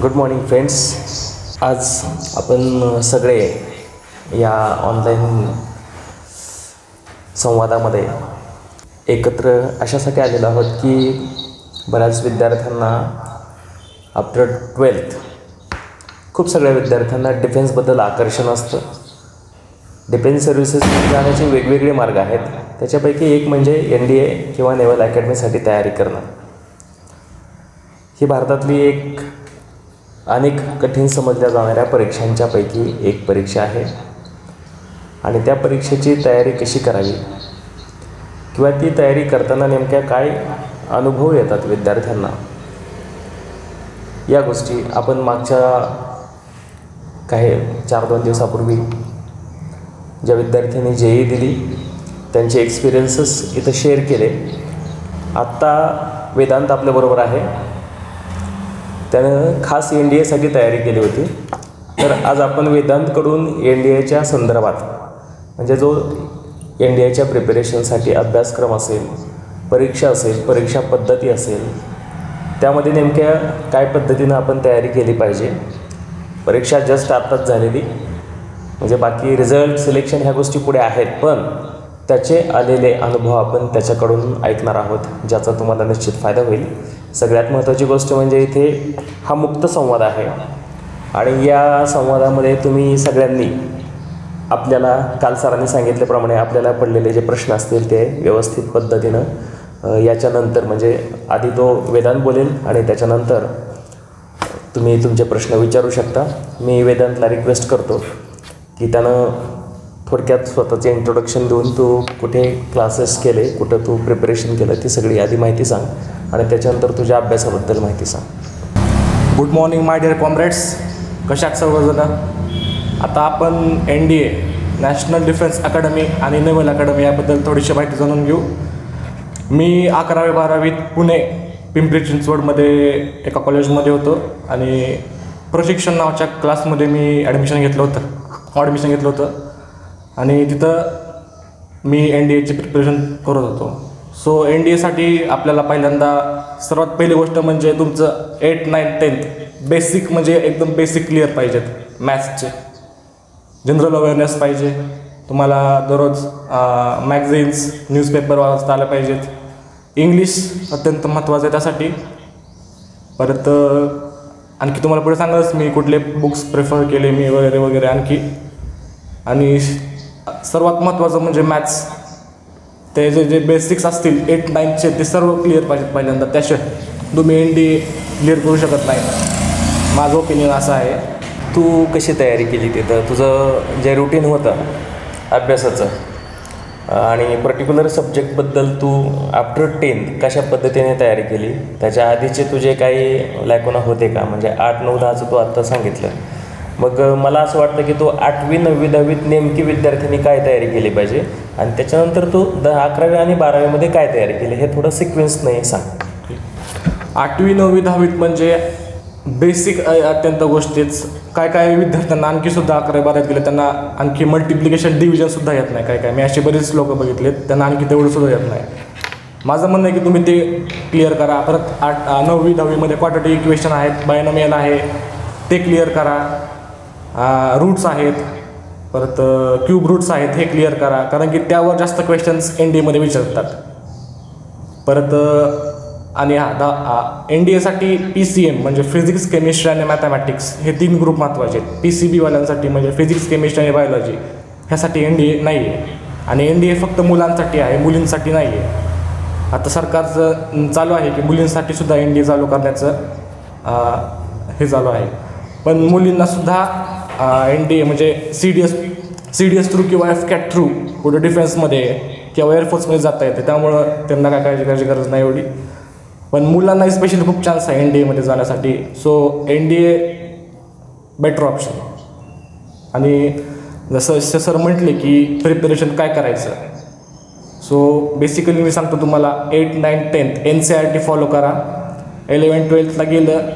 Good morning friends. आज आपण सगळे या ऑनलाईन संवादामध्ये एकत्र अशासाठी आलेलो आहोत की बऱ्याच विद्यार्थ्यांना आफ्टर 12th खूप सगळ्या विद्यार्थ्यांना डिफेन्सबद्दल आकर्षण असतं. डिफेन्स सर्व्हिसेस जाण्याचे वेगवेगळे मार्ग आहेत. त्याच्यापैकी एक म्हणजे NDA किंवा नेव्हल अकॅडमीसाठी तयारी करणं. ही भारतातली एक अनेक कठीण समजल्या जाणाऱ्या परीक्षांच्यापैकी एक परीक्षा आहे आणि त्या परीक्षेची तयारी कशी करावी किंवा ती तयारी करताना नेमक्या काय अनुभव येतात विद्यार्थ्यांना, या गोष्टी आपण मागच्या काही 4-2 दिवसापूर्वी ज्या विद्यार्थ्यांनी JEE दिली त्यांचे एक्सपिरियन्सेस इथं शेअर केले. आत्ता वेदांत आपल्याबरोबर आहे. त्यानं खास NDAसाठी तयारी केली होती. तर आज आपण वेदांतकडून NDAच्या संदर्भात म्हणजे जो NDAच्या प्रिपरेशनसाठी अभ्यासक्रम असेल, परीक्षा असेल, परीक्षा पद्धती असेल, त्यामध्ये नेमक्या काय पद्धतीनं आपण तयारी केली पाहिजे. परीक्षा जस्ट आत्ताच झालेली, म्हणजे बाकी रिझल्ट सिलेक्शन ह्या गोष्टी पुढे आहेत, पण त्याचे आलेले अनुभव आपण त्याच्याकडून ऐकणार आहोत, ज्याचा तुम्हाला निश्चित फायदा होईल. सगळ्यात महत्त्वाची गोष्ट म्हणजे इथे हा मुक्त संवाद आहे आणि या संवादामध्ये तुम्ही सगळ्यांनी आपल्याला काल सरांनी सांगितल्याप्रमाणे आपल्याला पडलेले जे प्रश्न असतील ते व्यवस्थित पद्धतीनं याच्यानंतर म्हणजे आधी तो वेदांत बोलेल आणि त्याच्यानंतर तुम्ही तुमचे प्रश्न विचारू शकता. मी वेदांतला रिक्वेस्ट करतो की त्यानं थोडक्यात स्वतःचे इंट्रोडक्शन देऊन तू कुठे क्लासेस केले, कुठं तू प्रिपरेशन केलं, ती सगळी आधी माहिती सांग आणि त्याच्यानंतर तुझ्या अभ्यासाबद्दल माहिती सांग. Good morning my dear comrades. कशात सर्वजण. आता आपण NDA नॅशनल डिफेन्स अकॅडमी आणि नेव्हल अकॅडमी याबद्दल थोडीशी माहिती जाणून घेऊ. मी 11वी-12वीत पुणे पिंपरी चिंचवडमध्ये एका कॉलेजमध्ये होतो आणि प्रशिक्षण नावाच्या क्लासमध्ये मी ॲडमिशन घेतलं होतं आणि तिथं मी NDAची प्रिपरेशन करत होतो. सो NDAसाठी आपल्याला पहिल्यांदा सर्वात पहिली गोष्ट म्हणजे तुमचं 8th, 9th, 10th बेसिक म्हणजे एकदम बेसिक क्लिअर पाहिजेत. मॅथ्सचे जनरल अवेअरनेस पाहिजे तुम्हाला. दररोज मॅगझिन्स, न्यूजपेपर वाचता आलं पाहिजेत. इंग्लिश अत्यंत महत्त्वाचं आहे त्यासाठी. परत आणखी तुम्हाला पुढे सांगाच मी कुठले बुक्स प्रेफर केले मी वगैरे वगैरे आणखी. आणि सर्वात महत्त्वाचं म्हणजे मॅथ्स. ते जे बेसिक्स असतील 8th, 9thचे ते सर्व क्लिअर पाहिजेत पहिल्यांदा. त्याशिवाय तुम्ही NDA क्लिअर करू शकत नाही. माझं ओपिनियन असं आहे. तू कशी तयारी केली तिथं? तुझं जे रुटीन होतं अभ्यासाचं आणि पर्टिक्युलर सब्जेक्टबद्दल तू आफ्टर 10th कशा पद्धतीने तयारी केली? त्याच्या आधीचे तुझे काही लॅकोना होते का? म्हणजे 8, 9, 10चं तू आत्ता सांगितलं. मग मला असं वाटतं की तू 8वी, 9वी, 10वीत नेमकी विद्यार्थ्यांनी काय तयारी केली पाहिजे आणि त्याच्यानंतर तू 11वी आणि 12वीमध्ये काय तयारी केली हे थोडं सिक्वेन्स नाही सांग. 8वी, 9वी, 10वीत म्हणजे बेसिक अत्यंत गोष्टीच. काय विद्यार्थ्यांना आणखीसुद्धा 11वी, 12वीत गेले त्यांना आणखी मल्टिप्लिकेशन डिव्हिजनसुद्धा येत नाही. काय मी असे बरेच लोक बघितलेत त्यांना आणखी तेवढंसुद्धा येत नाही. माझं म्हणणं आहे की तुम्ही ते क्लिअर करा. परत 9वी, 10वीमध्ये क्वाड्रॅटिक इक्वेशन आहेत, बायनॉमियल आहे, ते क्लिअर करा. रूट्स आहेत, परत क्यूब रूट्स आहेत, हे क्लिअर करा, कारण की त्यावर जास्त क्वेश्चन्स NDAमध्ये विचारतात. परत आणि NDAसाठी PCM म्हणजे फिजिक्स, केमिस्ट्री आणि मॅथमॅटिक्स हे 3 ग्रुप महत्त्वाचे आहेत. PCB-वाल्यांसाठी म्हणजे फिजिक्स, केमिस्ट्री आणि बायोलॉजी ह्यासाठी NDA नाही आहे आणि NDA फक्त मुलांसाठी आहे, मुलींसाठी नाही आहे. आता सरकारचं चालू आहे की मुलींसाठीसुद्धा NDA चालू करण्याचं हे चालू आहे. पण मुलींनासुद्धा NDA म्हणजे CDS थ्रू किंवा FCAT थ्रू पुढे डिफेन्समध्ये किंवा एअरफोर्समध्ये जाता येते. त्यामुळं त्यांना काय काळजी करायची गरज नाही एवढी. पण मुलांना स्पेशली खूप चान्स आहे NDAमध्ये जाण्यासाठी. So NDA better option. आणि जसं सर म्हटले की प्रिपरेशन काय करायचं. सो बेसिकली मी सांगतो तुम्हाला 8th, 9th, 10th NCERT follow करा. 11th, 12thला गेलं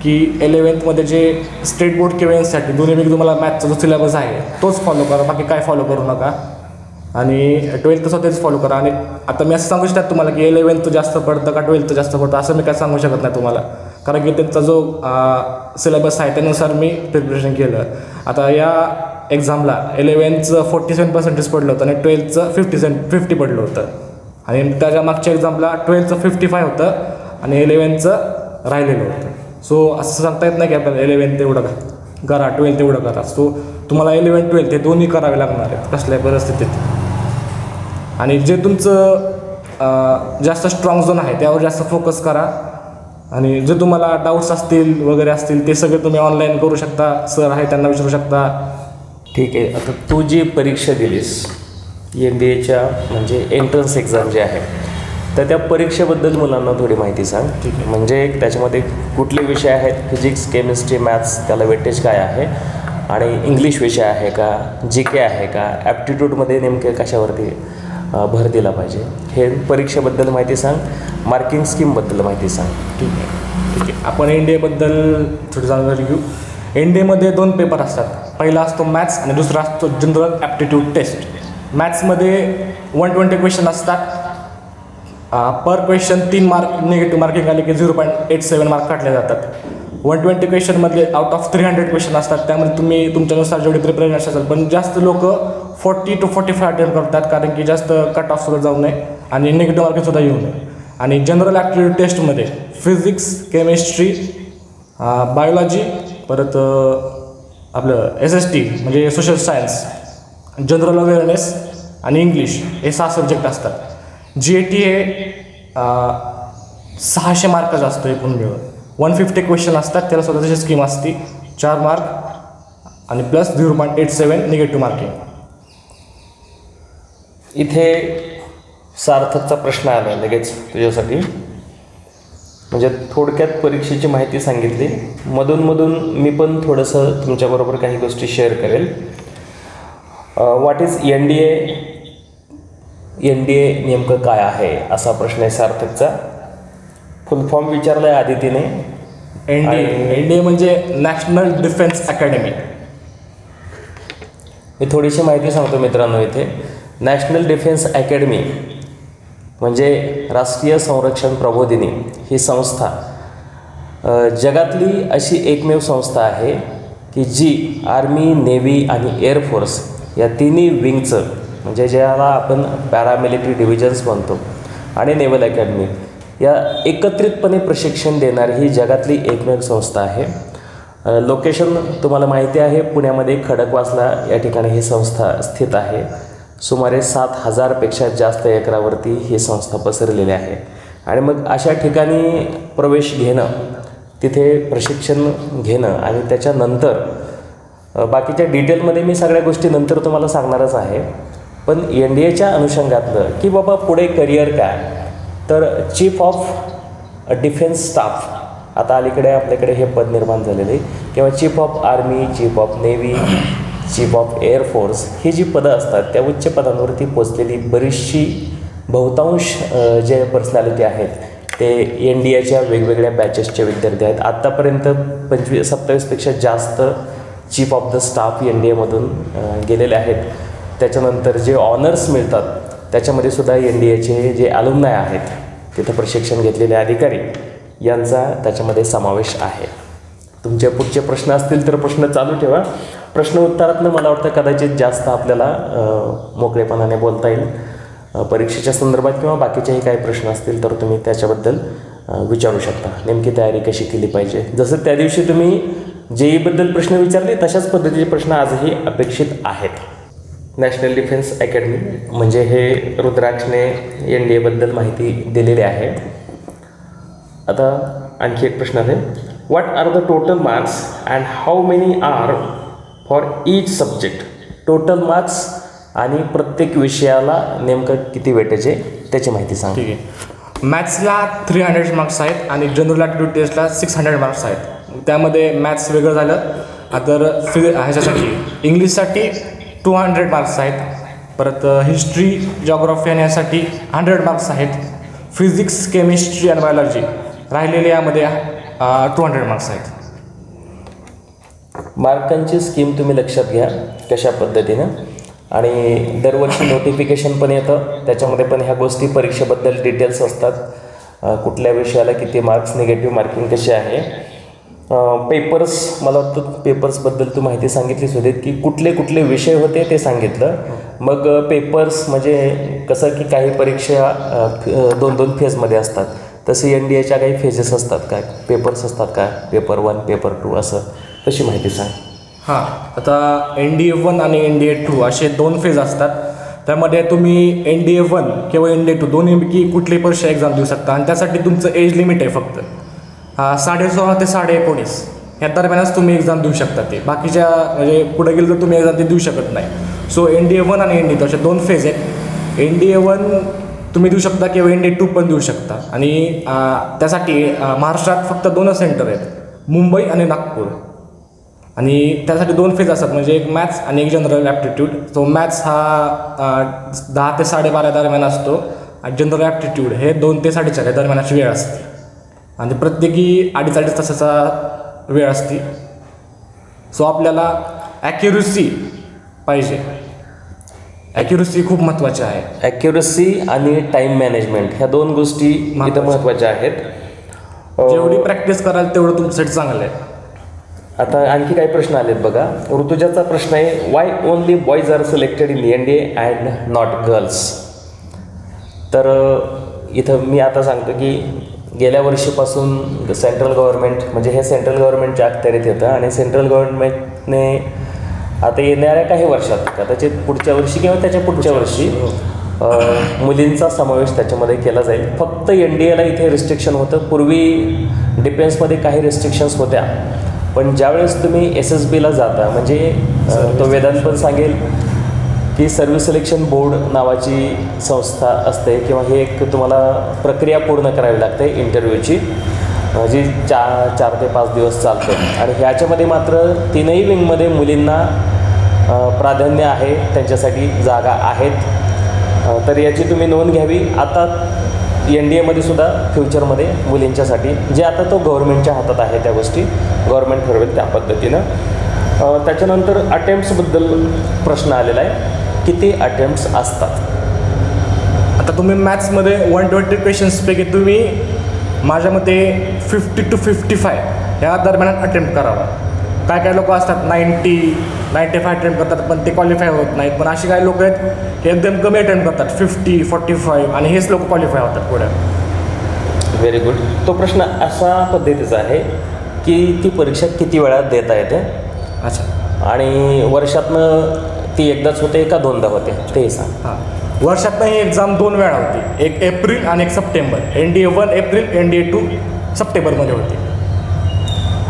की 11thमध्ये जे स्टेट बोर्ड किंवा NCERT दोन्हीपैकी तुम्हाला मॅथचा जो सिलेबस आहे तोच फॉलो करा, बाकी काय फॉलो करू नका. आणि 12th स्वतःच फॉलो करा. आणि आता मी असं सांगू शकतात तुम्हाला की 11th जास्त पडतं का 12th जास्त पडतं असं मी काय सांगू शकत नाही तुम्हाला. कारण की त्यांचा जो सिलेबस आहे त्यानुसार मी प्रिपरेशन केलं. आता या एक्झामला 11चं 47% पडलं होतं आणि 12चं 50 पडलं होतं. आणि त्याच्या मागच्या एक्झामला 12चं 55 होतं आणि 11चं राहिलेलं होतं. सो असं सांगता येत नाही की आपल्याला 11 तेवढं करा, 12 तेवढं करा. सो तुम्हाला 11, 12 ते दोन्ही करावे लागणार आहेत कसल्याही परिस्थितीत. आणि जे तुमचं जास्त स्ट्रॉंग झोन आहे त्यावर जास्त फोकस करा. आणि जे तुम्हाला डाऊट्स असतील वगैरे असतील ते सगळे तुम्ही ऑनलाईन करू शकता. सर आहे त्यांना विचारू शकता. ठीक आहे. आता तू जी परीक्षा दिलीस MBAच्या म्हणजे एंट्रन्स एक्झाम जे आहे तर त्या परीक्षेबद्दल मुलांना थोडी माहिती सांग. ठीक आहे. म्हणजे त्याच्यामध्ये कुठले विषय आहेत, फिजिक्स, केमिस्ट्री, मॅथ्स, त्याला वेटेज काय आहे, आणि इंग्लिश विषय आहे का, GK आहे का, ॲप्टिट्यूडमध्ये नेमके कशावरती भर दिला पाहिजे, हे परीक्षेबद्दल माहिती सांग. मार्किंग स्कीमबद्दल माहिती सांग. ठीक आहे. आपण NDAबद्दल थोडी जाणकारी घेऊ. NDAमध्ये 2 पेपर असतात. पहिला असतो मॅथ्स आणि दुसरा असतो जनरल ॲप्टिट्यूड टेस्ट. मॅथ्समध्ये 120 क्वेश्चन असतात. पर क्वेश्चन 3 मार्क निगेटिव्ह मार्किंग आले की 0.87 मार्क काढले जातात. 120 क्वेश्चनमधले आउट ऑफ 300 क्वेश्चन असतात. त्यामध्ये तुम्ही तुमच्यानुसार जेवढी प्रिपरेशन असेल, पण जास्त लोक 40 to 45 अटेम्प्ट करतात कारण की जास्त कट ऑफसुद्धा जाऊ नये आणि निगेटिव्ह मार्किंगसुद्धा येऊ नये. आणि जनरल ॲप्टिट्यूड टेस्टमध्ये फिजिक्स, केमिस्ट्री, बायोलॉजी, परत आपलं SST म्हणजे सोशल सायन्स, जनरल अवेअरनेस आणि इंग्लिश हे 6 सब्जेक्ट असतात. GAT हे 600 मार्काचं असतं एकूण मिळून. 150 क्वेश्चन असतात. त्याला स्वतःची स्कीम असते. 4 मार्क आणि प्लस 0.87 निगेटिव्ह मार्किंग. इथे सार्थकचा प्रश्न आला लगेच तुझ्यासाठी. म्हणजे थोडक्यात परीक्षेची माहिती सांगितली. मधून मी पण थोडंसं तुमच्याबरोबर काही गोष्टी शेअर करेल. व्हॉट इज NDA नेमकं काय आहे असा प्रश्न आहे सार्थकचा. फुल फॉर्म विचारला आहे आदितीने. NDA म्हणजे नॅशनल डिफेन्स अकॅडमी. मी थोडीशी माहिती सांगतो मित्रांनो. इथे नॅशनल डिफेन्स अकॅडमी म्हणजे राष्ट्रीय संरक्षण प्रबोधिनी ही संस्था जगातली अशी एकमेव संस्था आहे की जी आर्मी, नेव्ही आणि एअरफोर्स या तिन्ही विंगचं, म्हणजे ज्याला आपण पॅरामिलिटरी डिव्हिजन्स म्हणतो, आणि नेव्हल अकॅडमी या एकत्रितपणे प्रशिक्षण देणारी ही जगातली एकमेव संस्था आहे. लोकेशन तुम्हाला माहिती आहे, पुण्यामध्ये खडकवासला या ठिकाणी ही संस्था स्थित आहे. सुमारे 7,000पेक्षा जास्त एकरावरती ही संस्था पसरलेली आहे. आणि मग अशा ठिकाणी प्रवेश घेणं, तिथे प्रशिक्षण घेणं आणि त्याच्यानंतर बाकीच्या डिटेलमध्ये मी सगळ्या गोष्टी नंतर तुम्हाला सांगणारच आहे. पण NDAच्या अनुषंगातलं की बाबा पुढे करिअर काय, तर चीफ ऑफ डिफेन्स स्टाफ आता अलीकडे आपल्याकडे हे पद निर्माण झालेले आहे, किंवा chief of army, chief of navy, chief of air force ही जी पदं असतात त्या उच्च पदांवरती पोचलेली बरीचशी बहुतांश जे पर्सनॅलिटी आहेत ते NDAच्या वेगवेगळ्या बॅचेसचे विद्यार्थी आहेत. आत्तापर्यंत 27पेक्षा जास्त चीफ ऑफ द स्टाफ NDAमधून गेलेले आहेत. त्याच्यानंतर जे ऑनर्स मिळतात त्याच्यामध्ये सुद्धा NDAचे जे अलुमनाय आहेत, तिथं प्रशिक्षण घेतलेले अधिकारी यांचा त्याच्यामध्ये समावेश आहे. तुमचे पुढचे प्रश्न असतील तर प्रश्न चालू ठेवा. प्रश्न उत्तरातनं मला वाटतं कदाचित जास्त आपल्याला मोकळेपणाने बोलता येईल. परीक्षेच्या संदर्भात किंवा बाकीचेही काही प्रश्न असतील तर तुम्ही त्याच्याबद्दल विचारू शकता. नेमकी तयारी कशी केली पाहिजे, जसं त्या दिवशी तुम्ही JEE प्रश्न विचारले तशाच पद्धतीचे प्रश्न आजही अपेक्षित आहेत. नॅशनल डिफेन्स अकॅडमी म्हणजे हे रुद्राक्षने NDAबद्दल माहिती दिलेली आहे. आता आणखी एक प्रश्न आहे. What are the total marks and how many are for each subject. Total marks आणि प्रत्येक विषयाला नेमकं किती वेटेज आहे त्याची माहिती सांग. ठीक आहे. मॅथ्सला 300 मार्क्स आहेत आणि जनरल ॲप्टिट्यूड टेस्टला 600 मार्क्स आहेत. त्यामध्ये मॅथ्स वेगळं झालं. तर ह्याच्यासाठी इंग्लिशसाठी 200 मार्क्स आहेत. परत हिस्ट्री, जॉग्राफी आणि यासाठी 100 मार्क्स आहेत. फिजिक्स, केमिस्ट्री आणि बायोलॉजी राहिलेले यामध्ये 200 मार्क्स आहेत. मार्कांची स्कीम तुम्ही लक्षात घ्या कशा पद्धतीनं. आणि दरवर्षी नोटिफिकेशन पण येतं, त्याच्यामध्ये पण ह्या गोष्टी परीक्षेबद्दल डिटेल्स असतात. कुठल्या विषयाला किती मार्क्स, निगेटिव्ह मार्किंग कशी आहे. पेपर्स, मला वाटतं पेपर्सबद्दल तू माहिती सांगितलीच होती की कुठले कुठले विषय होते ते सांगितलं. मग पेपर्स म्हणजे कसं की काही परीक्षा 2-2 फेजमध्ये असतात, तसे NDAच्या काही फेजेस असतात काय, पेपर्स असतात काय, पेपर 1 पेपर 2 असं, तशी माहिती सांग. हां, आता NDA 1 आणि NDA 2 असे 2 फेज असतात. त्यामध्ये तुम्ही NDA 1 किंवा NDA 2 दोन्हीपैकी कुठलीही परीक्षा एक्झाम देऊ शकता आणि त्यासाठी तुमचं एज लिमिट आहे फक्त 16.5 ते 19.5 या दरम्यानच तुम्ही एक्झाम देऊ शकता. ते बाकीच्या म्हणजे पुढे गेलं तर तुम्ही एक्झाम ते देऊ शकत नाही. सो NDA 1 आणि NDA 2 असे 2 फेज आहेत. NDA 1 तुम्ही देऊ शकता किंवा NDA 2 पण देऊ शकता आणि त्यासाठी महाराष्ट्रात फक्त 2 सेंटर आहेत, मुंबई आणि नागपूर. आणि त्यासाठी 2 फेज असतात, म्हणजे एक मॅथ्स आणि एक जनरल ॲप्टिट्यूड. सो मॅथ्स हा 10 ते 12:30 दरम्यान असतो आणि जनरल ॲप्टिट्यूड हे 2 ते 4:30 दरम्यानची वेळ असते आणि प्रत्येकी 2.5 तासाचा वेळ असते. सो आपल्याला ॲक्युरसी पाहिजे, ॲक्युरसी खूप महत्त्वाची आहे. ॲक्युरसी आणि टाईम मॅनेजमेंट ह्या 2 गोष्टी इथं महत्त्वाच्या आहेत. जेवढी प्रॅक्टिस कराल तेवढं तुमच्यासाठी चांगलं आहे. आता आणखी काही प्रश्न आलेत बघा. ऋतुजाचा प्रश्न आहे, why only boys are selected in NDA and not girls. तर इथं मी आता सांगतो की गेल्या वर्षीपासून सेंट्रल गव्हर्नमेंट, म्हणजे हे सेंट्रल गव्हर्नमेंटच्या अखत्यारीत येतं आणि सेंट्रल गव्हर्नमेंटने आता येणाऱ्या काही वर्षात, कदाचित पुढच्या वर्षी किंवा त्याच्या पुढच्या वर्षी मुलींचा समावेश त्याच्यामध्ये केला जाईल. फक्त NDAला इथे रिस्ट्रिक्शन होतं. पूर्वी डिफेन्समध्ये काही रिस्ट्रिक्शन्स होत्या, पण ज्यावेळेस तुम्ही SSBला जाता, म्हणजे तो वेदांत पण सांगेल की सर्व्हिस सिलेक्शन बोर्ड नावाची संस्था असते किंवा हे एक तुम्हाला प्रक्रिया पूर्ण करावी लागते इंटरव्ह्यूची, जी 4 ते 5 दिवस चालतं. आणि ह्याच्यामध्ये मात्र 3ही विंगमध्ये मुलींना प्राधान्य आहे, त्यांच्यासाठी जागा आहेत. तर याची तुम्ही नोंद घ्यावी. आता NDAमध्ये सुद्धा फ्युचरमध्ये मुलींच्यासाठी, जे आता तो गव्हर्नमेंटच्या हातात आहे, त्या गोष्टी गव्हर्नमेंट ठरवेल त्या पद्धतीनं. त्याच्यानंतर अटेम्प्ट्सबद्दल प्रश्न आलेला आहे, किती अटेम्प्ट्स असतात. आता तुम्ही मॅथ्समध्ये 120 क्वेश्चन्सपैकी तुम्ही माझ्या मते 50 to 55 या दरम्यान अटेम्प्ट करावा. काय लोक असतात 90-95 अटेम्प्ट करतात पण ते क्वालिफाय होत नाहीत, पण अशी काही लोक आहेत की एकदम कमी अटेम्प्ट करतात 50-45 आणि हेच लोक क्वालिफाय होतात पुढे. Very good. तो प्रश्न असा पद्धतीचा आहे की ती परीक्षा किती वेळा देता येते. अच्छा. आणि वर्षातनं ती एकदाच होते का 2दा होते ते सांग. हां, वर्षातनं ही एक्झाम 2 वेळा होती, एक एप्रिल आणि एक सप्टेंबर. NDA 1 एप्रिल, NDA 2 सप्टेंबरमध्ये होती.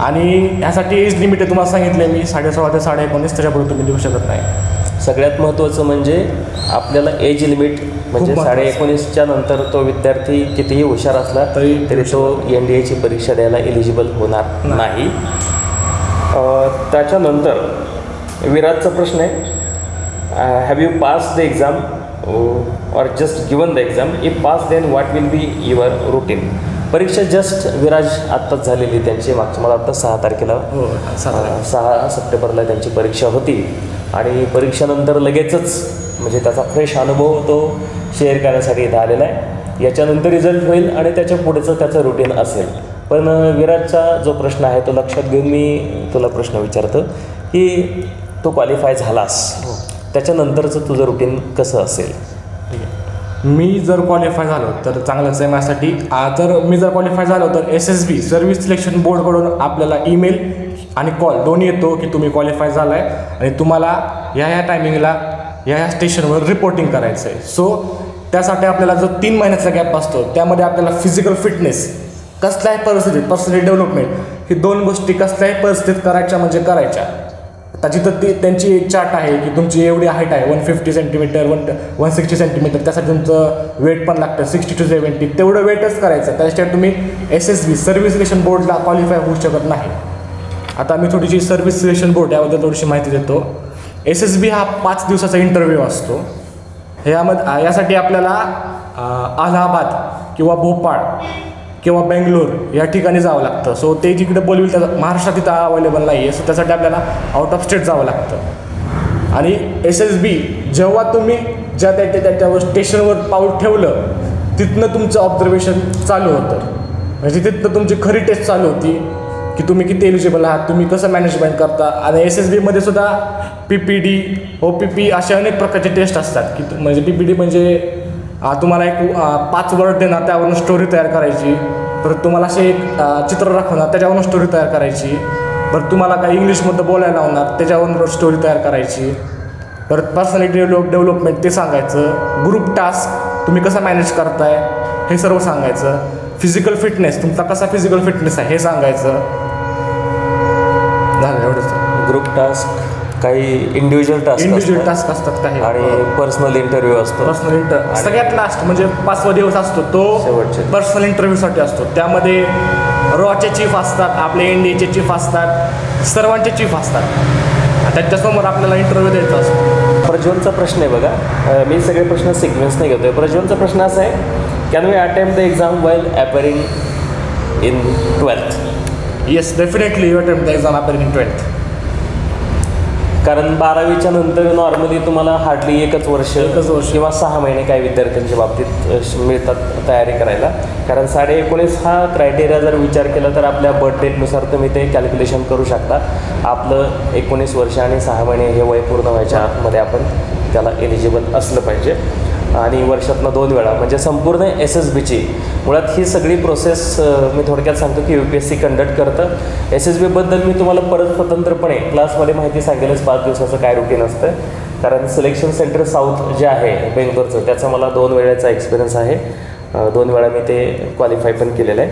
आणि ह्यासाठी एज लिमिट आहे, तुम्हाला सांगितलं मी 16.5 ते 19.5, त्याच्यापुढे तुम्ही देऊ शकत नाही. सगळ्यात महत्त्वाचं म्हणजे आपल्याला एज लिमिट म्हणजे 19.5च्या नंतर तो विद्यार्थी कितीही हुशार असला तरी तो NDAची परीक्षा द्यायला एलिजिबल होणार नाही. त्याच्यानंतर विराजचा प्रश्न आहे, have you pass the exam or just given the exam, if pass then what will be your routine. परीक्षा जस्ट विराज आत्ताच झालेली त्यांची, मागच्या मला वाटतं 6 तारखेला 6 सप्टेंबरला त्यांची परीक्षा होती आणि परीक्षेनंतर लगेचच म्हणजे त्याचा फ्रेश अनुभव तो शेअर करण्यासाठी इथं आलेला आहे. याच्यानंतर रिझल्ट होईल आणि त्याच्या पुढेचं त्याचं रुटीन असेल. पण विराजचा जो प्रश्न आहे तो लक्षात घेऊन मी तुला प्रश्न विचारतो की तो क्वालिफाय झालास त्याच्यानंतरचं तुझं रुटीन कसं असेल. मी जर क्वालिफाय झालो तर चांगलंच आहे माझ्यासाठी. जर मी जर क्वालिफाय झालो तर SSB सर्व्हिस सिलेक्शन बोर्डकडून आपल्याला ईमेल आणि कॉल दोन्ही येतो की तुम्ही क्वालिफाय झाला आहे आणि तुम्हाला ह्या टायमिंगला ह्या स्टेशनवर रिपोर्टिंग करायचं आहे. सो त्यासाठी आपल्याला जो 3 महिन्याचा गॅप असतो त्यामध्ये आपल्याला फिजिकल फिटनेस कसल्याही परिस्थितीत, पर्सनॅलिटी डेव्हलपमेंट ही 2 गोष्टी कसल्याही परिस्थितीत करायच्या म्हणजे करायच्या. आता जिथं त्यांची एक चार्ट आहे की तुमची एवढी हाईट आहे 150 सेंटीमीटर 160 सेंटीमीटर, त्यासाठी तुमचं वेट पण लागतं 60 to 70, तेवढं वेटच करायचं. त्याच्यासाठी तुम्ही SSB सर्व्हिस सिलेक्शन बोर्डला क्वालिफाय होऊ शकत नाही. आता मी थोडीशी सर्व्हिस सिलेक्शन बोर्ड याबद्दल थोडीशी माहिती देतो. SSB हा 5 दिवसाचा इंटरव्ह्यू असतो. यासाठी आपल्याला अलाहाबाद किंवा भोपाळ किंवा बेंगलोर या ठिकाणी जावं लागतं. सो ते जिकडे बोलवेल त्या महाराष्ट्रात तिथं अवेलेबल नाही आहे, सो त्यासाठी आपल्याला आउट ऑफ स्टेट जावं लागतं. आणि SSB जेव्हा तुम्ही त्याच्यावर स्टेशनवर पाऊल ठेवलं तिथनं तुमचं ऑब्झर्वेशन चालू होतं. म्हणजे तिथनं तुमची खरी टेस्ट चालू होती की तुम्ही किती एलिजिबल आहात, तुम्ही कसं मॅनेजमेंट करता. आणि SSBमध्ये सुद्धा PPD, OPP अशा अनेक प्रकारचे टेस्ट असतात की म्हणजे PPD म्हणजे तुम्हाला एक 5 वर्ड देणार, त्यावरून स्टोरी तयार करायची. परत तुम्हाला असे एक चित्र दाखवणार, त्याच्यावरून स्टोरी तयार करायची. परत तुम्हाला काही इंग्लिशमध्ये बोलायला लावणार, त्याच्यावरून स्टोरी तयार करायची. परत पर्सनॅलिटी डेव्हलपमेंट ते सांगायचं. ग्रुप टास्क तुम्ही कसं मॅनेज करताय हे सर्व सांगायचं. फिजिकल फिटनेस तुमचा कसा फिजिकल फिटनेस आहे हे सांगायचं. झालं एवढंच. ग्रुप टास्क, काही इंडिव्हिज्युअल टास्क असतात काही, आणि पर्सनल इंटरव्ह्यू असतो. सगळ्यात लास्ट म्हणजे 5वा दिवस असतो तो पर्सनल इंटरव्ह्यूसाठी असतो. त्यामध्ये रॉचे चीफ असतात, आपले NDAचे चीफ असतात, सर्वांचे चीफ असतात. त्यांच्यासमोर आपल्याला इंटरव्ह्यू द्यायचा असतो. प्रज्वलचा प्रश्न आहे बघा, मी सगळे प्रश्न सिक्वेन्सने घेतोय. प्रज्वलचा प्रश्न असा आहे, can we attempt the exam well appearing in 12th? Yes, definitely you attempt the exam appearing in 12th. कारण 12वीच्या नंतर नॉर्मली तुम्हाला हार्डली एकच वर्ष किंवा 6 महिने काही विद्यार्थ्यांच्या बाबतीत मिळतात तयारी करायला. कारण 19.5 हा क्रायटेरिया जर विचार केला तर आपल्या बर्थ डेटनुसार तुम्ही ते कॅल्क्युलेशन करू शकता. आपलं 19 वर्ष आणि 6 महिने हे वय पूर्ण व्हायच्या आतमध्ये आपण त्याला एलिजिबल असलं पाहिजे. आणि वर्षातनं 2 वेळा म्हणजे संपूर्ण SSBची मुळात ही सगळी प्रोसेस मी थोडक्यात सांगतो की UPSC कंडक्ट करतं. SSBबद्दल मी तुम्हाला परत स्वतंत्रपणे क्लासमध्ये माहिती सांगेलच 5 दिवसाचं काय रुटीन असतं. कारण सिलेक्शन सेंटर साऊथ जे आहे बेंगलोरचं, त्याचा मला 2 वेळेचा एक्सपिरियन्स आहे. 2 वेळा मी ते क्वालिफाय पण केलेलं आहे.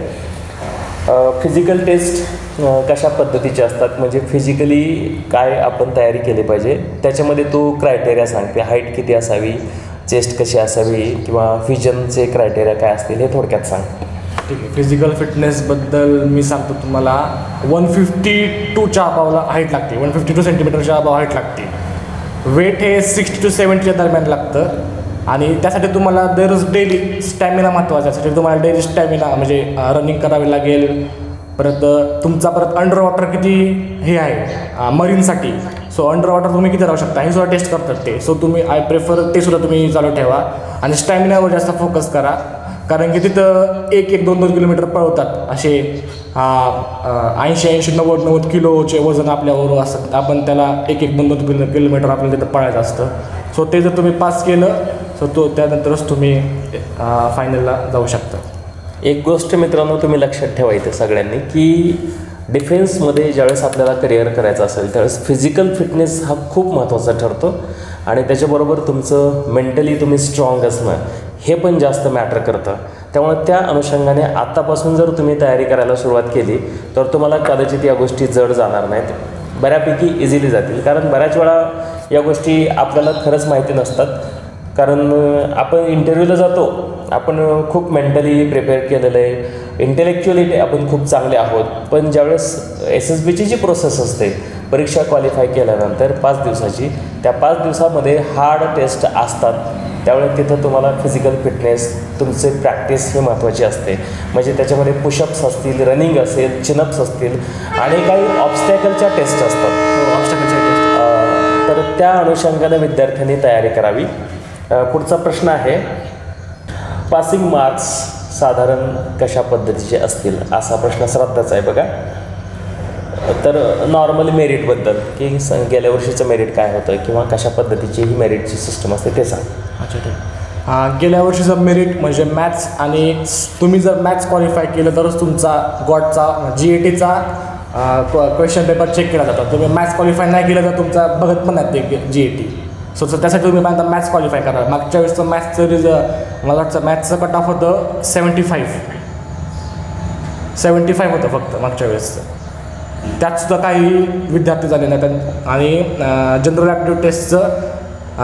फिजिकल टेस्ट कशा पद्धतीचे असतात, म्हणजे फिजिकली काय आपण तयारी केली पाहिजे त्याच्यामध्ये तू क्रायटेरिया सांगते. हाईट किती असावी, चेस्ट कशी असावी, किंवा व्हिजनचे क्रायटेरिया काय असतील हे थोडक्यात सांग. ठीक आहे. फिजिकल फिटनेसबद्दल मी सांगतो तुम्हाला. 152च्या अबावला हाईट लागते, 152 सेंटीमीटरच्या अबाव हाईट लागते. वेट हे 60 to 70च्या दरम्यान लागतं. आणि त्यासाठी तुम्हाला दररोज डेली स्टॅमिना महत्त्वाचा आहे. त्यासाठी तुम्हाला डेली स्टॅमिना म्हणजे रनिंग करावी लागेल. परत तुमचा परत अंडर वॉटर किती हे आहे मरीनसाठी, सो अंडर वॉटर तुम्ही किती राहू शकता हे सुद्धा टेस्ट करतात ते. सो तुम्ही आय प्रेफर ते सुद्धा तुम्ही चालू ठेवा. आणि स्टॅमिनावर जास्त फोकस करा, कारण की तिथं 1-2 किलोमीटर पळवतात असे 80-90 किलोचे वजन आपल्यावर असतात. आपण त्याला 1-2 किलोमीटर आपल्याला तिथं पळायचं असतं. सो ते जर तुम्ही पास केलं सो त्यानंतरच तुम्ही फायनलला जाऊ शकता. एक गोष्ट मित्रांनो तुम्ही लक्षात ठेवा इथे सगळ्यांनी, की डिफेन्समध्ये ज्यावेळेस आपल्याला करिअर करायचं असेल त्यावेळेस फिजिकल फिटनेस हा खूप महत्त्वाचा ठरतो. आणि त्याच्याबरोबर तुमचं मेंटली तुम्ही स्ट्रॉंग असणं हे पण जास्त मॅटर करतं. त्यामुळे त्या अनुषंगाने आत्तापासून जर तुम्ही तयारी करायला सुरुवात केली तर तुम्हाला कदाचित या गोष्टी जड जाणार नाहीत, बऱ्यापैकी इझिली जातील. कारण बऱ्याच वेळा या गोष्टी आपल्याला खरंच माहिती नसतात. कारण आपण इंटरव्ह्यूला जातो, आपण खूप मेंटली प्रिपेअर केलेलं आहे, इंटेलेक्च्युअली आपण खूप चांगले आहोत. पण ज्यावेळेस SSBची जी प्रोसेस असते परीक्षा क्वालिफाय केल्यानंतर 5 दिवसाची, त्या 5 दिवसामध्ये हार्ड टेस्ट असतात. त्यावेळेस तिथं तुम्हाला फिजिकल फिटनेस तुमचे प्रॅक्टिस हे महत्त्वाची असते. म्हणजे त्याच्यामध्ये पुशअप्स असतील, रनिंग असेल, चिनअप्स असतील आणि काही ऑब्स्टॅकलच्या टेस्ट असतात. तर त्या अनुषंगाने विद्यार्थ्यांनी तयारी करावी. पुढचा प्रश्न आहे, पासिंग मार्क्स साधारण कशा पद्धतीचे असतील असा प्रश्न श्रद्धाचा आहे बघा. तर नॉर्मली मेरिटबद्दल की गेल्या वर्षीचं मेरिट काय होतं किंवा कशा पद्धतीची ही मेरिटची सिस्टम असते ते सांग. अच्छा ठीक. गेल्या वर्षीचं मेरिट म्हणजे मॅथ्स, आणि तुम्ही जर मॅथ्स क्वालिफाय केलं तरच तुमचा गॉटचा GATचा क्वेश्चन पेपर चेक केला जातो. तुम्ही मॅथ्स क्वालिफाय नाही केलं तर तुमचा बघत पण नाही ते GAT. सो त्यासाठी तुम्ही पहिल्यांदा मॅथ्स क्वालिफाय करा. मागच्या वेळेसचं मॅथ्सचं मला वाटतं मॅथ्सचं कट ऑफ होतं 75 होतं फक्त मागच्या वेळेसचं. त्यातसुद्धा काही विद्यार्थी झाले नाहीत. आणि जनरल ॲप्टिट्यूड टेस्टचं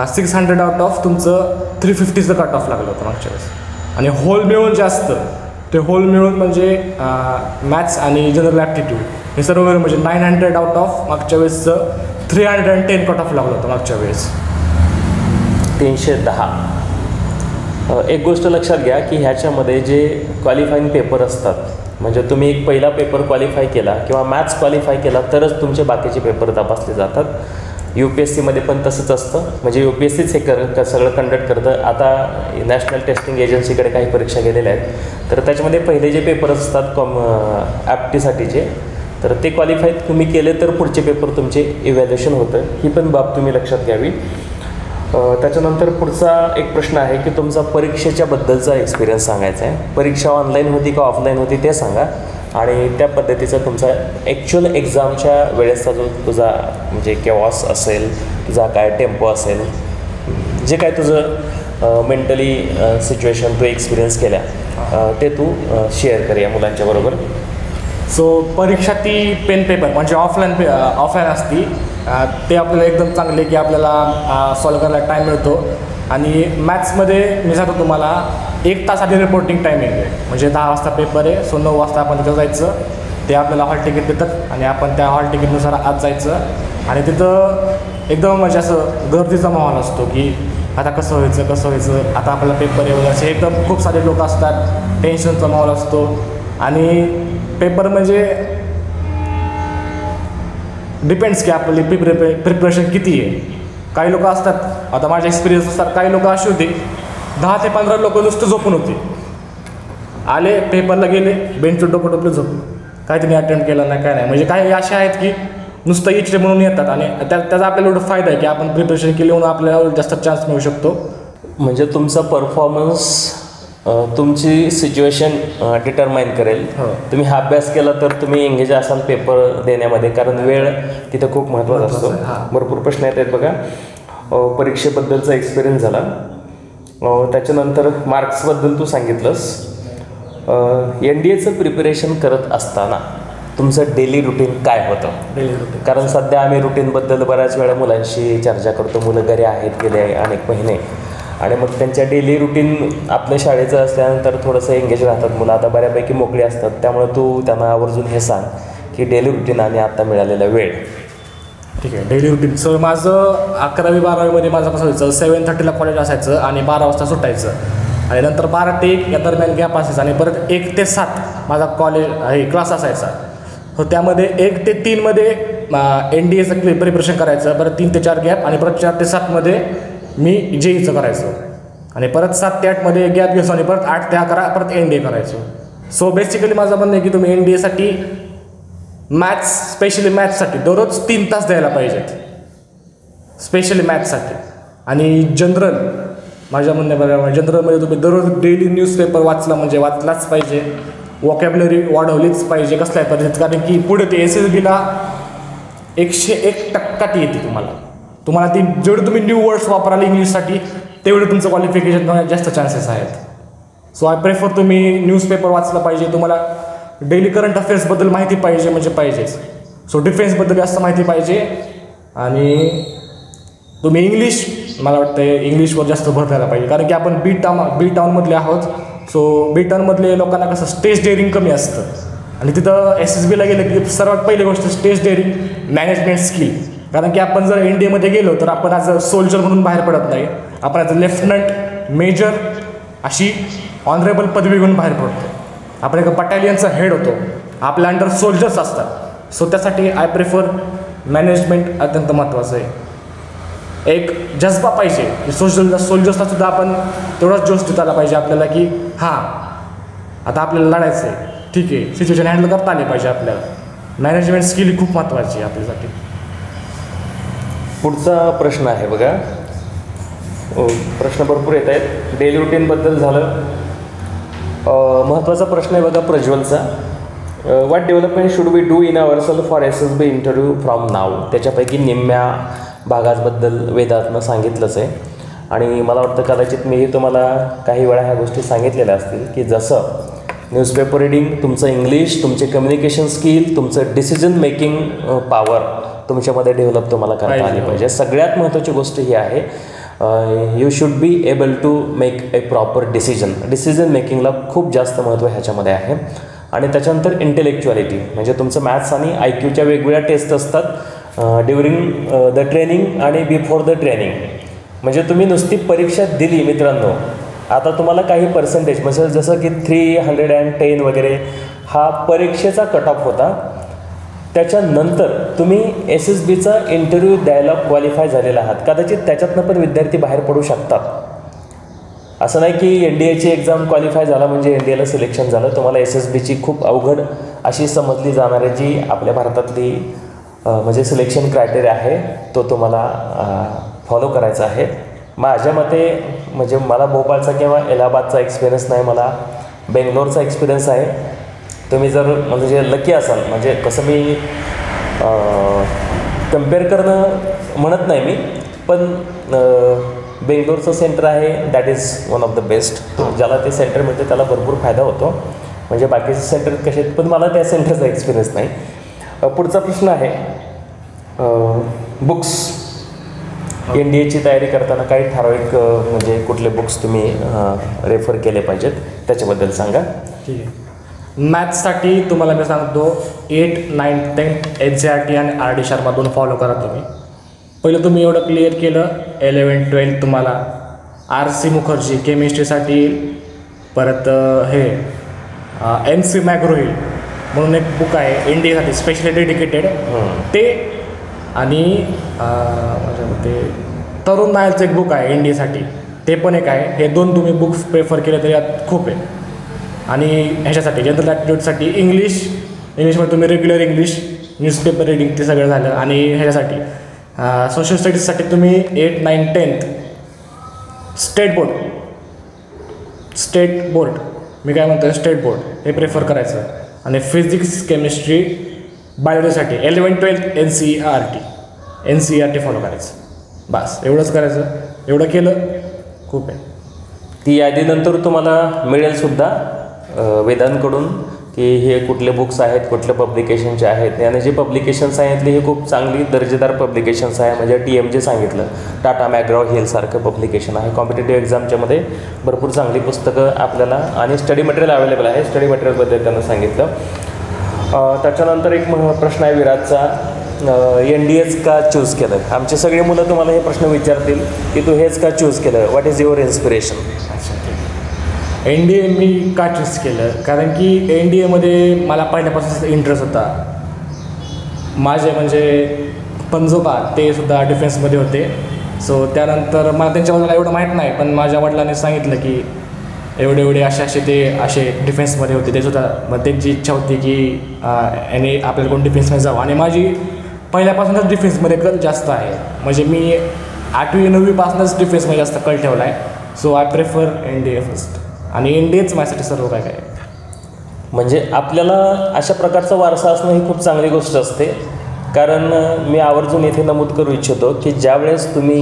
600 आउट ऑफ तुमचं 350चं कट ऑफ लागलं होतं मागच्या वेळेस. आणि होल मिळून जे असतं ते होल मिळून म्हणजे मॅथ्स आणि जनरल ॲप्टिट्यूड हे सर्व मिळून म्हणजे 900 आउट ऑफ मागच्या वेळेसचं 310 कट ऑफ लागलं होतं मागच्या वेळेस. 310. एक गोष्ट लक्षात घ्या की ह्याच्यामध्ये जे क्वालिफाईंग पेपर असतात, म्हणजे तुम्ही एक पहिला पेपर क्वालिफाय केला किंवा मॅथ्स क्वालिफाय केला तरच तुमचे बाकीचे पेपर तपासले जातात. UPSCमध्ये पण तसंच असतं, म्हणजे UPSCच हे सगळं कंडक्ट करतं. आता नॅशनल टेस्टिंग एजन्सीकडे काही परीक्षा गेलेल्या आहेत, तर त्याच्यामध्ये पहिले जे पेपर असतात ॲप्टीसाठीचे, तर ते क्वालिफाय तुम्ही केले तर पुढचे पेपर तुमचे इव्हॅल्युएशन होतं. ही पण बाब तुम्ही लक्षात घ्यावी. त्याच्यानंतर पुढचा एक प्रश्न आहे की तुमचा परीक्षेच्या बद्दलचा एक्सपिरियन्स सांगायचा आहे. परीक्षा ऑनलाईन होती का ऑफलाईन होती ते सांगा, आणि त्या पद्धतीचा तुमचा ॲक्च्युअल एक्झामच्या वेळेसचा जो तुझा म्हणजे केवॉस असेल, तुझा काय टेम्पो असेल, जे काय तुझं मेंटली सिच्युएशन तू एक्सपिरियन्स केल्या ते तू शेअर कर या मुलांच्याबरोबर. सो परीक्षा ती पेन पेपर म्हणजे ऑफलाईन असती. ते आपल्याला एकदम चांगले की आपल्याला सॉल्व करायला टाईम मिळतो. आणि मॅथ्समध्ये मी सांगतो तुम्हाला 1 तास आधी रिपोर्टिंग टायमिंग आहे, म्हणजे 10 वाजता पेपर आहे. सो 9 वाजता आपण तिथं जायचं. ते आपल्याला हॉल तिकीट देतात आणि आपण त्या हॉल तिकीटनुसार आत जायचं. आणि तिथं एकदम म्हणजे असं गर्दीचा माहोल असतो की आता कसं व्हायचं, आता आपल्याला पेपर आहे वगैरे, असे एकदम खूप सारे लोक असतात. टेन्शनचा माहोल असतो. आणि पेपर म्हणजे डिपेंड्स की आपली प्रिपरेशन किती आहे. काही लोक असतात, आता माझ्या एक्सपिरियन्सनुसार काही लोक असे होते 10 ते 15 लोक नुसतं झोपून होते. आले पेपरला गेले, बेंचवर डोकं टोपलं झोपून, काय त्यांनी अटेम्प्ट केला नाही काय नाही. म्हणजे काही असे आहेत की नुसतं इच्छे म्हणून येतात आणि त्याचा आपल्याला एवढं फायदा आहे की आपण प्रिपरेशन केली म्हणून आपल्याला जास्त चान्स मिळू शकतो. म्हणजे तुमचा परफॉर्मन्स तुमची सिच्युएशन डिटरमाइन करेल. तुम्ही हा अभ्यास केला तर तुम्ही एंगेज असाल पेपर देण्यामध्ये, कारण वेळ तिथं खूप महत्त्वाचा असतो. भरपूर प्रश्न येत आहेत बघा. परीक्षेबद्दलचा एक्सपिरियन्स झाला. त्याच्यानंतर मार्क्सबद्दल तू सांगितलंस. NDAचं प्रिपरेशन करत असताना तुमचं डेली रुटीन काय होतं? डेली रुटीन, कारण सध्या आम्ही रुटीनबद्दल बऱ्याच वेळा मुलांशी चर्चा करतो. मुलं घरी आहेत गेले अनेक महिने, आणि मग त्यांच्या डेली रुटीन आपल्या शाळेचं असल्यानंतर थोडंसं एंगेज राहतात मुलं. आता बऱ्यापैकी मोकळी असतात, त्यामुळे तू त्यांना आवर्जून हे सांग की डेली रुटीन आणि आता मिळालेला वेळ. ठीक आहे. डेली रुटीन सर माझं 11वी-12वीमध्ये माझं कसं व्हायचं, 7:30ला कॉलेज असायचं आणि 12 वाजता सुटायचं. आणि नंतर 12 ते 1 या दरम्यान गॅप असायचा. आणि परत 1 ते 7 माझा क्लास असायचा. हो, त्यामध्ये 1 ते 3मध्ये NDAचं प्रिपरेशन करायचं. परत 3 ते 4 गॅप, आणि परत 4 ते 7मध्ये मी JEEचं करायचं. आणि परत 7 ते 8मध्ये गॅप घ्यायचो, आणि परत 8 ते 11 परत NDA करायचो. सो बेसिकली माझं म्हणणं आहे की तुम्ही NDAसाठी मॅथ्स, स्पेशली मॅथ्ससाठी दररोज 3 तास द्यायला पाहिजेत, स्पेशली मॅथ्ससाठी. आणि जनरल माझ्या म्हणण्याप्रमाणे जनरलमध्ये तुम्ही दररोज डेली न्यूजपेपर वाचलाच पाहिजे. वॉकॅब्युलरी वाढवलीच पाहिजे कसल्याही परिस्थितीत, कारण की पुढे ते SSBला 101% ती येते. तुम्हाला ती जेवढे तुम्ही न्यू वर्ड्स वापराल इंग्लिशसाठी तेवढे तुमचं क्वालिफिकेशन होण्याचे जास्त चान्सेस आहेत. सो आय प्रेफर तुम्ही न्यूजपेपर वाचलं पाहिजे. तुम्हाला डेली करंट अफेअर्सबद्दल माहिती पाहिजे म्हणजे पाहिजेच. सो डिफेन्सबद्दल जास्त माहिती पाहिजे. आणि तुम्ही इंग्लिश, मला वाटतं इंग्लिशवर जास्त भर द्यायला पाहिजे, कारण की आपण बी टाऊनमधले आहोत. सो बी टाऊनमधले लोकांना कसं स्टेज डेअरिंग कमी असतं, आणि तिथं SSBला गेलं की सर्वात पहिली गोष्ट स्टेज डेअरिंग, मॅनेजमेंट स्किल. कारण की आपण जर NDAमध्ये गेलो तर आपण ॲज अ सोल्जर म्हणून बाहेर पडत नाही, आपण ॲज अ लेफ्टनंट, मेजर अशी ऑनरेबल पदवी घेऊन बाहेर पडतो. आपण एका बटालियनचा हेड होतो, आपल्या अंडर सोल्जर्स असतात. सो त्यासाठी आय प्रेफर मॅनेजमेंट अत्यंत महत्त्वाचं आहे. एक जज्बा पाहिजे की सोल्जर्सला सुद्धा आपण तेवढाच जोश देता आला पाहिजे आपल्याला की हां आता आपल्याला लढायचं आहे, ठीक आहे, सिच्युएशन हँडल करता आले पाहिजे आपल्याला. मॅनेजमेंट स्किल ही खूप महत्त्वाची आहे आपल्यासाठी. पुढचा प्रश्न आहे बघा. प्रश्न भरपूर येत आहेत. डेली रुटीनबद्दल झालं. महत्त्वाचा प्रश्न आहे बघा प्रज्वलचा. What development should we do in our self for SSB interview from नाव? त्याच्यापैकी निम्म्या भागाबद्दल वेदांतनं सांगितलंच आहे. आणि मला वाटतं कदाचित मीही तुम्हाला काही वेळा ह्या गोष्टी सांगितलेल्या असतील की जसं न्यूजपेपर रिडिंग, तुमचं इंग्लिश, तुमचे कम्युनिकेशन स्किल, तुमचं डिसिजन मेकिंग पॉवर तुमच्यामध्ये डेव्हलप तुम्हाला करता आली पाहिजे. सगळ्यात महत्त्वाची गोष्ट ही आहे, you should be able to make a proper decision मेकिंगला खूप जास्त महत्त्व ह्याच्यामध्ये आहे. आणि त्याच्यानंतर इंटेलेक्च्युअलिटी, म्हणजे तुमचं मॅथ्स आणि IQच्या वेगवेगळ्या टेस्ट असतात ड्युरिंग द ट्रेनिंग आणि बिफोर द ट्रेनिंग. म्हणजे तुम्ही नुसती परीक्षा दिली मित्रांनो, आता तुम्हाला काही पर्सेंटेज म्हणजे जसं की 310 वगैरे हा परीक्षेचा कट ऑफ होता, त्याच्यानंतर तुम्ही SSBचा इंटरव्ह्यू द्यायला क्वालिफाय झालेला आहात, कदाचित त्याच्यातनं पण विद्यार्थी बाहेर पडू शकतात. असं नाही की NDAची एक्झाम क्वालिफाय झाला म्हणजे NDAला सिलेक्शन झालं. तुम्हाला SSBची खूप अवघड अशी समजली जाणारी जी आपल्या भारतातली म्हणजे सिलेक्शन क्रायटेरिया आहे तो तुम्हाला फॉलो करायचा आहे. माझ्या मते म्हणजे मला भोपाळचा किंवा इलाहाबादचा एक्सपिरियन्स नाही, मला बेंगलोरचा एक्सपिरियन्स आहे. तुम्ही जर म्हणजे लकी असाल, म्हणजे कसं मी कम्पेअर करणं म्हणत नाही मी, पण बेंगलोरचं सेंटर आहे that is one of the best. ज्याला ते सेंटर मिळते त्याला भरपूर फायदा होतो. म्हणजे बाकीचे सेंटर कसे आहेत, पण मला त्या सेंटरचा एक्सपिरियन्स नाही. पुढचा प्रश्न आहे बुक्स. NDAची तयारी करताना काही ठराविक म्हणजे कुठले बुक्स तुम्ही रेफर केले पाहिजेत त्याच्याबद्दल सांगा. ठीक आहे. मॅथ्ससाठी तुम्हाला मी सांगतो 8, 9, 10 NCERT आणि RD शर्मा 2 फॉलो करा तुम्ही. पहिलं तुम्ही एवढं क्लिअर केलं, 11, 12 तुम्हाला RC मुखर्जी केमिस्ट्रीसाठी, परत हे MC मॅग्रोहिल म्हणून एक बुक आहे NDAसाठी स्पेशली डेडिकेटेड ते, आणि माझ्या मते तरुण नायलचं एक बुक आहे NDAसाठी ते पण एक आहे. हे 2 तुम्ही बुक्स प्रेफर केले तरी यात खूप आहे. आणि ह्याच्यासाठी जनरल ॲप्टिट्यूडसाठी इंग्लिशमध्ये तुम्ही रेग्युलर इंग्लिश, न्यूजपेपर रिडिंग ते सगळं झालं. आणि ह्याच्यासाठी सोशल स्टडीजसाठी तुम्ही 8, 9, 10 स्टेट बोर्ड मी काय म्हणतो स्टेट बोर्ड हे प्रेफर करायचं. आणि फिजिक्स, केमिस्ट्री, बायोलॉजीसाठी 11, 12 NCERT फॉलो करायचं. बस एवढंच करायचं. एवढं केलं खूप आहे. ती यादीनंतर तुम्हाला मिळेलसुद्धा वेदांकडून की हे कुठले बुक्स आहेत, कुठल्या पब्लिकेशनचे आहेत. आणि जे पब्लिकेशन सांगितले हे खूप चांगली दर्जेदार पब्लिकेशन्स आहे. म्हणजे TMJ सांगितलं, टाटा मॅग्रॉ हिलसारखं पब्लिकेशन आहे. कॉम्पिटेटिव्ह एक्झामच्यामध्ये भरपूर चांगली पुस्तकं आपल्याला आणि स्टडी मटेरियल अवेलेबल आहे. स्टडी मटेरियलबद्दल त्यांना सांगितलं. त्याच्यानंतर एक प्रश्न आहे विराजचा, NDAच का चूज केलं. आमचे सगळे मुलं तुम्हाला हे प्रश्न विचारतील की तू हेच का चूज केलं, what is your inspiration. NDA मी का चूज केलं, कारण की NDAमध्ये मला पहिल्यापासूनच इंटरेस्ट होता. माझे म्हणजे पंजोबा ते सुद्धा डिफेन्समध्ये होते. सो त्यानंतर मला त्यांच्याबद्दल एवढं माहीत नाही, पण माझ्या वडिलांनी सांगितलं की एवढे असे डिफेन्समध्ये होते ते सुद्धा. मग त्यांची इच्छा होती की याने आपल्याला कोण डिफेन्समध्ये जावं. आणि माझी पहिल्यापासूनच डिफेन्समध्ये कल जास्त आहे. म्हणजे मी 8वी 9वीपासूनच डिफेन्समध्ये जास्त कल ठेवला आहे. So I prefer NDA first. आणि NDAच माझ्यासाठी सर्व काय म्हणजे आपल्याला अशा प्रकारचा वारसा असणं ही खूप चांगली गोष्ट असते. कारण मी आवर्जून इथे नमूद करू इच्छितो की ज्यावेळेस तुम्ही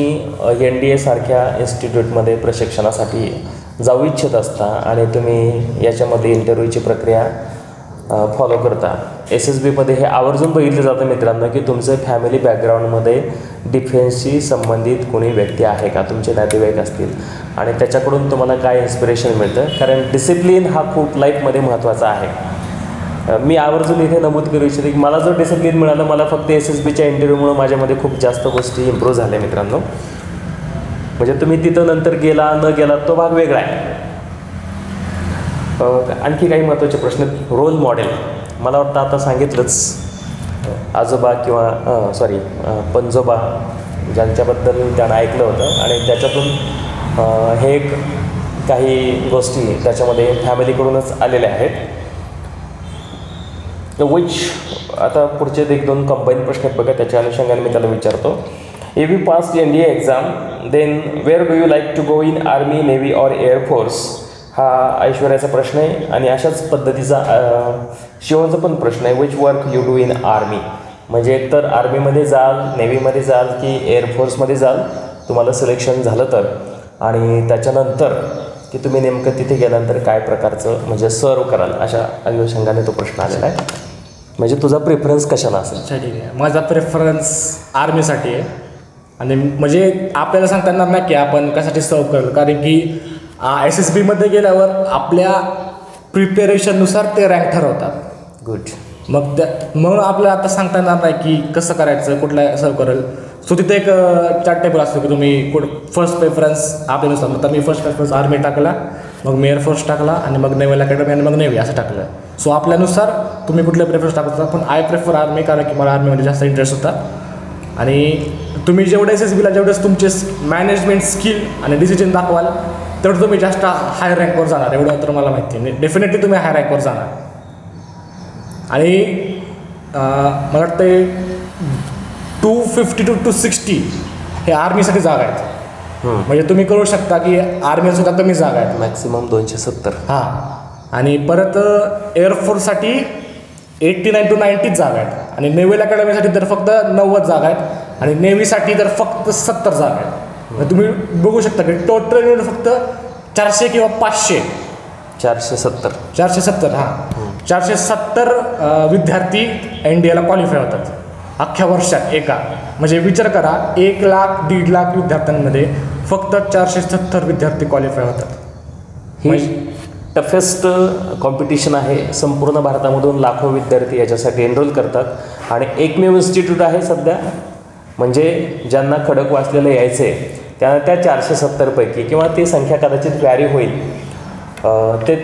NDA सारख्या इन्स्टिट्यूटमध्ये प्रशिक्षणासाठी जाऊ इच्छित असता आणि तुम्ही याच्यामध्ये इंटरव्ह्यूची प्रक्रिया फॉलो करता, SSBमध्ये हे आवर्जून बघितलं जातं मित्रांनो की तुमचं फॅमिली बॅकग्राऊंडमध्ये डिफेन्सशी संबंधित कोणी व्यक्ती आहे का, तुमचे नातेवाईक असतील, आणि त्याच्याकडून तुम्हाला काय इन्स्पिरेशन मिळतं. कारण डिसिप्लिन हा खूप लाईफमध्ये महत्त्वाचा आहे. मी आवर्जून इथे नमूद करू इच्छिते की मला जो डिसिप्लिन मिळालं, मला फक्त SSBच्या इंटरव्ह्यूमुळे माझ्यामध्ये खूप जास्त गोष्टी इम्प्रूव्ह झाल्या मित्रांनो. म्हणजे तुम्ही तिथं नंतर गेला न गेला तो भाग वेगळा आहे. आणखी काही महत्त्वाचे प्रश्न. रोल मॉडेल, मला वाटतं आता सांगितलंच, आजोबा किंवा पंजोबा ज्यांच्याबद्दल त्यानं ऐकलं होतं आणि त्याच्यातून हे एक काही गोष्टी त्याच्यामध्ये फॅमिलीकडूनच आलेल्या आहेत. आता पुढचे 1-2 कंबाईन प्रश्न आहेत बघा, त्याच्या अनुषंगाने मी त्याला विचारतो. If you pass NDA exam then where do you like to go in army, navy और एअरफोर्स. हा ऐश्वर्याचा प्रश्न आहे. आणि अशाच पद्धतीचा शिवनचा पण प्रश्न आहे, which work you do in army. म्हणजे एकतर आर्मीमध्ये जाल, नेव्हीमध्ये जाल की एअरफोर्समध्ये जाल, तुम्हाला सिलेक्शन झालं तर, आणि त्याच्यानंतर की तुम्ही नेमकं तिथे गेल्यानंतर काय प्रकारचं म्हणजे सर्व कराल, अशा अनुषंगाने तो प्रश्न आलेला आहे. म्हणजे तुझा प्रेफरन्स कशाला असेल. अच्छा ठीक आहे. माझा प्रेफरन्स आर्मीसाठी आहे. आणि म्हणजे आपल्याला सांगता येणार नाही की आपण कशासाठी सर्व करेल, कारण की SSBमध्ये गेल्यावर आपल्या प्रिपेरेशननुसार ते रँक ठरवतात. गुड. म्हणून आपल्याला आता सांगता येणार नाही की कसं करायचं, कुठला सर्व करेल. सो तिथे एक चार्ट टेबल असतो की तुम्ही फर्स्ट प्रेफरन्स आपल्यानुसार. तर मी फर्स्ट प्रेफरन्स आर्मी टाकला. मग मी एअरफोर्स टाकला आणि मग नेव्हल अकॅडमी आणि मग नेव्ही असं टाकलं. सो आपल्यानुसार तुम्ही कुठले प्रेफरन्स टाकता, पण आय प्रेफर आर्मी कारण की मला आर्मीमध्ये जास्त इंटरेस्ट होता. आणि तुम्ही जेवढे SSBला जेवढेच तुमचे मॅनेजमेंट स्किल आणि डिसिजन दाखवाल तेवढं तुम्ही जास्त हाय रँकवर जाणार, एवढं तर मला माहिती आहे. डेफिनेटली तुम्ही हाय रँकवर जाणार. आणि मला वाटतं 250 to 260 हे आर्मीसाठी जागा आहेत. म्हणजे तुम्ही करू शकता की आर्मीसुद्धा कमी जागा आहेत, मॅक्सिमम 270. हां. आणि परत एअरफोर्ससाठी 89 to 90 जागा आहेत. आणि नेव्हल अकॅडमीसाठी तर फक्त 90 जागा आहेत. आणि नेव्हीसाठी तर फक्त 70 जागा आहेत. तुम्ही बघू शकता की टोटल फक्त 400 किंवा 500 470 हां 470 विद्यार्थी NDAला क्वालिफाय होतात अख्ख्या वर्षात एका. म्हणजे विचार करा 1 लाख 1.5 लाख विद्यार्थ्यांमध्ये फक्त 470 विद्यार्थी क्वालिफाय होतात. ही टफेस्ट कॉम्पिटिशन आहे. संपूर्ण भारतामधून लाखो विद्यार्थी याच्यासाठी एनरोल करतात आणि एकमेव इन्स्टिट्यूट आहे सध्या म्हणजे ज्यांना खडक वाचलेलं यायचं आहे त्यांना त्या 470 पैकी किंवा ती संख्या कदाचित व्हॅरी होईल, ते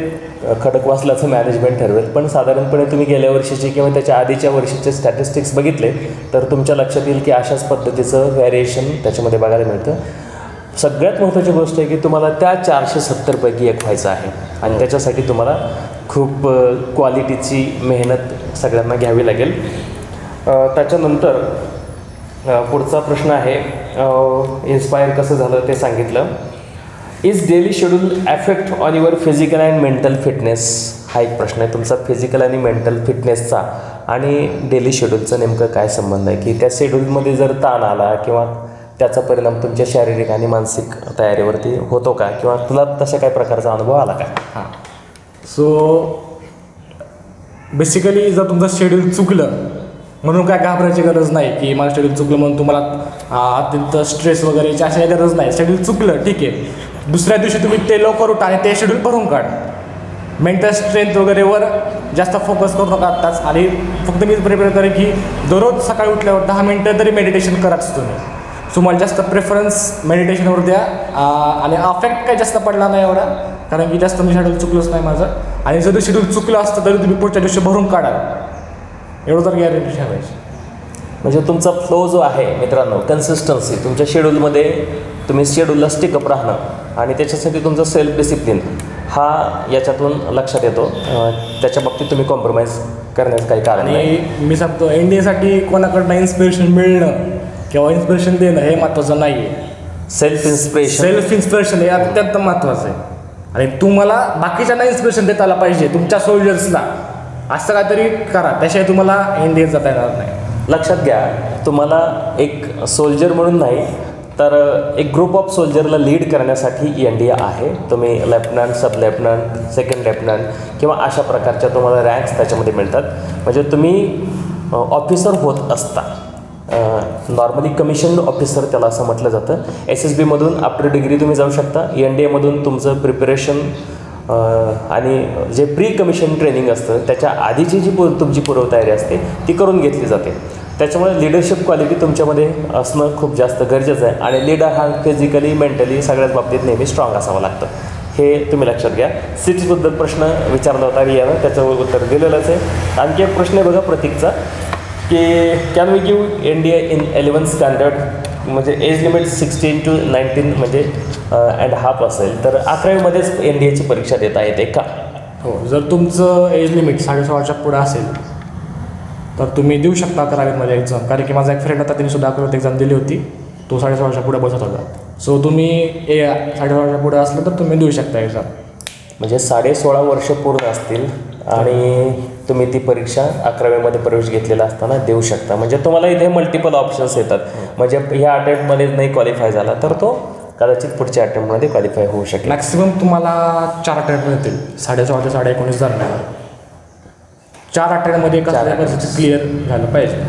खडकवासलाचं मॅनेजमेंट ठरवेल. पण साधारणपणे तुम्ही गेल्या वर्षीचे किंवा त्याच्या आधीच्या वर्षीचे स्टॅटिस्टिक्स बघितले तर तुमच्या लक्षात येईल की अशाच पद्धतीचं व्हॅरिएशन त्याच्यामध्ये बघायला मिळतं. सगळ्यात महत्त्वाची गोष्ट आहे की तुम्हाला त्या 470 पैकी एक व्हायचं आहे आणि त्याच्यासाठी तुम्हाला खूप क्वालिटीची मेहनत सगळ्यांना घ्यावी लागेल. त्याच्यानंतर पुढचा प्रश्न आहे, इन्स्पायर कसं झालं ते सांगितलं. Is daily schedule affect on your physical and mental fitness? हा एक प्रश्न आहे तुमचा. फिजिकल आणि मेंटल फिटनेसचा आणि डेली शेड्यूलचा नेमकं काय संबंध आहे की त्या शेड्यूलमध्ये जर ताण आला किंवा त्याचा परिणाम तुमच्या शारीरिक आणि मानसिक तयारीवरती होतो का किंवा तुला तशा काही प्रकारचा अनुभव आला का? हां. सो बेसिकली जर तुमचं शेड्यूल चुकलं म्हणून काय घाबरायची गरज नाही की माझं शेड्यूल चुकलं म्हणून तुम्हाला अत्यंत स्ट्रेस वगैरेची अशा गरज नाही. शेड्यूल चुकलं ठीक आहे, दुसऱ्या दिवशी तुम्ही ते लवकर उठा आणि ते शेड्यूल भरून काढ. मेंटल स्ट्रेंथ वगैरेवर जास्त फोकस करू नका आत्ताच. आणि फक्त मी प्रिपेअर करेन की दररोज सकाळी उठल्यावर 10 मिनटं तरी मेडिटेशन कराच तुम्ही. सो मला जास्त प्रेफरन्स मेडिटेशनवर द्या. आणि अफेक्ट काही जास्त पडला नाही एवढा कारण की जास्त मी शेड्यूल चुकलंच नाही माझं. आणि जरी शेड्यूल चुकलं असतं तरी तुम्ही पुढच्या दिवशी भरून काढा, एवढं तर गॅरंटी ठेवायची. म्हणजे तुमचा फ्लो जो आहे मित्रांनो, कन्सिस्टन्सी तुमच्या शेड्यूलमध्ये तुम्ही शेड्यूलला स्टिकअप राहणं आणि त्याच्यासाठी तुमचं सेल्फ डिसिप्लिन हा याच्यातून लक्षात येतो. त्याच्या बाबतीत तुम्ही कॉम्प्रोमाइज करण्याचं काही कारण नाही. आणि मी सांगतो NDAसाठी कोणाकडनं इन्स्पिरेशन मिळणं किंवा इन्स्पिरेशन देणं हे महत्त्वाचं नाही आहे. सेल्फ इन्स्पिरेशन हे अत्यंत महत्त्वाचं आहे. आणि तुम्हाला बाकीच्यांना इन्स्पिरेशन देता आलं पाहिजे, तुमच्या सोल्जर्सला. असं काहीतरी करा, त्याशिवाय तुम्हाला NDA जाता येणार नाही. लक्षात घ्या, तुम्हाला एक सोल्जर म्हणून नाही तर एक ग्रुप ऑफ सोल्जरला लीड करण्यासाठी NDA आहे. तुम्ही लेफ्टनंट, सब लेफ्टनंट, सेकंड लेफ्टनंट किंवा अशा प्रकारच्या तुम्हाला रँक्स त्याच्यामध्ये मिळतात. म्हणजे तुम्ही ऑफिसर होत असता. नॉर्मली कमिशन्ड ऑफिसर त्याला असं म्हटलं जातं. SSBमधून आफ्टर डिग्री तुम्ही जाऊ शकता. NDAमधून तुमचं प्रिपरेशन आणि जे प्री कमिशन ट्रेनिंग असतं त्याच्या आधीची जी तुमची पूर्वतयारी असते ती करून घेतली जाते. त्याच्यामुळे लिडरशिप क्वालिटी तुमच्यामध्ये असणं खूप जास्त गरजेचं आहे. आणि लीडर हा फिजिकली मेंटली सगळ्याच बाबतीत नेहमी स्ट्रॉंग असावं लागतं, हे तुम्ही लक्षात घ्या. सीट्सबद्दल प्रश्न विचारला होता रियानं, त्याचं उत्तर दिलेलंच आहे. आणखी एक प्रश्न आहे बघा प्रतीकचा की can we give NDA in 11th standard? म्हणजे एज लिमिट 16 to 19 म्हणजे अँड हाफ असेल तर 11वीमध्येच NDAची परीक्षा देता येते का? हो, जर तुमचं एज लिमिट 16.5च्या पुढं असेल तर तुम्ही देऊ शकता 11वीमध्ये एक्झाम. कारण की माझा एक फ्रेंड होता, त्यांनी सुद्धा 11वीत एक्झाम दिली होती. तो 16.5च्या पुढे बसत होता. सो तुम्ही 16.5च्या पुढे असलं तर तुम्ही देऊ शकता एक्झाम. म्हणजे 16.5 वर्ष पूर्ण असतील आणि तुम्ही ती परीक्षा 11वीमध्ये प्रवेश घेतलेला असताना देऊ शकता. म्हणजे तुम्हाला इथे मल्टिपल ऑप्शन्स येतात. म्हणजे ह्या अटेम्प्टमध्ये नाही क्वालिफाय झाला तर तो कदाचित पुढच्या अटेम्प्टमध्ये क्वालिफाय होऊ शकेल. मॅक्सिमम तुम्हाला 4 अटेम्प्ट मिळतील. 16.5 ते 19.5 दरम्यान 4 अटेम्प्टमध्ये क्लिअर झालं पाहिजे.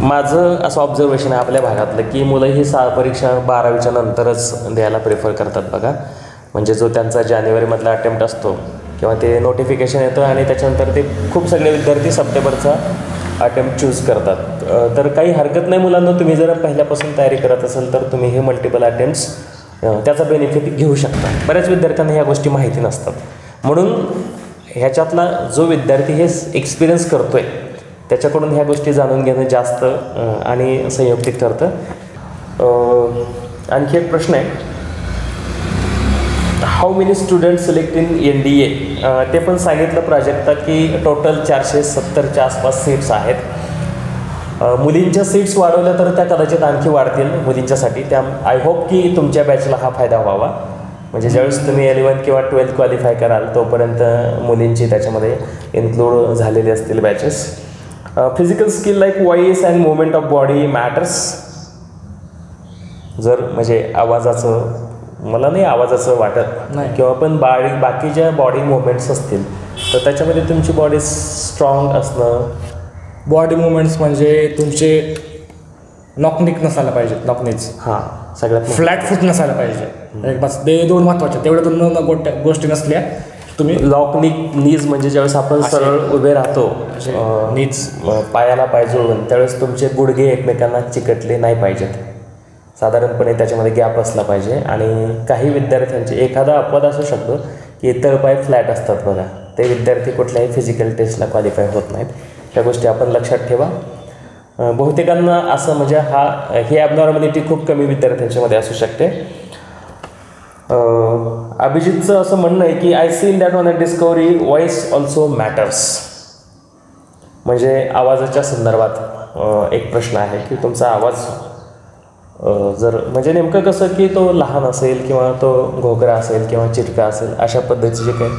माझं असं ऑब्झर्वेशन आहे आपल्या भागातलं की मुलं ही परीक्षा 12वीच्या नंतरच द्यायला प्रेफर करतात बघा. म्हणजे जो त्यांचा जानेवारीमधला अटेम्प्ट असतो किंवा ते नोटिफिकेशन येतं आणि त्याच्यानंतर ते खूप सगळे विद्यार्थी सप्टेंबरचा अटेम्प्ट चूज करतात. तर काही हरकत नाही मुलांना, तुम्ही जर पहिल्यापासून तयारी करत असाल तर तुम्ही हे मल्टिपल अटेम्प्ट्स त्याचा बेनिफिट घेऊ शकता. बऱ्याच विद्यार्थ्यांना ह्या गोष्टी माहिती नसतात. म्हणून ह्याच्यातला जो विद्यार्थी हे एक्सपिरियन्स करतो आहे त्याच्याकडून ह्या गोष्टी जाणून घेणं जास्त आणि संयुक्तिक ठरतं. आणखी एक प्रश्न आहे, how many student select in NDA? ते पण सांगितलं प्राजक्ता की टोटल 470च्या आसपास सीट्स आहेत. मुलींच्या सीट्स वाढवल्या तर त्या कदाचित आणखी वाढतील मुलींच्यासाठी. त्या आय होप की तुमच्या बॅचला हा फायदा व्हावा. म्हणजे ज्यावेळेस तुम्ही 11th किंवा 12th क्वालिफाय कराल तोपर्यंत मुलींची त्याच्यामध्ये इन्क्लूड झालेली असतील batches. Physical skill like voice and movement of body matters. जर म्हणजे आवाजाचं, मला नाही आवाजाचं वाटत नाही, किंवा पण बाकीच्या बॉडी मुवमेंट्स असतील तर त्याच्यामध्ये तुमची बॉडी स्ट्रॉंग असणं. बॉडी मुवमेंट्स म्हणजे तुमचे नॉकनिक नसायला पाहिजेत. नॉकनीज हां सगळ्यात फ्लॅट फूट नसायला पाहिजे. एक बस ते 2 महत्त्वाचे. तेवढ्या 2 गोष्टी नसल्या तुम्ही नीज म्हणजे ज्यावेळेस आपण सरळ उभे राहतो नीज पायाला पाय जोडून त्यावेळेस तुमचे गुडघे एकमेकांना चिकटले नाही पाहिजेत. साधारणपणे त्याच्यामध्ये गॅप असला पाहिजे. आणि काही विद्यार्थ्यांचे एखादा अपवाद असू शकतो की तळपाय फ्लॅट असतात बघा, ते विद्यार्थी कुठल्याही फिजिकल टेस्टला क्वालिफाय होत नाहीत. त्या गोष्टी आपण लक्षात ठेवा. बहुतेकांना असं म्हणजे ही ॲबनॉर्मॅलिटी खूप कमी विद्यार्थ्यांच्यामध्ये असू शकते. अभिजितचं असं म्हणणं आहे की I see in that on a discovery voice also matters. म्हणजे आवाजाच्या संदर्भात एक प्रश्न आहे की तुमचा आवाज जर म्हणजे नेमकं कसं की तो लहान असेल किंवा तो घोगरा असेल किंवा चिटका असेल अशा पद्धतीचे काही,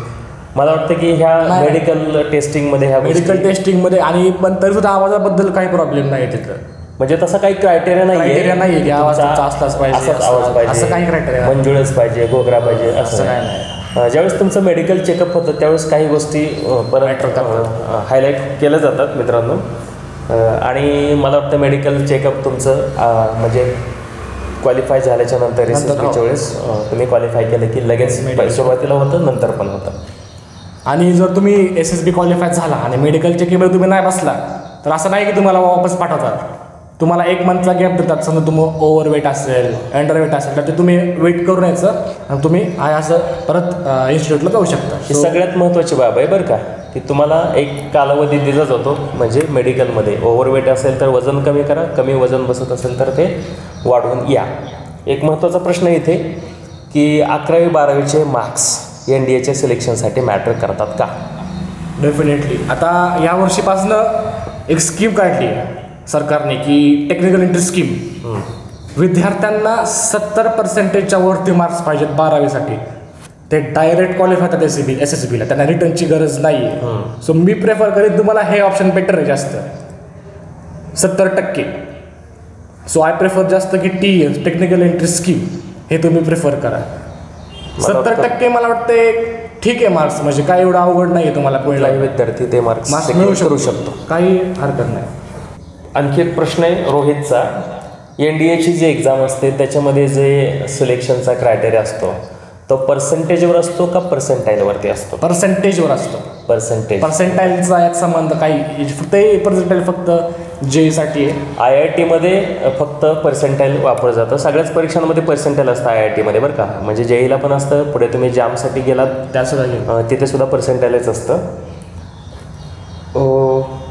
मला वाटतं की ह्या मेडिकल टेस्टिंगमध्ये ह्या मेडिकल टेस्टिंगमध्ये आणि पण तरीसुद्धा आवाजाबद्दल काही प्रॉब्लेम नाही तिथं. म्हणजे तसं काही क्रायटेरिया नाही की आवाज असलाच पाहिजे, आवाज पाहिजे, असं काही क्रायटेरिया, मंजुळच पाहिजे, घोगरा पाहिजे असं काय नाही. ज्यावेळेस तुमचं मेडिकल चेकअप होतं त्यावेळेस काही गोष्टी परत हायलाईट केल्या जातात मित्रांनो. आणि मला वाटतं मेडिकल चेकअप तुमचं म्हणजे क्वालिफाय झाल्याच्या नंतर SSBच्या वेळेस तुम्ही क्वालिफाय केलं की लगेच सुरुवातीला होतं नंतर पण होतं. आणि जर तुम्ही SSB क्वालिफाय झाला आणि मेडिकल चेकअपला तुम्ही नाही बसला तर असं नाही की तुम्हाला वापस पाठवतात. तुम्हाला 1 मंथचा गॅप देतात. समजा तुम्ही ओव्हरवेट असेल, अंडरवेट असेल तर ते तुम्ही वेट करून यायचं आणि तुम्ही असं परत इन्स्टिट्यूटला जाऊ शकता. ही सगळ्यात महत्त्वाची बाब आहे बरं का, की तुम्हाला एक कालावधी दिला जातो. म्हणजे मेडिकलमध्ये ओव्हरवेट असेल तर वजन कमी करा, कमी वजन बसत असेल तर ते वाढवून या. एक महत्त्वाचा प्रश्न इथे की 11वी-12वीचे मार्क्स NDAच्या सिलेक्शनसाठी मॅटर करतात का? डेफिनेटली. आता या वर्षीपासनं एक स्कीम काढली सरकारने की टेक्निकल एंट्री स्कीम. विद्यार्थ्यांना 70%च्या वरती मार्क्स पाहिजेत 12वीसाठी. ते डायरेक्ट क्वालिफाय होतात SSBला, त्यांना रिटर्नची गरज नाही आहे. सो मी प्रेफर करेन तुम्हाला हे ऑप्शन बेटर आहे जास्त 70%. सो आय प्रेफर जास्त की TES टेक्निकल एंट्री स्कीम हे तुम्ही प्रेफर करा. 70% मला वाटते ठीक आहे मार्क्स, म्हणजे काही एवढं अवघड नाही आहे. तुम्हाला कोणताही विद्यार्थी ते मार्क्स मिळू शकतो, काही हरकत नाही. आणखी एक प्रश्न आहे रोहितचा. NDAची जी एक्झाम असते त्याच्यामध्ये जे सिलेक्शनचा क्रायटेरिया असतो तो पर्सेंटेजवर असतो का पर्सेंटाईलवरती असतो? पर्सेंटेजवर असतो. पर्सेंटाईलचा यात संबंध काही फक्त पर्सेंटाईल फक्त JEEसाठी आहे. IITमध्ये फक्त पर्सेंटाईल वापरलं जातं. सगळ्याच परीक्षांमध्ये पर्सेंटाईल असतं IITमध्ये बरं का. म्हणजे JEEला पण असतं. पुढे तुम्ही जामसाठी गेलात त्यासुद्धा तिथे सुद्धा पर्सेंटाईलच असतं.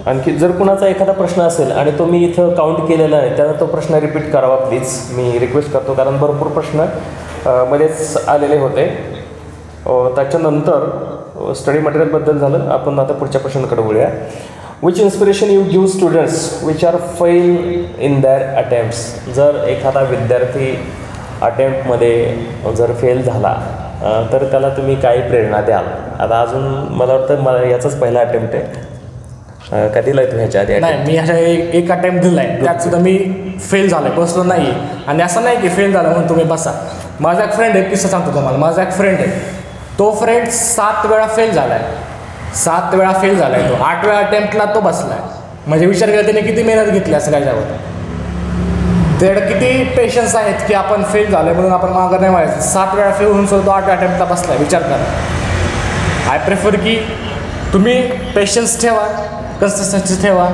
आणखी जर कुणाचा एखादा प्रश्न असेल आणि तो मी इथं काउंट केलेला आहे त्याला तो प्रश्न रिपीट करावा प्लीज, मी रिक्वेस्ट करतो. कारण भरपूर प्रश्न मध्येच आलेले होते. त्याच्यानंतर स्टडी मटेरियलबद्दल झालं. आपण आता पुढच्या प्रश्नाकडे बोलूया. Which inspiration you give students which are fail in their attempts? जर एखादा विद्यार्थी अटेम्प्टमध्ये जर फेल झाला तर त्याला तुम्ही काय प्रेरणा द्याल? आता अजून मला वाटतं मला याचाच पहिला अटेम्प्ट आहे. कधी दिला तुम्ही ह्याच्या आधी? नाही, मी ह्याच्या एक अटेम्प्ट दिला आहे, त्यात सुद्धा मी फेल झालो आहे, बसलो नाही. आणि असं नाही की फेल झालं म्हणून तुम्ही बसा. माझा एक फ्रेंड आहे, किस्सा सांगतो तुम्हाला. माझा एक फ्रेंड आहे, तो फ्रेंड 7 वेळा फेल झाला आहे. 7 वेळा फेल झाला आहे तो. 8व्या अटेम्प्टला तो बसला आहे. म्हणजे विचार केला त्याने किती मेहनत घेतली असं त्याच्यावर. त्याच्याकडे किती पेशन्स आहेत की आपण फेल झालो आहे म्हणून आपण मागं नाही व्हायचं. 7 वेळा फेल होऊन सुद्धा तो 8व्या अटेम्प्टला बसला आहे. विचार करा. आय प्रेफर की तुम्ही पेशन्स ठेवा, कन्सिस्टन्सी ठेवा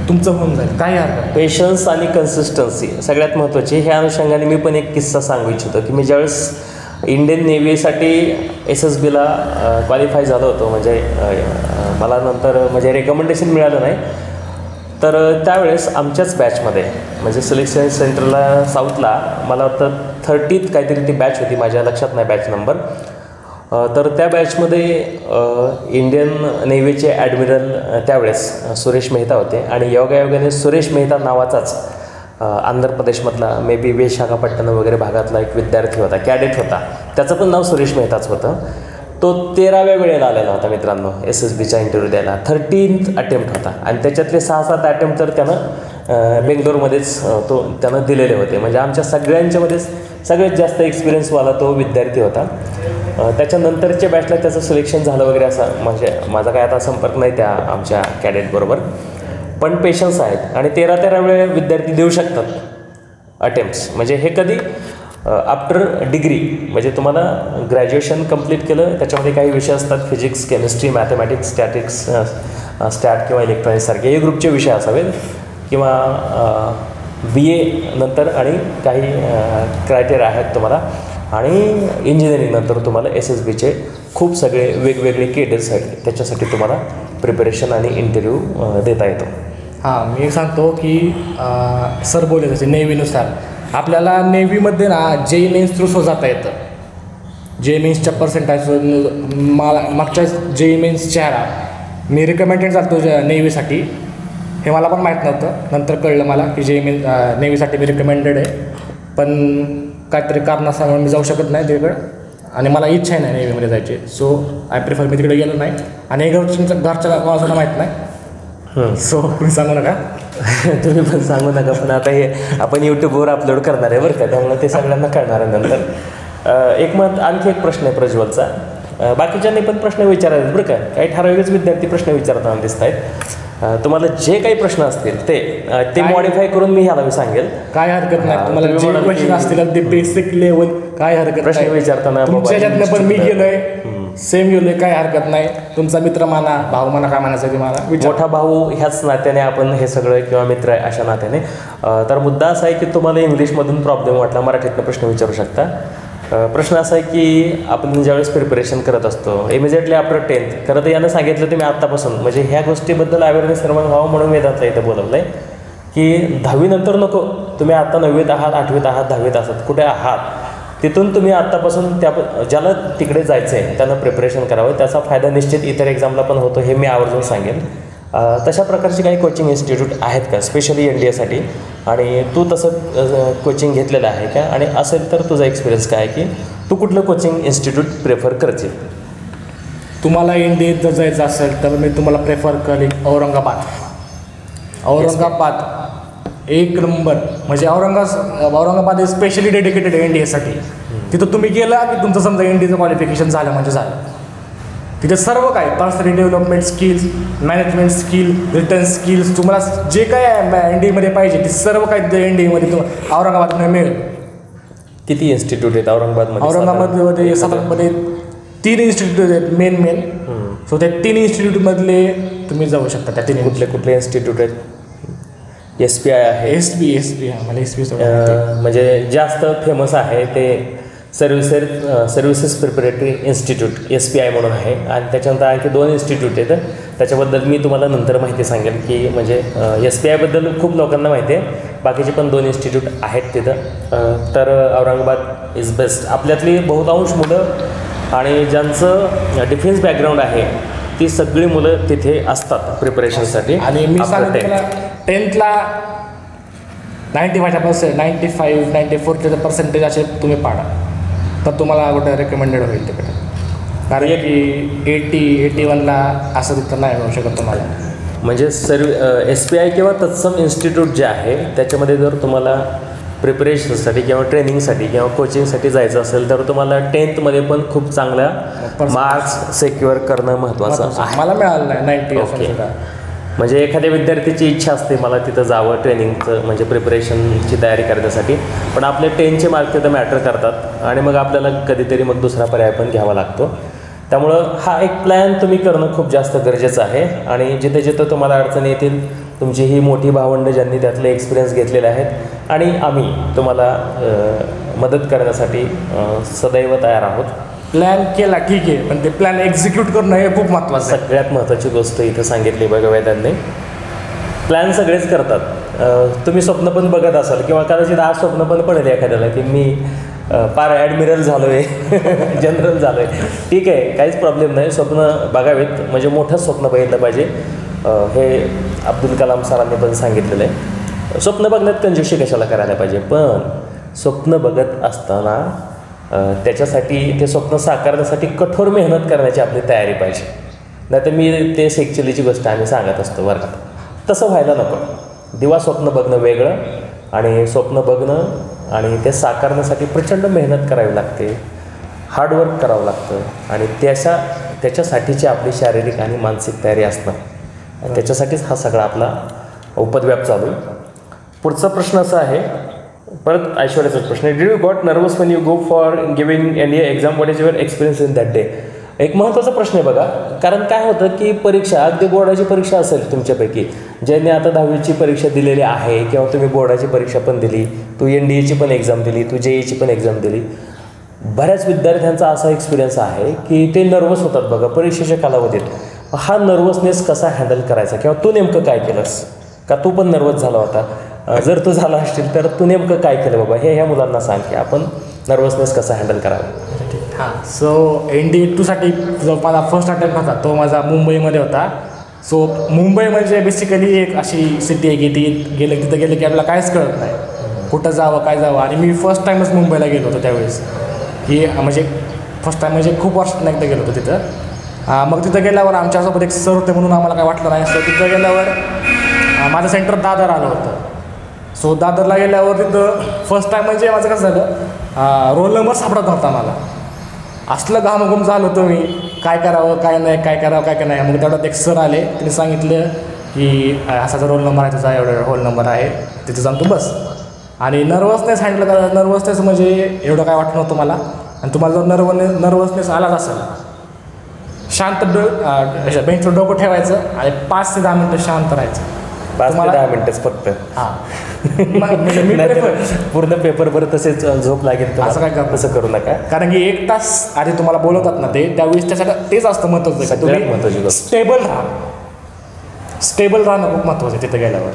तुमचं होऊन जाईल, काही हरकत नाही. पेशन्स आणि कन्सिस्टन्सी सगळ्यात महत्त्वाची. ह्या अनुषंगाने मी पण एक किस्सा सांगू इच्छितो की मी ज्यावेळेस इंडियन नेव्हीसाठी SSBला क्वालिफाय झालो होतो, म्हणजे मला नंतर म्हणजे रेकमेंडेशन मिळालं नाही, तर त्यावेळेस आमच्याच बॅचमध्ये म्हणजे सिलेक्शन सेंटरला साऊथला मला वाटतं 30th काहीतरी ती बॅच होती, माझ्या लक्षात नाही बॅच नंबर. तर त्या बॅचमध्ये इंडियन नेव्हीचे ॲडमिरल त्यावेळेस सुरेश मेहता होते आणि योगायोगाने सुरेश मेहता नावाचाच आंध्र प्रदेशमधला मे बी विशाखापट्टणम वगैरे भागातला एक विद्यार्थी होता, कॅडेट होता, त्याचं पण नाव सुरेश मेहताच होतं. तो 13व्या वेळेला आलेला होता मित्रांनो SSBचा इंटरव्ह्यू द्यायला. 13th अटेम्प्ट होता आणि त्याच्यातले 6-7 अटेम्प्ट तर त्यानं बेंगलोरमध्येच त्यानं दिलेले होते. म्हणजे आमच्या सगळ्यांच्यामध्येच सगळ्यात जास्त एक्सपिरियन्सवाला तो विद्यार्थी होता. त्याच्यानंतरच्या बॅचला त्याचं सिलेक्शन झालं वगैरे असं, म्हणजे माझा काय आता संपर्क नाही त्या आमच्या कॅडेटबरोबर, पण पेशन्स आहेत आणि 13 वेळ विद्यार्थी देऊ शकतात अटेम्प्ट्स. म्हणजे हे कधी आफ्टर डिग्री, म्हणजे तुम्हाला ग्रॅज्युएशन कंप्लीट केलं, त्याच्यामध्ये काही विषय असतात physics, chemistry, mathematics, statics, stat किंवा इलेक्ट्रॉनिक्ससारखे हे ग्रुपचे विषय असावेत, किंवा BA नंतर आणि काही क्रायटेरिया आहेत तुम्हाला, आणि इंजिनिअरिंग नंतर तुम्हाला SSBचे खूप सगळे वेगवेगळे केडेट्स आहेत, त्याच्यासाठी तुम्हाला प्रिपरेशन आणि इंटरव्ह्यू देता येतो. हां, मी सांगतो की सर बोलले तसे नेव्हीनुसार आपल्याला नेव्हीमध्ये ना JEE मेन्स थ्रू जाता येतं. JEE मेन्सच्या पर्सेंटेज मला मागच्या JEE मेन्स चेहरा मी रिकमेंडेड जातो नेव्हीसाठी, हे मला पण माहीत नव्हतं, नंतर कळलं मला की JEE मेन्स नेव्हीसाठी मी रिकमेंडेड आहे, पण काहीतरी कारणास्तव मी जाऊ शकत नाही तिकडं आणि मला इच्छा आहे नाही नेव्हीमध्ये जायची. सो आय प्रिफर मी तिकडे गेलो नाही आणि हे घरच्या कोणाला माहीत नाही, सो तुम्ही सांगू नका. तुम्ही पण सांगू नका, पण आता हे आपण यूट्यूबवर अपलोड करणार आहे बरं का, त्यामुळे ते सगळ्यांना कळणार आहे नंतर. आणखी एक प्रश्न आहे प्रज्वलचा, बाकीच्यांनी पण प्रश्न विचारायचे बरं का, काही ठराविकच विद्यार्थी प्रश्न विचारताना दिसत आहेत. तुम्हाला जे काही प्रश्न असतील ते मॉडिफाय करून मी ह्याला सांगेल, काय हरकत नाही. तुम्हाला जे क्वेश्चन असतील ते बेसिक लेवल काय हरकत प्रश्न विचारताना तुमच्याच्यातनं पण मी गेलोय, सेम गेलोय, काय हरकत नाही. तुमचा मित्र माना, भाऊ माना, काय म्हणायचं की मला मोठा भाऊ ह्याच नात्याने आपण हे सगळं, किंवा मित्र आहे अशा नात्याने. तर मुद्दा असा आहे की तुम्हाला इंग्लिशमधून प्रॉब्लेम वाटला, मराठीतनं प्रश्न विचारू शकता. प्रश्न असा आहे की आपण ज्यावेळेस प्रिपरेशन करत असतो इमिजिएटली आफ्टर 10th, खरं तर यानं सांगितलं तुम्ही आत्तापासून, म्हणजे ह्या गोष्टीबद्दल अवेअरनेस निर्माण व्हावं म्हणून वेदांतला इथं बोलवलं आहे की 10वी नंतर नको, तुम्ही आत्ता 9वीत आहात, 8वीत आहात, 10वीत आहात, कुठे आहात, तिथून तुम्ही आत्तापासून ज्याला तिकडे जायचं आहे त्यानं प्रिपरेशन करावं. त्याचा फायदा निश्चित इतर एक्झामला पण होतो, हे मी आवर्जून सांगेन. तशा प्रकारचे काही कोचिंग इन्स्टिट्यूट आहेत का स्पेशली NDAसाठी, आणि तू तसं कोचिंग घेतलेलं आहे का, आणि असेल तर तुझा एक्सपिरियन्स काय आहे की तू कुठलं कोचिंग इन्स्टिट्यूट प्रेफर करशील? तुम्हाला NDAत जर जायचं असेल तर मी तुम्हाला प्रेफर करेन औरंगाबाद एक नंबर. म्हणजे औरंगाबाद इज स्पेशली डेडिकेटेड NDAसाठी. तिथं तुम्ही गेला की तुमचं समजा NDAचं क्वालिफिकेशन झालं म्हणजे झालं. तिथे सर्व काय personality development skills, management skill, return skills, तुम्हाला जे काय NDAमध्ये पाहिजे ते सर्व काय NDAमध्ये तुम्हाला औरंगाबादमध्ये मिळेल. किती इन्स्टिट्यूट आहेत औरंगाबादमध्ये? औरंगाबादमध्ये सातारामध्ये 3 इन्स्टिट्यूट आहेत मेन. सो त्या 3 इन्स्टिट्यूटमधले तुम्ही जाऊ शकता. त्या 3 कुठले इन्स्टिट्यूट आहेत? SPI आहे, SB मला SB म्हणजे जास्त फेमस आहे ते सर्व्हिसेस प्रिपरेटरी इन्स्टिट्यूट SPI म्हणून आहे, आणि त्याच्यानंतर आणखी 2 इन्स्टिट्यूट आहेत. त्याच्याबद्दल मी तुम्हाला नंतर माहिती सांगेल की म्हणजे SPIबद्दल खूप लोकांना माहिती आहे, बाकीचे पण 2 इन्स्टिट्यूट आहेत तिथं. तर औरंगाबाद इज बेस्ट. आपल्यातली बहुतांश मुलं आणि ज्यांचं डिफेन्स बॅकग्राऊंड आहे ती सगळी मुलं तिथे असतात प्रिपरेशनसाठी. आणि मी सांगितलं 10thला 95-94 पर्सेंटेज असे तुम्ही पाडा तर तुम्हाला कुठं रेकमेंडेड होईल तिकडे. कारण की 81ला असं तिथं नाही मिळू शकत तुम्हाला. म्हणजे SPI किंवा तत्सम इन्स्टिट्यूट जे आहे त्याच्यामध्ये जर तुम्हाला प्रिपरेशनसाठी किंवा ट्रेनिंगसाठी किंवा कोचिंगसाठी जायचं असेल तर तुम्हाला 10thमध्ये पण खूप चांगल्या मार्क्स सिक्युअर करणं महत्त्वाचं आहे. मला मिळालं नाही 90. ओके. म्हणजे एखाद्या विद्यार्थ्याची इच्छा असते मला तिथं जावं ट्रेनिंगचं म्हणजे प्रिपरेशनची तयारी करण्यासाठी, पण आपले 10चे मार्क तिथं मॅटर करतात आणि मग आपल्याला कधीतरी मग दुसरा पर्याय पण घ्यावा लागतो. त्यामुळं हा एक प्लॅन तुम्ही करणं खूप जास्त गरजेचं आहे. आणि जिथे जिथं तुम्हाला अडचणी येतील तुमची ही मोठी भावंडं ज्यांनी त्यातले एक्सपिरियन्स घेतलेले आहेत आणि आम्ही तुम्हाला मदत करण्यासाठी सदैव तयार आहोत. प्लॅन केला ठीक आहे, पण ते प्लॅन एक्झिक्यूट करणं हे खूप महत्त्वाचं आहे. सगळ्यात महत्त्वाची गोष्ट इथं सांगितली बघा वेदांनी. प्लॅन सगळेच करतात. तुम्ही स्वप्न पण बघत असाल किंवा कदाचित आज स्वप्न पण पडेल एखाद्याला की मी पार ॲडमिरल झालो आहे, जनरल झालो आहे. ठीक आहे, काहीच प्रॉब्लेम नाही. स्वप्न बघावेत, म्हणजे मोठं स्वप्न बघितलं पाहिजे. हे अब्दुल कलाम सरांनी पण सांगितलेलं आहे. स्वप्न बघण्यात कंजूशी कशाला करायला पाहिजे, पण स्वप्न बघत असताना त्याच्यासाठी ते स्वप्न साकारण्यासाठी कठोर मेहनत करण्याची आपली तयारी पाहिजे. नाही तर मी ते ॲक्च्युलीची गोष्ट आम्ही सांगत असतो वर्गात, तसं व्हायला नको. दिवा स्वप्न बघणं वेगळं आणि स्वप्न बघणं आणि ते साकारण्यासाठी प्रचंड मेहनत करावी लागते, हार्डवर्क करावं लागतं आणि त्याच्यासाठीची आपली शारीरिक आणि मानसिक तयारी असणं, त्याच्यासाठीच हा सगळा आपला उपद्व्याप चालू आहे. पुढचा प्रश्न असा आहे, परत ऐश्वर्याचाच प्रश्न आहे. Did you got nervous when you go for giving NDA exam? What is your experience in that day? एक महत्त्वाचा प्रश्न आहे बघा, कारण काय होतं की परीक्षा, अगदी बोर्डाची परीक्षा असेल तुमच्यापैकी ज्यांनी आता 10वीची परीक्षा दिलेली आहे किंवा तुम्ही बोर्डाची परीक्षा पण दिली, तू NDAची पण एक्झाम दिली, तू JEEची पण एक्झाम दिली. बऱ्याच विद्यार्थ्यांचा असा एक्सपिरियन्स आहे की ते नर्वस होतात बघा परीक्षेच्या कालावधीत. हा नर्वसनेस कसा हँडल करायचा किंवा तू नेमकं काय केलंस, का तू पण नर्वस झाला होता? जर तू झाला असशील तर तू नेमकं काय केलं बाबा, हे ह्या मुलांना सांग की आपण नर्वसनेस कसा हँडल करावा. हां, सो NDA 2साठी जो माझा फर्स्ट अटेम्प्ट होता तो माझा मुंबईमध्ये होता. सो मुंबई म्हणजे बेसिकली एक अशी सिटी आहे की तिथं गेलं की आपल्याला काहीच कळत नाही, कुठं जावं काय जावं. आणि मी फर्स्ट टाईमच मुंबईला गेलो होतो त्यावेळेस, ही म्हणजे फर्स्ट टाईम म्हणजे खूप वर्षातून एकदा गेलो होतो तिथं. मग तिथं गेल्यावर आमच्यासोबत एक सर होते म्हणून आम्हाला काय वाटलं नाही. सो तिथं गेल्यावर माझं सेंटर दादर आलं होतं. सो दादरला गेल्यावर तिथं फर्स्ट टाईम म्हणजे माझं कसं झालं, रोल नंबर सापडत नव्हता मला. असलं घामघूम झालं होतं मी, काय करावं काय नाही, काय करावं काय नाही. मग तेवढ्यात एक सर आले, त्यांनी सांगितलं की असाचा रोल नंबर आहे तुझा, एवढा रोल नंबर आहे, तिथे जाऊन तू बस. आणि नर्वसनेस हँडल करा. नर्वसनेस म्हणजे एवढं काय वाटत नव्हतं मला. आणि तुम्हाला जर नर्वसनेस आलाच असेल, शांत बेंचवर डोकं ठेवायचं आणि 5 ते 10 मिनटं शांत राहायचं. 5 ते 10 मिनटंच फक्त. हां, म्हणजे मी पूर्ण पेपरवर तसेच झोप लागेल, असं काय करा, तसं करू नका. कारण की 1 तास आधी तुम्हाला बोलवतात ना ते, त्यावेळेस त्यासाठी तेच असतं महत्त्वाचं का तुम्ही स्टेबल राहा. स्टेबल राहणं खूप महत्त्वाचं आहे तिथे गेल्यावर.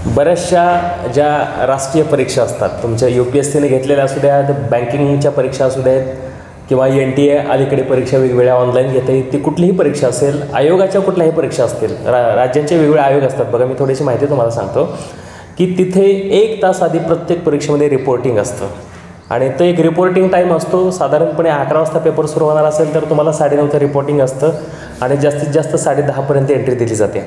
बऱ्याचशा ज्या राष्ट्रीय परीक्षा असतात तुमच्या UPSCने घेतलेल्या असू द्यात, बँकिंगच्या परीक्षा असू द्यात किंवा NTA अलीकडे परीक्षा वेगवेगळ्या ऑनलाईन घेता येईल, ती कुठलीही परीक्षा असेल, आयोगाच्या कुठल्याही परीक्षा असतील, राज्यांचे वेगवेगळे आयोग असतात बघा. मी थोडीशी माहिती तुम्हाला सांगतो की तिथे 1 तास आधी प्रत्येक परीक्षेमध्ये रिपोर्टिंग असतं आणि तो एक रिपोर्टिंग टाईम असतो. साधारणपणे 11 वाजता पेपर सुरू होणार असेल तर तुम्हाला 9:30चं रिपोर्टिंग असतं आणि जास्तीत जास्त 10:30पर्यंत एंट्री दिली जाते.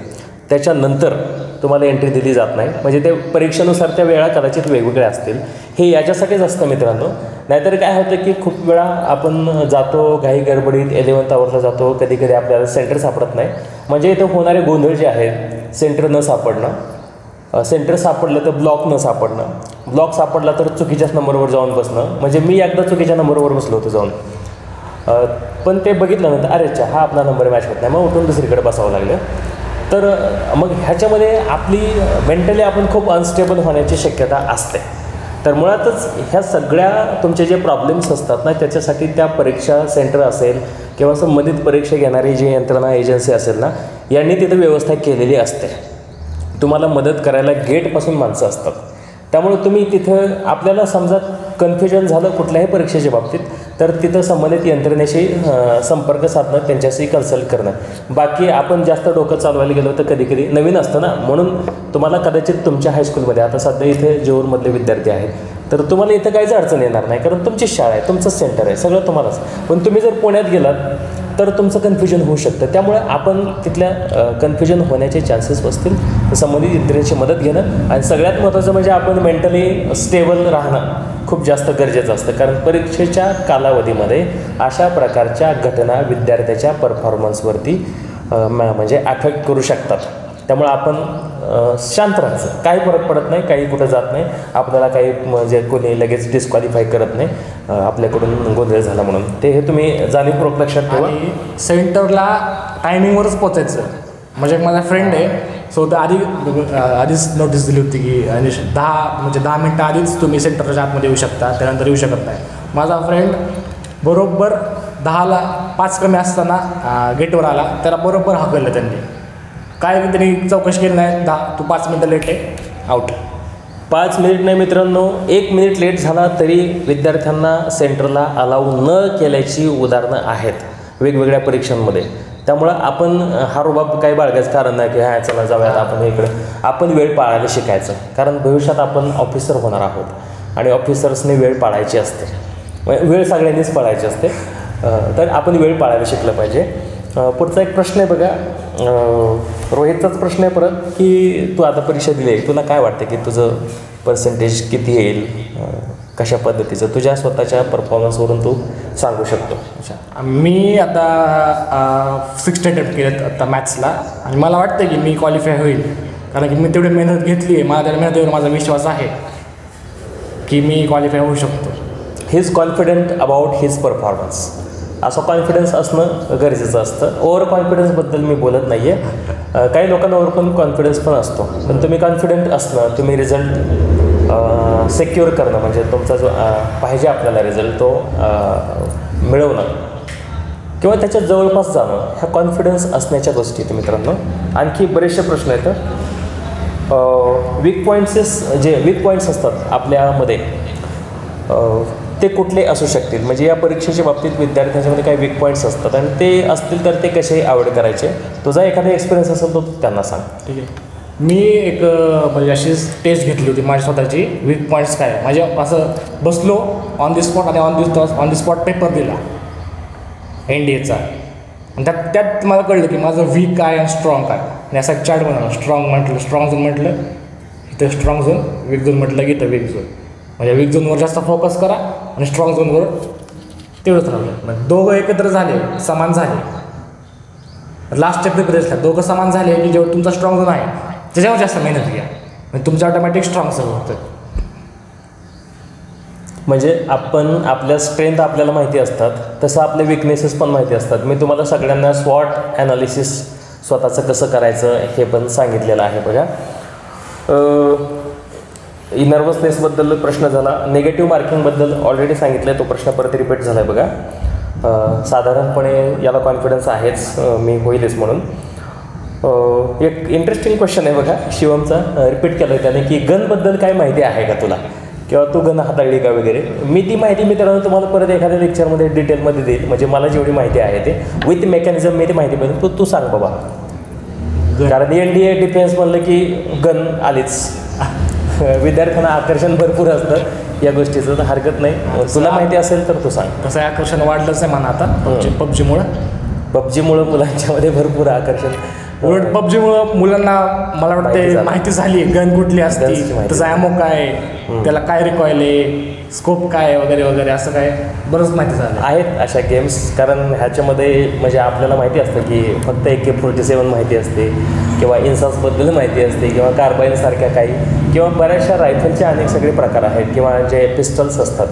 त्याच्यानंतर तुम्हाला एंट्री दिली जात नाही. म्हणजे ते परीक्षेनुसार त्या वेळा कदाचित वेगवेगळ्या असतील. हे याच्यासाठीच असतं मित्रांनो. नाहीतर काय होतं की खूप वेळा आपण जातो घाई गडबडीत, 11th आवरला जातो, कधी कधी आपल्याला सेंटर सापडत नाही. म्हणजे इथं होणारे गोंधळ जे आहेत, सेंटर न सापडणं, सेंटर सापडलं तर ब्लॉक न सापडणं, ब्लॉक सापडला तर चुकीच्याच नंबरवर जाऊन बसणं. म्हणजे मी एकदा चुकीच्या नंबरवर बसलो होतो जाऊन, पण ते बघितल्यानंतर अरे अच्छा हा आपला नंबर मॅच होत नाही, मग उठून दुसरीकडे बसावं लागलं. तर मग ह्याच्यामध्ये आपली मेंटली आपण खूप अनस्टेबल होण्याची शक्यता असते. तर मुळातच ह्या सगळ्या तुमचे जे प्रॉब्लेम्स असतात ना, त्याच्यासाठी त्या परीक्षा सेंटर असेल किंवा संबंधित परीक्षा घेणारी जी यंत्रणा एजन्सी असेल ना, यांनी तिथं व्यवस्था केलेली असते. तुम्हाला मदत करायला गेटपासून माणसं असतात. त्यामुळे तुम्ही तिथं आपल्याला समजा कन्फ्युजन झालं कुठल्याही परीक्षेच्या बाबतीत तर तिथं संबंधित यंत्रणेशी संपर्क साधणं, त्यांच्याशी कन्सल्ट करणं. बाकी आपण जास्त डोकं चालवायला गेलो तर कधी कधी नवीन असतं ना, म्हणून तुम्हाला कदाचित तुमच्या हायस्कूलमध्ये आता सध्या इथे जेऊरमधले विद्यार्थी आहेत तर तुम्हाला इथं काहीच अडचण येणार नाही, कारण तुमची शाळा आहे, तुमचं सेंटर आहे, सगळं तुम्हालाच. पण तुम्ही जर पुण्यात गेलात तर तुमचं कन्फ्युजन होऊ शकतं. त्यामुळे आपण तिथल्या कन्फ्युजन होण्याचे चान्सेस असतील. संबंधित यंत्रणेची मदत घेणं आणि सगळ्यात महत्त्वाचं म्हणजे आपण मेंटली स्टेबल राहणं खूप जास्त गरजेचं असतं. कारण परीक्षेच्या कालावधीमध्ये अशा प्रकारच्या घटना विद्यार्थ्याच्या परफॉर्मन्सवरती म्हणजे अफेक्ट करू शकतात. त्यामुळे आपण शांत राहायचं, काही फरक पडत नाही, काही कुठं जात नाही, आपल्याला काही म्हणजे कोणी लगेच डिस्क्वालिफाय करत नाही आपल्याकडून गोंधळ झाला म्हणून. ते हे तुम्ही जाणीवपूर्वक लक्षात ठेवा. आणि सेंटरला टायमिंगवरच पोचायचं. म्हणजे एक माझा फ्रेंड आहे, सो तो आधीच नोटीस दिली होती की आणि 10 मिनटं आधीच तुम्ही सेंटरच्या आतमध्ये येऊ शकता, त्यानंतर येऊ शकत नाही. माझा फ्रेंड बरोबर 10ला 5 कमी असताना गेटवर आला, त्याला बरोबर हाकललं त्यांनी. काय त्यांनी चौकशी केली नाही, तू 5 मिनटं लेट आहे, आउट. 5 मिनिट नाही मित्रांनो, 1 मिनिट लेट झाला तरी विद्यार्थ्यांना सेंटरला अलाउ न केल्याची उदाहरणं आहेत वेगवेगळ्या परीक्षांमध्ये. त्यामुळं आपण हा रुबाब काही बाळगायचं कारण नाही की ह्या चला जाऊयात आपण इकडे. आपण वेळ पाळायला शिकायचं, कारण भविष्यात आपण ऑफिसर होणार आहोत आणि ऑफिसर्सने वेळ पाळायची असते, वेळ सगळ्यांनीच पाळायची असते. तर आपण वेळ पाळायला शिकलं पाहिजे. पुढचा एक प्रश्न आहे बघा, रोहितचाच प्रश्न आहे परत, की तू आता परीक्षा दिली आहे, तुला काय वाटतं की तुझं पर्सेंटेज किती येईल, कशा पद्धतीचं तुझ्या स्वतःच्या परफॉर्मन्सवरून तू सांगू शकतो? मी आता 60 अटेम्प्ट केलेत आता मॅथ्सला आणि मला वाटतं की मी क्वालिफाय होईल, कारण की मी तेवढी मेहनत घेतली आहे. मला त्या मेहनतीवर माझा विश्वास आहे की मी क्वालिफाय होऊ शकतो. He is confident about his performance. असं कॉन्फिडन्स असणं गरजेचं असतं. ओव्हर कॉन्फिडन्सबद्दल मी बोलत नाही आहे. काही लोकांना ओव्हर पण कॉन्फिडन्स पण असतो, पण तुम्ही कॉन्फिडंट असणं, तुम्ही रिझल्ट सिक्युअर करणं, म्हणजे तुमचा जो पाहिजे आपल्याला रिझल्ट तो मिळवणं किंवा त्याच्या जवळपास जाणं, ह्या कॉन्फिडन्स असण्याच्या गोष्टी आहेत मित्रांनो. आणखी बरेचसे प्रश्न आहेत. वीक पॉईंट्स असतात आपल्यामध्ये, ते कुठले असू शकतील? म्हणजे या परीक्षेच्या बाबतीत विद्यार्थ्यांच्यामध्ये काही वीक पॉईंट्स असतात आणि ते असतील तर ते कसे अवॉइड करायचे? तुझा एखादा एक्सपिरियन्स असेल तो त्यांना सांग. ठीक आहे. मी एक म्हणजे अशी टेस्ट घेतली होती माझी स्वतःची, वीक पॉईंट्स काय. म्हणजे असं बसलो ऑन दी स्पॉट आणि ऑन दी स्पॉट पेपर दिला NDAचा, आणि त्यात मला कळलं की माझं वीक काय आणि स्ट्रॉंग काय. आणि असा एक चार्ट बनवला. स्ट्रॉंग झोन म्हटलं इथं स्ट्रॉंग झोन, वीक झोन म्हटलं की इथं वीक झोन. म्हणजे वीक झोनवर जास्त फोकस करा आणि स्ट्रॉंग झोनवर तेवढंच राहिलं. म्हणजे दोघं एकत्र झाले, समान झाले. लास्टच्या प्रिपरेशनला दोघं समान झाले की जेव्हा तुमचा स्ट्रॉंग झोन आहे त्याच्यावर जास्त मेहनत घ्या, म्हणजे तुमचं ऑटोमॅटिक स्ट्रॉंग सगळं होतं. म्हणजे आपण आपल्या स्ट्रेंथ आपल्याला माहिती असतात, तसं आपले विकनेसेस पण माहिती असतात. मी तुम्हाला सगळ्यांना स्वॉट ॲनालिसिस स्वतःचं कसं करायचं हे पण सांगितलेलं आहे बघा. नर्वसनेसबद्दल प्रश्न झाला. निगेटिव्ह मार्किंगबद्दल ऑलरेडी सांगितलं आहे, तो प्रश्न परत रिपीट झाला आहे बघा. साधारणपणे याला कॉन्फिडन्स आहेच, मी होईलच म्हणून. एक इंटरेस्टिंग क्वेश्चन आहे बघा, शिवमचा रिपीट केलं आहे त्याने, की गनबद्दल काय माहिती आहे का तुला, किंवा तू गन हाताळली का वगैरे. मी ती माहिती मित्रांनो तुम्हाला परत एखाद्या लेक्चरमध्ये डिटेलमध्ये देईल. म्हणजे मला जेवढी माहिती आहे ते विथ मेकॅनिझम मी ती माहिती पाहिजे तू सांग बाबा. कारण NDA डिफेन्स म्हणलं की गन आलीच. विद्यार्थ्यांना आकर्षण भरपूर असतं या गोष्टीचं, तर हरकत नाही. तुला माहिती असेल तर तू सांग. तसं आकर्षण वाढलंच आहे म्हणा आता पबजीमुळं मुलांच्यामध्ये भरपूर आकर्षण. उलट पबजीमुळं मुलांना मला वाटतं माहिती झाली गन कुठली असते, त्याचा ॲमो काय, त्याला काय रिकॉईल आहे, स्कोप काय वगैरे वगैरे, असं काय बरंच माहिती झालं आहेत अशा गेम्स. कारण ह्याच्यामध्ये म्हणजे आपल्याला माहिती असतं की फक्त AK-47 माहिती असते, किंवा इन्सासबद्दल माहिती असते, किंवा कार्बाईनसारख्या काही, किंवा बऱ्याचशा रायफलचे अनेक सगळे प्रकार आहेत, किंवा जे पिस्टल्स असतात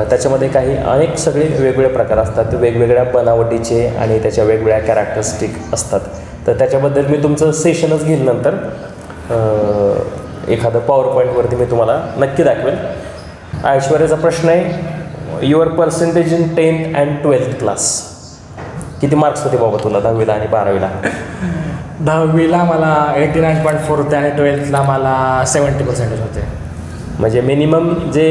त्याच्यामध्ये काही अनेक सगळे वेगवेगळे प्रकार असतात, वेगवेगळ्या बनावटीचे आणि त्याच्या वेगवेगळ्या कॅरेक्टरिस्टिक असतात. तर त्याच्याबद्दल मी तुमचं सेशनच घेईल नंतर, एखादं पॉवर पॉईंटवरती मी तुम्हाला नक्की दाखवेल. ऐश्वर्याचा प्रश्न आहे, your percentage in 10th and 12th class. किती मार्क्स होते बाबा तुला 10वीला आणि 12वीला? 10वीला मला 89.4 होते आणि 12thला मला 70% होते. म्हणजे मिनिमम जे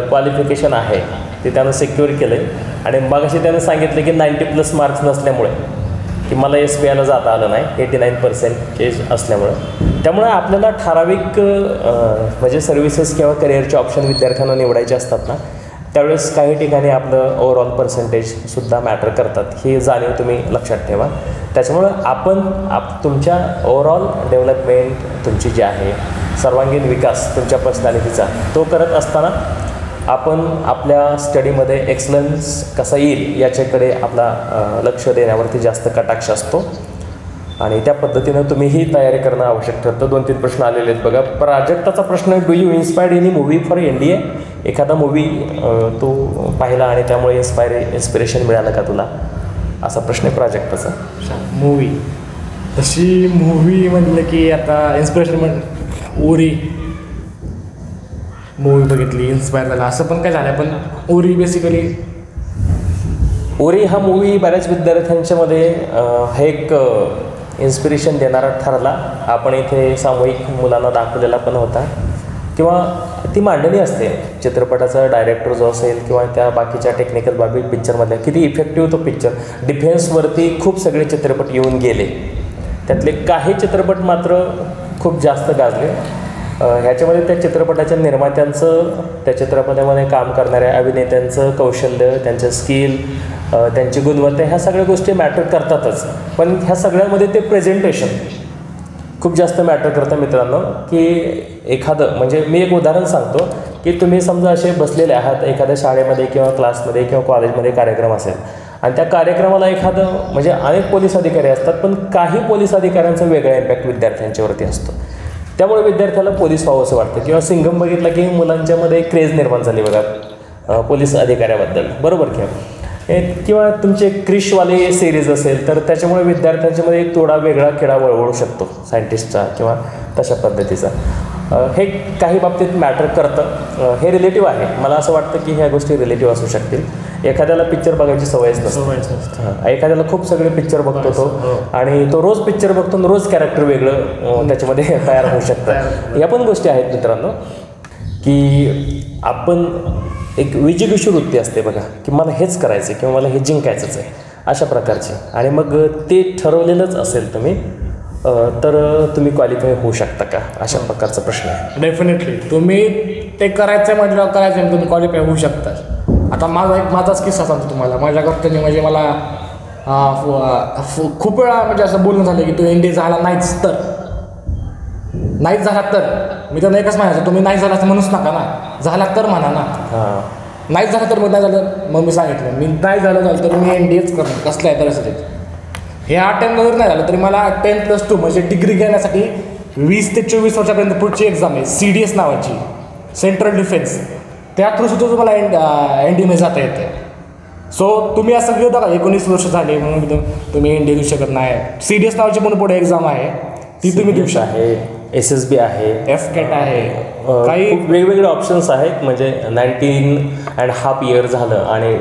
क्वालिफिकेशन आहे ते त्यानं सिक्युअर केलं आहे. आणि मग असे त्यानं सांगितलं की 90+ मार्क्स नसल्यामुळे की मला SBIला जाता आलं नाही, 89% असल्यामुळं. त्यामुळे आपल्याला ठराविक म्हणजे सर्व्हिसेस किंवा करिअरचे ऑप्शन विद्यार्थ्यांना निवडायचे असतात ना, त्यावेळेस काही ठिकाणी आपलं ओव्हरऑल पर्सेंटेजसुद्धा मॅटर करतात. ही जाणीव तुम्ही लक्षात ठेवा. त्याच्यामुळं आपण तुमच्या ओव्हरऑल डेव्हलपमेंट तुमची जी आहे, सर्वांगीण विकास तुमच्या पर्सनॅलिटीचा तो करत असताना आपण आपल्या स्टडीमध्ये एक्सलन्स कसा येईल याच्याकडे आपला लक्ष देण्यावरती जास्त कटाक्ष असतो, आणि त्या पद्धतीनं तुम्हीही तयारी करणं आवश्यक ठरतं. 2-3 प्रश्न आलेले आहेत बघा. प्राजक्ताचा प्रश्न आहे, do you inspired any movie for NDA? एखादा मूवी तू पाहिला आणि त्यामुळे इन्स्पिरेशन मिळालं का तुला, असा प्रश्न आहे प्राजक्ताचा. मूवी तशी मूवी म्हटलं की आता इन्स्पिरेशन म्हण उरी मूवी बघितली, इन्स्पायर झाला, असं पण काय झालं. पण उरी बेसिकली उरी हा मूवी बऱ्याच विद्यार्थ्यांच्यामध्ये हे एक इन्स्पिरेशन देणारा ठरला. आपण इथे सामूहिक मुलांना दाखवलेला पण होता, किंवा ती मांडणी असते चित्रपटाचा डायरेक्टर जो असेल किंवा त्या बाकीच्या टेक्निकल बाबी पिक्चरमधल्या, किती इफेक्टिव्ह तो पिक्चर. डिफेन्सवरती खूप सगळे चित्रपट येऊन गेले, त्यातले काही चित्रपट मात्र खूप जास्त गाजले. ह्याच्यामध्ये त्या चित्रपटाच्या निर्मात्यांचं, त्या चित्रपटामध्ये काम करणाऱ्या अभिनेत्यांचं कौशल्य, त्यांचं स्किल, त्यांची गुणवत्ता, ह्या सगळ्या गोष्टी मॅटर करतातच. पण ह्या सगळ्यामध्ये ते प्रेझेंटेशन खूप जास्त मॅटर करतं मित्रांनो. की एखादं, म्हणजे मी एक उदाहरण सांगतो की तुम्ही समजा असे बसलेले आहात एखाद्या शाळेमध्ये किंवा क्लासमध्ये किंवा कॉलेजमध्ये कार्यक्रम असेल, आणि त्या कार्यक्रमाला एखादं, म्हणजे अनेक पोलीस अधिकारी असतात, पण काही पोलीस अधिकाऱ्यांचा वेगळा इम्पॅक्ट विद्यार्थ्यांच्यावरती असतो. त्यामुळे विद्यार्थ्याला पोलीस व्हावं असं वाटतं. किंवा सिंघम बघितला की मुलांच्यामध्ये क्रेज निर्माण झाली बघा पोलीस अधिकाऱ्याबद्दल, बरोबर की. किंवा तुमचे क्रिशवाले सिरीज असेल तर त्याच्यामुळे विद्यार्थ्यांच्यामध्ये एक थोडा वेगळा खेळा वळवळू शकतो सायंटिस्टचा किंवा तशा पद्धतीचा. हे काही बाबतीत मॅटर करतं. हे रिलेटिव्ह आहे. मला असं वाटतं की ह्या गोष्टी रिलेटिव्ह असू शकतील. एखाद्याला पिक्चर बघायची सवयच नसते, एखाद्याला खूप सगळे पिक्चर बघतो तो, आणि तो रोज पिक्चर बघतो आणि रोज कॅरेक्टर वेगळं त्याच्यामध्ये तयार होऊ शकतं. या पण गोष्टी आहेत मित्रांनो, की आपण एक विजिगीषू वृत्ती असते बघा, की मला हेच करायचं आहे किंवा मला हे जिंकायचंच आहे, अशा प्रकारची. आणि मग ते ठरवलेलंच असेल तुम्ही तर तुम्ही क्वालिफाय होऊ शकता का, अशा प्रकारचा प्रश्न आहे. डेफिनेटली तुम्ही ते करायचं म्हटलं करायचं आहे, तुम्ही क्वालिफाय होऊ शकता. आता माझाच किस्सा सांगतो तुम्हाला. माझ्या घरच्यांनी म्हणजे मला खूप वेळा म्हणजे असं बोलणं झालं की तू NDA झाला नाहीच तर मी तर एकच म्हणायचं, तुम्ही नाही झाला तर म्हणूच नका ना, झाला तर म्हणा ना. नाही झालं तर मग नाही झालं, मग मी सांगितलं मी नाही झालं तर मी NDAच करणार कसल्याही परिस्थितीत. हे अटेम्प्ट जर नाही झालं तरी मला 10+2 म्हणजे डिग्री घेण्यासाठी 20 ते 24 वर्षापर्यंत पुढची एक्झाम आहे, CDS नावाची, सेंट्रल डिफेन्स. त्या थ्रू सुद्धा तुम्हाला NDA जाता येते. सो तुम्ही असं घेऊ बघा 19 वर्ष झाले म्हणून तुम्ही NDA देऊ शकत नाही. CDS नावाची पण पुढे एक्झाम आहे, ती तुम्ही देऊ शकता. SSB आहे, FCAT आहे, काही वेगवेगळे ऑप्शन्स आहेत. म्हणजे 19.5 इयर झालं आणि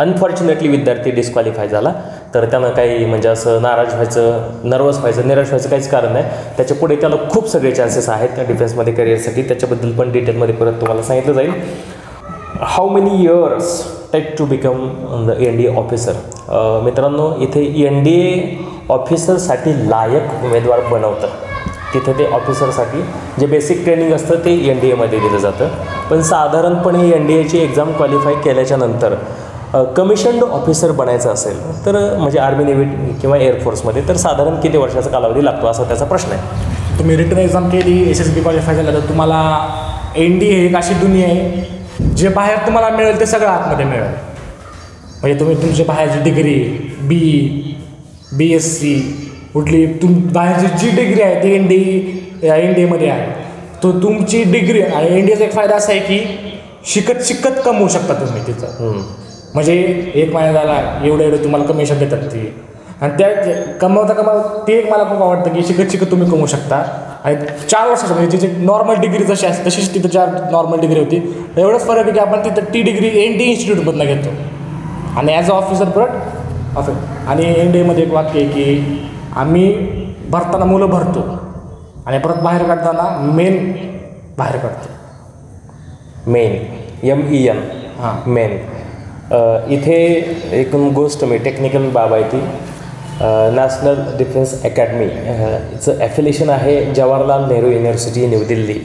अनफॉर्च्युनेटली विद्यार्थी डिस्क्वालिफाय झाला तर त्यानं काही म्हणजे असं नाराज व्हायचं, नर्वस व्हायचं, निराश व्हायचं काहीच कारण नाही. त्याच्या पुढे त्याला खूप सगळे चान्सेस आहेत त्या डिफेन्समध्ये करिअरसाठी. त्याच्याबद्दल पण डिटेलमध्ये परत तुम्हाला सांगितलं जाईल. How many years take to become the NDA officer. मित्रांनो, इथे NDA ऑफिसरसाठी लायक उमेदवार बनवतं. तिथे ते ऑफिसरसाठी जे बेसिक ट्रेनिंग असतं ते NDAमध्ये दिलं जातं. पण साधारणपणे NDAची एक्झाम क्वालिफाय केल्याच्या नंतर कमिशन्ड ऑफिसर बनायचं असेल तर, म्हणजे आर्मी, नेव्ही किंवा एअरफोर्समध्ये, तर साधारण किती वर्षाचा कालावधी लागतो असा त्याचा प्रश्न आहे. तुम्ही रिटर्न एक्झाम केली, SSB क्वालिफाय झालं तर तुम्हाला NDA एक अशी दुनिया आहे जे बाहेर तुम्हाला मिळेल ते सगळं आतमध्ये मिळेल. म्हणजे तुम्ही तुमची बाहेरची डिग्री BSc कुठली बाहेरची जी डिग्री आहे ती NDAमध्ये आहे. तो तुमची डिग्री आणि NDAचा एक फायदा असा आहे की शिकत कमवू शकता तुम्ही तिथं. म्हणजे एक महिना झाला एवढं तुम्हाला कमिशन देतात ती, आणि त्या कमवता ते एक मला खूप आवडतं की शिकत तुम्ही कमवू शकता. आणि 4 वर्षाचं म्हणजे तिची नॉर्मल डिग्री जशी असते तशीच तिथं 4 नॉर्मल डिग्री होती. एवढंच फरक आहे की आपण तिथं ती डिग्री NDA इन्स्टिट्यूटमधून घेतो आणि ॲज अ ऑफिसर परत आणि NDAमध्ये एक वाक्य आहे की आम्ही भरताना मुलं भरतो आणि परत बाहेर काढताना मेन बाहेर काढतो. MEN main. इथे एक गोष्ट मी टेक्निकल बाब आहे ती, नॅशनल डिफेन्स अकॅडमीचं ॲफिलिएशन आहे जवाहरलाल नेहरू युनिव्हर्सिटी न्यू दिल्ली.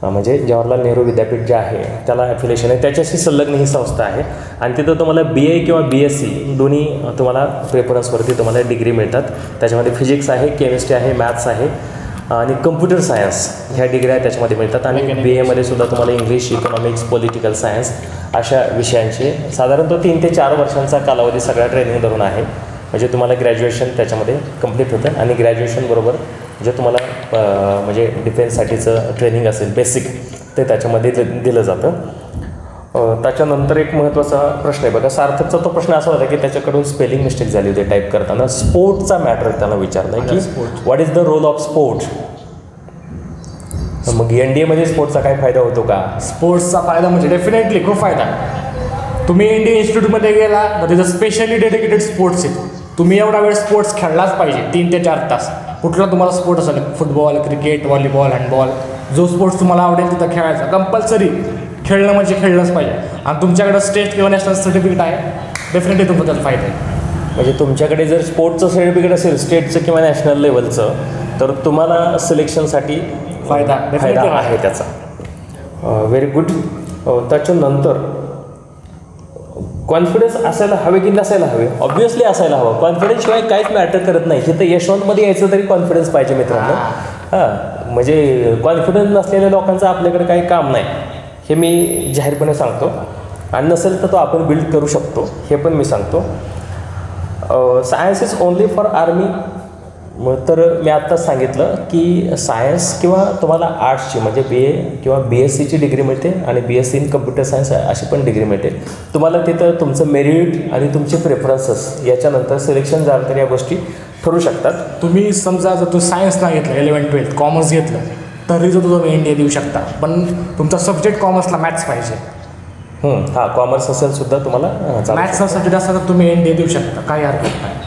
म्हणजे जवाहरलाल नेहरू विद्यापीठ जे आहे त्याला ॲफिलिएशन आहे, त्याच्याशी संलग्न ही संस्था आहे. आणि तिथं तुम्हाला BA किंवा BSc दोन्ही तुम्हाला प्रेफरन्सवरती तुम्हाला डिग्री मिळतात. त्याच्यामध्ये फिजिक्स आहे, केमिस्ट्री आहे, मॅथ्स आहे आणि कम्प्युटर सायन्स ह्या डिग्र्या त्याच्यामध्ये मिळतात. आणि BAमध्ये सुद्धा तुम्हाला इंग्लिश, इकॉनॉमिक्स, पॉलिटिकल सायन्स अशा विषयांचे साधारणतः 3 ते 4 वर्षांचा कालावधी सगळ्या ट्रेनिंग धरून आहे. म्हणजे तुम्हाला ग्रॅज्युएशन त्याच्यामध्ये कंप्लीट होतं आणि ग्रॅज्युएशनबरोबर जे तुम्हाला म्हणजे डिफेन्ससाठीचं ट्रेनिंग असेल बेसिक ते त्याच्यामध्ये दिलं जातं. त्याच्यानंतर एक महत्त्वाचा प्रश्न आहे बघा, सार्थकचा तो प्रश्न असा होता की त्याच्याकडून स्पेलिंग मिस्टेक झाली होती टाईप करताना. स्पोर्टचा मॅटर त्यानं विचारला की what is the role of sport. मग NDAमध्ये स्पोर्ट्सचा काय फायदा होतो का? स्पोर्ट्सचा फायदा म्हणजे डेफिनेटली खूप फायदा. तुम्ही इंडियन इन्स्टिट्यूटमध्ये गेला तर तिथं स्पेशली डेडिकेटेड स्पोर्ट्स आहेत. तुम्ही एवढा वेळ स्पोर्ट्स खेळलाच पाहिजे, 3 ते 4 तास. कुठला तुम्हाला स्पोर्ट असेल, फुटबॉल, क्रिकेट, व्हॉलीबॉल, हँडबॉल, जो स्पोर्ट्स तुम्हाला आवडेल तिथं खेळायचा. कंपल्सरी खेळणं म्हणजे खेळलंच पाहिजे. आणि तुमच्याकडं स्टेट किंवा नॅशनल सर्टिफिकेट आहे, डेफिनेटली तुमचा त्याचा फायदा आहे. म्हणजे तुमच्याकडे जर स्पोर्ट्सचं सर्टिफिकेट असेल स्टेटचं किंवा नॅशनल लेवलचं, तर तुम्हाला सिलेक्शनसाठी फायदा आहे त्याचा. Very good. त्याच्यानंतर कॉन्फिडन्स असायला हवे की नसायला हवे? ऑब्व्हियसली असायला हवं. कॉन्फिडन्स शिवाय काहीच मॅटर करत नाही. तिथं यशवंतमध्ये यायचं तरी कॉन्फिडन्स पाहिजे मित्रांनो. म्हणजे कॉन्फिडन्स नसलेल्या लोकांचं आपल्याकडे काही काम नाही, हे मी जाहीरपणे सांगतो. आणि नसेल तर तो आपण बिल्ड करू शकतो, हे पण मी सांगतो. Science is only for army. तर मी आत्ताच सांगितलं की सायन्स किंवा तुम्हाला आर्ट्सची म्हणजे BA किंवा BSCची डिग्री मिळते आणि BSc इन कम्प्युटर सायन्स अशी पण डिग्री मिळते. तुम्हाला तिथं तुमचं मेरिट आणि तुमचे प्रेफरन्सेस याच्यानंतर सिलेक्शन झालं तर या गोष्टी ठरू शकतात. तुम्ही समजा जर तुम्ही सायन्स नाही घेतलं, 11th 12th कॉमर्स घेतलं, तरी जो तुम्ही NDA देऊ शकता. पण तुमचा सब्जेक्ट कॉमर्सला मॅथ्स पाहिजे. कॉमर्स असेल सुद्धा तुम्हाला मॅथ्सचा सब्जेक्ट असला तर तुम्ही NDA देऊ शकता, काही हरकत नाही.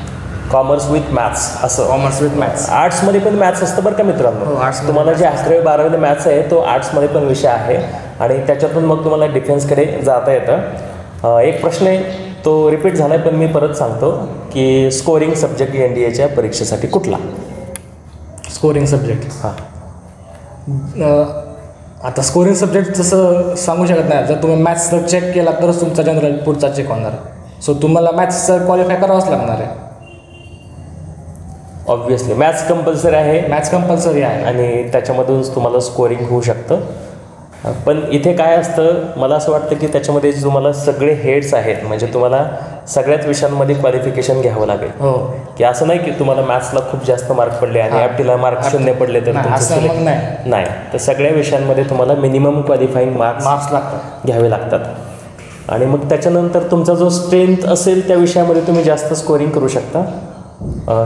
कॉमर्स विथ मॅथ्स असं. Commerce with maths. आर्ट्समध्ये पण मॅथ्स असतं बरं का मित्रांनो. आर्ट्स तुम्हाला जे 11वी 12वीला मॅथ्स आहे तो आर्ट्समध्ये पण विषय आहे आणि त्याच्यातून मग तुम्हाला डिफेन्सकडे जाता येतं. एक प्रश्न आहे तो रिपीट झाला आहे पण मी परत सांगतो की स्कोरिंग सब्जेक्ट NDAच्या परीक्षेसाठी कुठला? Scoring subject. आता स्कोरिंग सब्जेक्ट जसं सांगू शकत नाही. जर तुम्ही मॅथ्स जर चेक केला तरच तुमचा जनरल पुढचा चेक होणार. सो तुम्हाला मॅथ्सचं क्वालिफाय करावंच लागणार आहे. ऑब्व्हियसली मॅथ्स कंपल्सरी आहे. मॅथ्स कंपल्सरी आहे आणि त्याच्यामधूनच तुम्हाला स्कोरिंग होऊ शकतं. पण इथे काय असतं, मला असं वाटतं की त्याच्यामध्ये तुम्हाला सगळे हेड्स आहेत, म्हणजे तुम्हाला सगळ्याच विषयांमध्ये क्वालिफिकेशन घ्यावं लागेल. की असं नाही की तुम्हाला मॅथ्सला खूप जास्त मार्क पडले आणि FTला मार्क 0 पडले तर नाही. तर सगळ्या विषयांमध्ये तुम्हाला मिनिमम क्वालिफाईंग मार्क्स घ्यावे लागतात. आणि मग त्याच्यानंतर तुमचा जो स्ट्रेंथ असेल त्या विषयामध्ये तुम्ही जास्त स्कोरिंग करू शकता.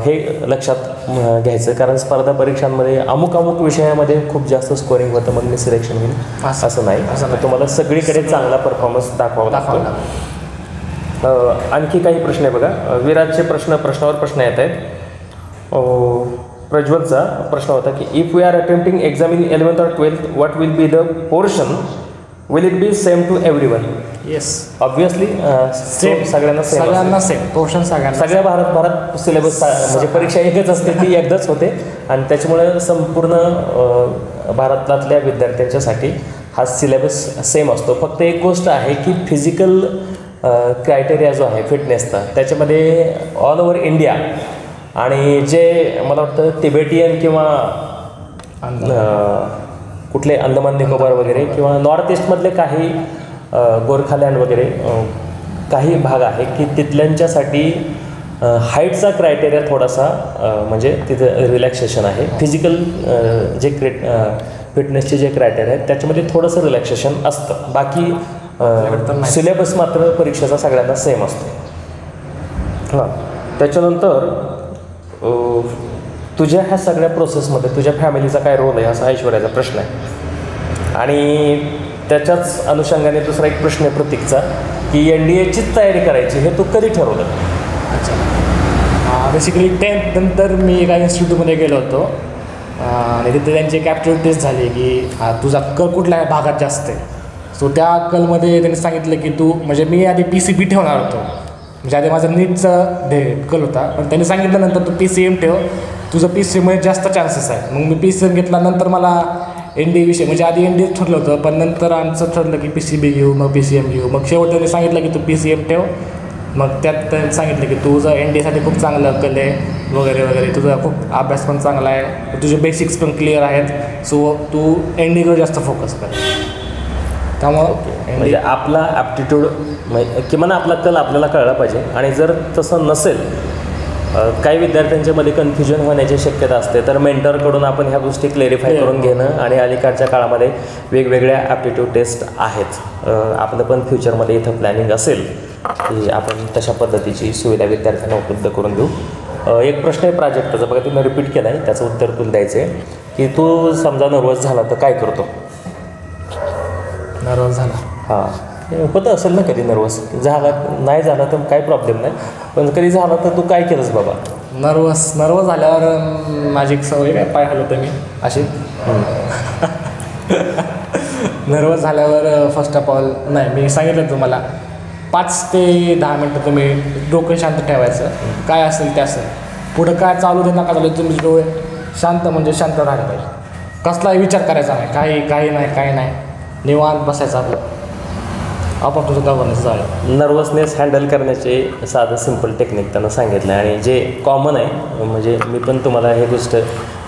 हे लक्षात घ्यायचं, कारण स्पर्धा परीक्षांमध्ये अमुक विषयामध्ये खूप जास्त स्कोरिंग होतं मग मी सिलेक्शन होईल असं नाही. तुम्हाला सगळीकडे चांगला परफॉर्मन्स दाखवावा लागतो. आणखी काही प्रश्न आहे बघा. विराजचे प्रश्नावर प्रश्न येत आहेत. प्रज्वलचा प्रश्न होता की if we are attempting exam in 11th or 12th what will be the portion, will it be same to everyone? Yes, obviously same, सगळ्यांना सेम पोर्शन. सगळ्या भारत सिलेबस म्हणजे परीक्षा एकच असते, ती एकदाच होते आणि त्याच्यामुळे संपूर्ण भारतातल्या विद्यार्थ्यांच्यासाठी हा सिलेबस सेम असतो. फक्त एक गोष्ट आहे की फिजिकल क्रायटेरिया जो आहे फिटनेसचा, त्याच्यामध्ये ऑल ओव्हर इंडिया आणि जे मला वाटतं तिबेटियन किंवा कुठले अंदमान निकोबार वगैरे किंवा नॉर्थ ईस्टमधले काही गोरखालँड वगैरे काही भाग आहे की तिथल्यांच्यासाठी हाईटचा क्रायटेरिया थोडासा म्हणजे तिथं रिलॅक्सेशन आहे. फिजिकल जे फिटनेसचे जे क्रायटेरिया आहेत त्याच्यामध्ये थोडंसं रिलॅक्सेशन असतं. बाकी सिलेबस मात्र परीक्षेचा सगळ्यांना सेम असतो. त्याच्यानंतर तुझ्या ह्या सगळ्या प्रोसेसमध्ये तुझ्या फॅमिलीचा काय रोल आहे असा ऐश्वर्याचा प्रश्न आहे. आणि त्याच्याच अनुषंगाने दुसरा एक प्रश्न आहे प्रतीकचा की NDAचीच तयारी करायची हे तू कधी ठरवलं? अच्छा, बेसिकली 10th नंतर मी एका इन्स्टिट्यूटमध्ये गेलो होतो आणि तिथे त्यांची एक ॲप्टिट्यूड टेस्ट झाली की तुझा कल कुठल्या भागात जास्त आहे. सो त्या कलमध्ये त्यांनी सांगितलं की तू, म्हणजे मी आधी PCB ठेवणार होतो, म्हणजे आधी माझा नीटचा कल होता, पण त्यांनी सांगितलं नंतर तू PCM ठेव, तुझं PCMमध्ये जास्त चान्सेस आहे. मग मी PCM घेतला. नंतर मला NDA विषय, म्हणजे आधी NDA ठरलं होतं पण नंतर आमचं ठरलं की PCB घेऊ, मग PCM घेऊ. मग शेवट त्यांनी सांगितलं की तू PCM ठेव. मग त्यात सांगितलं की तुझं NDAसाठी खूप चांगलं कल आहे वगैरे वगैरे, तुझा खूप अभ्यास पण चांगला आहे, तुझे बेसिक्स पण क्लिअर आहेत, सो तू NDAकडे जास्त फोकस कर. त्यामुळं म्हणजे आपला ॲप्टिट्यूड किंवा आपला कल आपल्याला कळला पाहिजे. आणि जर तसं नसेल काही विद्यार्थ्यांच्यामध्ये कन्फ्युजन होण्याची शक्यता असते, तर मेंटरकडून आपण ह्या गोष्टी क्लेरिफाय करून घेणं आणि अलीकडच्या काळामध्ये वेगवेगळ्या ॲप्टिट्यूड टेस्ट आहेत. आपलं पण फ्युचरमध्ये इथं प्लॅनिंग असेल की आपण तशा पद्धतीची सुविधा विद्यार्थ्यांना उपलब्ध करून देऊ. एक प्रश्न आहे प्राजक्ताचा, बघा तुम्ही रिपीट केला आहे, त्याचं उत्तर तुला द्यायचं आहे की तू समजा नर्वस झाला तर काय करतो? नर्वस झाला? हां, होतं असेल ना कधी नर्वस झाला, नाही झाला तर काही प्रॉब्लेम नाही, पण कधी झाला तर तू काय केलंस बाबा? नर्वस झाल्यावर माझी एक सवय काय, पाय हलवतो मी अशी. नर्वस झाल्यावर फर्स्ट ऑफ ऑल नाही, मी सांगितलं तुम्हाला 5 ते 10 मिनटं तुम्ही डोकं शांत ठेवायचं, काय असेल ते असेल, पुढं काय चालू दे नका चालू दे, तुम्ही डोळे शांत म्हणजे शांत राहायला पाहिजे, कसलाही विचार करायचा नाही, काही नाही, निवांत बसायचं आपलं, आपण तुझं गव्हर्नन्स झालं. नर्वसनेस हँडल करण्याचे साधं सिम्पल टेक्निक त्यांना सांगितलं आणि जे कॉमन आहे, म्हणजे मी पण तुम्हाला हे गोष्ट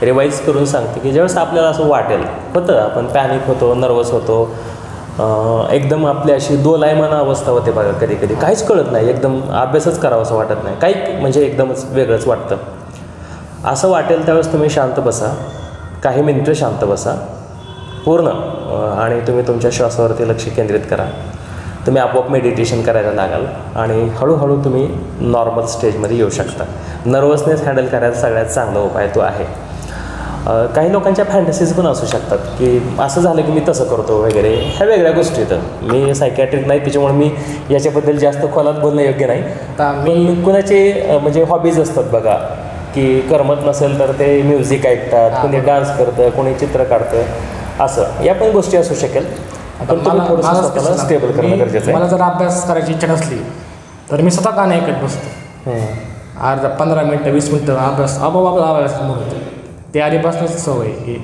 रिवाईज करून सांगते की ज्यावेळेस आपल्याला असं वाटेल, होतं आपण पॅनिक होतो, नर्वस होतो, एकदम आपली अशी दोलायमान अवस्था होते बघा, कधी कधी काहीच कळत नाही, एकदम अभ्यासच करावा असं वाटत नाही, काही म्हणजे एकदमच वेगळंच वाटतं. असं वाटेल त्यावेळेस तुम्ही शांत बसा, काही मिनिटं शांत बसा पूर्ण, आणि तुम्ही तुमच्या श्वासावरती लक्ष केंद्रित करा. तुम्ही आपोआप मेडिटेशन करायला लागाल आणि हळूहळू तुम्ही नॉर्मल स्टेजमध्ये येऊ शकता. नर्वसनेस हँडल करायचा सगळ्यात चांगला उपाय तो आहे. काही लोकांच्या फॅन्टसीज पण असू शकतात की असं झालं की मी तसं करतो वगैरे, ह्या वेगळ्या गोष्टी आहेत. मी सायकॅट्रिक नाही, त्याच्यामुळे मी याच्याबद्दल जास्त खोलात बोलणं योग्य नाही. पण कुणाचे म्हणजे हॉबीज असतात बघा, की करमत नसेल तर ते म्युझिक ऐकतात, कोणी डान्स करतं, कोणी चित्र काढतं, असं या पण गोष्टी असू शकेल. पण तुम्ही थोडंसं स्वतःला स्टेबल करणं गरजेचं आहे. मला जर अभ्यास करायची इच्छा नसली तर मी स्वतः गाणं ऐकत बसतो, अर्धा 15 मिनटं 20 मिनटं अभ्यास आवाज म्हणतो, ते आधीपासूनच सवय ही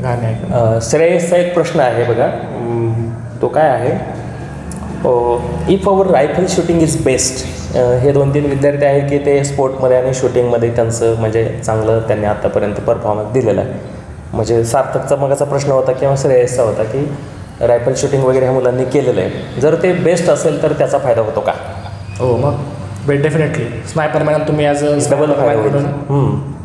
गाणे ऐकत. श्रेयसचा एक प्रश्न आहे बघा, तो काय आहे, if our rifle shooting is best. हे 2-3 विद्यार्थी आहेत की ते स्पोर्टमध्ये आणि शूटिंगमध्ये त्यांचं म्हणजे चांगलं त्यांनी आत्तापर्यंत परफॉर्मन्स दिलेला आहे. म्हणजे सार्थकचा मगाचा प्रश्न होता किंवा श्रेयसचा होता की रायफल शूटिंग वगैरे ह्या मुलांनी केलेलं आहे, जर ते बेस्ट असेल तर त्याचा फायदा होतो का? हो, मग डेफिनेटली स्नायपर मॅन तुम्ही ॲज अ डबल फायदा होईल.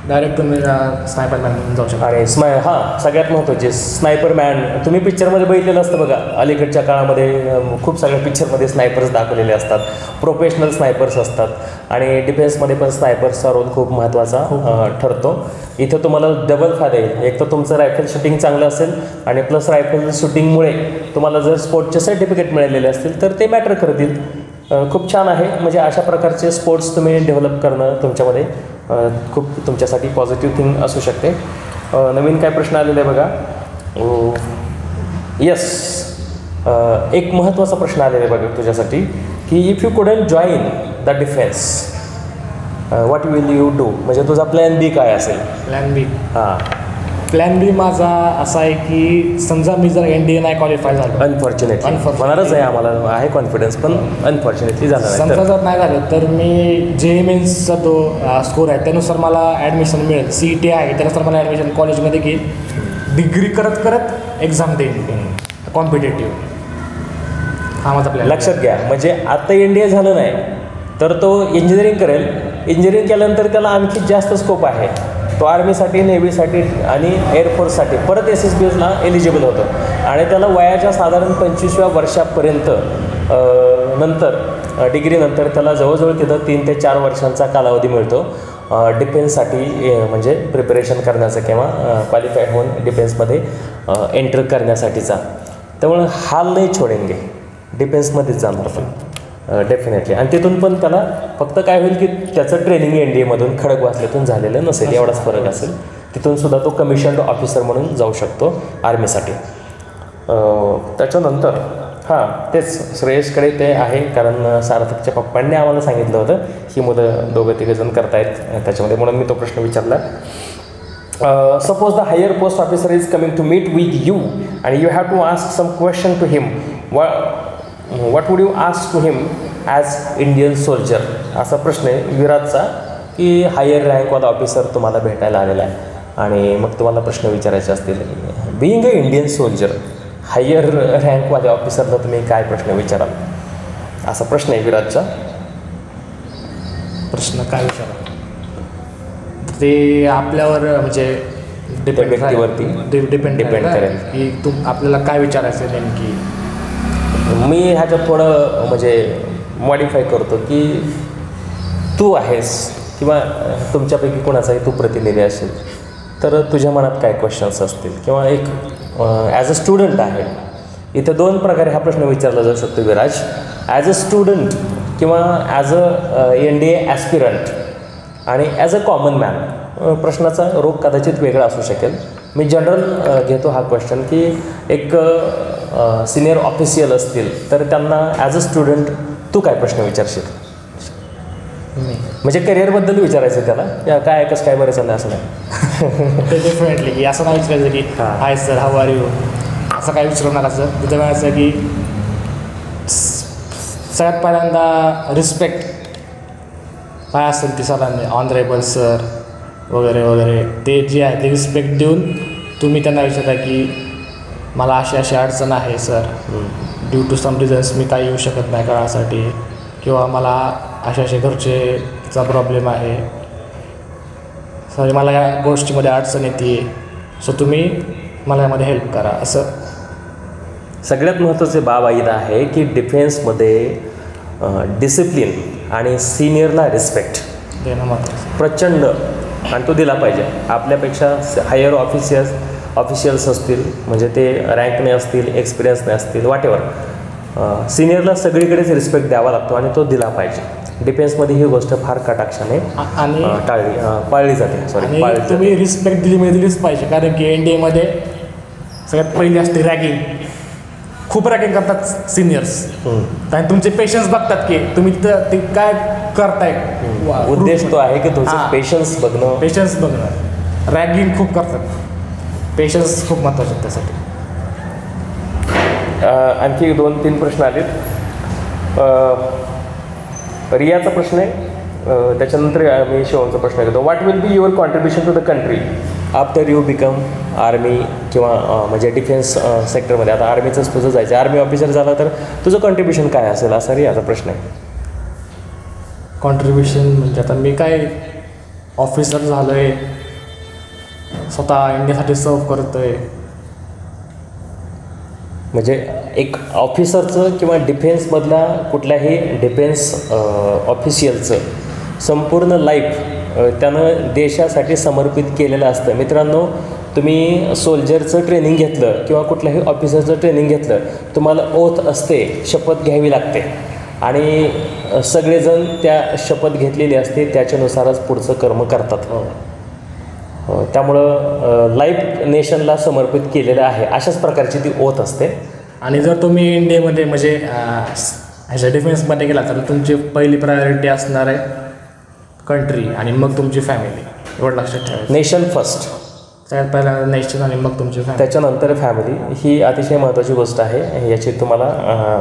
डायरेक्ट तुम्ही स्नायपर मॅन म्हणून जाऊ शकता. आणि सगळ्यात महत्त्वाचे स्नायपर मॅन, तुम्ही पिक्चरमध्ये बघितलेलं असतं बघा, अलीकडच्या काळामध्ये खूप सगळ्या पिक्चरमध्ये स्नायपर्स दाखवलेले असतात, प्रोफेशनल स्नायपर्स असतात, आणि डिफेन्समध्ये पण स्नायपर्सचा रोल खूप महत्त्वाचा ठरतो. इथं तुम्हाला डबल फायदा येईल, एक तर तुमचं रायफल शूटिंग चांगलं असेल आणि प्लस रायफल शूटिंगमुळे तुम्हाला जर स्पोर्टचे सर्टिफिकेट मिळालेले असतील तर ते मॅटर करतील. खूप छान आहे. म्हणजे अशा प्रकारचे स्पोर्ट्स तुम्ही डेव्हलप करणं तुमच्यामध्ये खूप तुमच्यासाठी पॉझिटिव्ह थिंग असू शकते. नवीन काय प्रश्न आलेला आहे बघा. येस, एक महत्त्वाचा प्रश्न आलेला आहे बघा तुझ्यासाठी की if you couldn't join the defence what will you do. म्हणजे तुझा प्लॅन बी काय असेल? प्लॅन बी माझा असा आहे की समजा मी जर NDA नाही क्वालिफाय झालो, अनफॉर्च्युनेटली होणारच आहे, आम्हाला आहे कॉन्फिडन्स, पण अनफॉर्च्युनेटली झालं नाही. समजा जर नाही झालं तर मी JEE मेन्सचा तो स्कोर आहे त्यानुसार मला ॲडमिशन मिळेल, CET आहे त्यानुसार मला ॲडमिशन कॉलेजमध्ये घेईल, डिग्री करत एक्झाम देईन कॉम्पिटेटिव्ह. हा माझा प्लॅन. लक्षात घ्या, म्हणजे आता NDA झालं नाही तर तो इंजिनिअरिंग करेल, इंजिनिअरिंग केल्यानंतर त्याला आणखी जास्त स्कोप आहे, तो आर्मीसाठी, नेव्हीसाठी आणि एअरफोर्ससाठी परत SSBला एलिजिबल होतो, आणि त्याला वयाच्या साधारण 25व्या वर्षापर्यंत नंतर डिग्रीनंतर त्याला जवळजवळ तिथं 3 ते 4 वर्षांचा कालावधी मिळतो डिफेन्ससाठी, म्हणजे प्रिपरेशन करण्याचा किंवा क्वालिफाईड होऊन डिफेन्समध्ये एंटर करण्यासाठीचा. त्यामुळे हाल नाही छोडेंगे, डिफेन्समध्येच जाणार पण डेफिनेटली. आणि तिथून पण त्याला फक्त काय होईल की त्याचं ट्रेनिंग NDAमधून खडकवासल्यातून झालेलं नसेल, एवढाच फरक असेल. तिथूनसुद्धा तो कमिशन्ड ऑफिसर म्हणून जाऊ शकतो आर्मीसाठी. त्याच्यानंतर तेच श्रेयसकडे ते आहे, कारण सार्थकच्या पप्पांनी आम्हाला सांगितलं होतं ही मुलं 2-3 करतायत त्याच्यामध्ये, म्हणून मी तो प्रश्न विचारला. Suppose the higher post officer is coming to meet with you and you have to ask some question to him, what would you ask to him as Indian soldier. असा प्रश्न आहे विराटचा की हायर रँकवाला ऑफिसर तुम्हाला भेटायला आलेला आहे आणि मग तुम्हाला प्रश्न विचारायचे असतील, being a Indian soldier higher रँकवाल्या ऑफिसरला तुम्ही काय प्रश्न विचाराल, असा प्रश्न आहे विराटचा. प्रश्न काय विचारा ते आपल्यावर म्हणजे त्या व्यक्तीवरती डिपेंड depend करेल. की आपल्याला काय विचारायचं आहे नेमकी. मी ह्याच्यात थोडं म्हणजे मॉडिफाय करतो की तू आहेस किंवा तुमच्यापैकी कोणाचाही तू प्रतिनिधी असेल तर तुझ्या मनात काय क्वेश्चन्स असतील किंवा एक ॲज अ स्टुडंट आहे. इथे 2 प्रकारे हा प्रश्न विचारला जाऊ शकतो विराज. ॲज अ स्टुडंट किंवा ॲज अ NDA ॲस्पिरंट आणि ॲज अ कॉमन मॅन. प्रश्नाचा रोग कदाचित वेगळा असू शकेल. मी जनरल घेतो हा क्वेश्चन की एक सिनियर ऑफिशियल असतील तर त्यांना ॲज अ स्टुडंट तू काय प्रश्न विचारशील. म्हणजे करिअरबद्दल विचारायचं त्याला काय कसं काय बरं चाललं असं नाही. ते डेफिनेटली की असं नाही विचारायचं की hi sir how are you असं काय विचारू नका सर. तिथं म्हणायचं की सगळ्यात पहिल्यांदा रिस्पेक्ट काय असेल ती सरांनी ऑनरेबल सर वगैरे वगैरे ते जे आहे ते रिस्पेक्ट देऊन तुम्ही त्यांना विचारता की मला अशी अशी अडचण आहे sir due to some reasons मी काही येऊ शकत नाही काळासाठी किंवा मला अशा अशा घरचेचा प्रॉब्लेम आहे सर मला या गोष्टीमध्ये अडचण येते सो तुम्ही मला यामध्ये हेल्प करा. असं सगळ्यात महत्त्वाचे बाब इथं आहे की डिफेन्समध्ये डिसिप्लिन आणि सिनियरला रिस्पेक्ट देणं महत्त्वाचं. प्रचंड आणि तो दिला पाहिजे. आपल्यापेक्षा हायर ऑफिशियल्स असतील म्हणजे ते रँकने असतील एक्सपिरियन्सने असतील वाटेवर सिनियरला सगळीकडेच रिस्पेक्ट द्यावा लागतो आणि तो दिला पाहिजे. डिफेन्समध्ये ही गोष्ट फार कटाक्षाने आणि पाळली जाते. सॉरी आणि तुम्ही रिस्पेक्ट दिलीच पाहिजे कारण की NDAमध्ये सगळ्यात पहिली असते रॅगिंग. खूप रॅगिंग करतात सिनियर्स आणि तुमचे पेशन्स बघतात की तुम्ही तिथं ते काय करताय. उद्देश तो आहे की तुमचं पेशन्स बघणं. रॅगिंग खूप करतात. पेशन्स खूप महत्त्वाचे आहेत त्यासाठी. आणखी 2-3 प्रश्न आलेत. रियाचा प्रश्न आहे त्याच्यानंतर मी शिवमचा प्रश्न घेतो. What will be your contribution to the country after you become army किंवा म्हणजे डिफेन्स सेक्टरमध्ये. आता आर्मीचंच तुझं जायचं आर्मी ऑफिसर झाला तर तुझं कॉन्ट्रीब्युशन काय असेल असा रियाचा प्रश्न आहे. कॉन्ट्रीब्युशन म्हणजे आता मी काय ऑफिसर झालो आहे स्वतः इंडियासाठी सर्व करतो आहे. म्हणजे एक ऑफिसरचं किंवा डिफेन्समधल्या कुठल्याही डिफेन्स ऑफिशियलचं संपूर्ण लाईफ त्यानं देशासाठी समर्पित केलेलं असतं. मित्रांनो तुम्ही सोल्जरचं ट्रेनिंग घेतलं किंवा कुठल्याही ऑफिसरचं ट्रेनिंग घेतलं तुम्हाला ओथ असते शपथ घ्यावी लागते आणि सगळेजण त्या शपथ घेतलेली असते त्याच्यानुसारच पुढचं कर्म करतात. त्यामुळं लाईफ नेशनला समर्पित केलेलं आहे अशाच प्रकारची ती ओथ असते. आणि जर तुम्ही इंडियामध्ये म्हणजे ह्याच्या डिफेन्समध्ये गेला तर तुमची पहिली प्रायोरिटी असणार आहे कंट्री आणि मग तुमची फॅमिली. एवढं लक्षात ठेवायचं. Nation first. सगळ्यात पहिला नेशन आणि मग तुमची फॅमिली त्याच्यानंतर फॅमिली. ही अतिशय महत्त्वाची गोष्ट आहे. याची तुम्हाला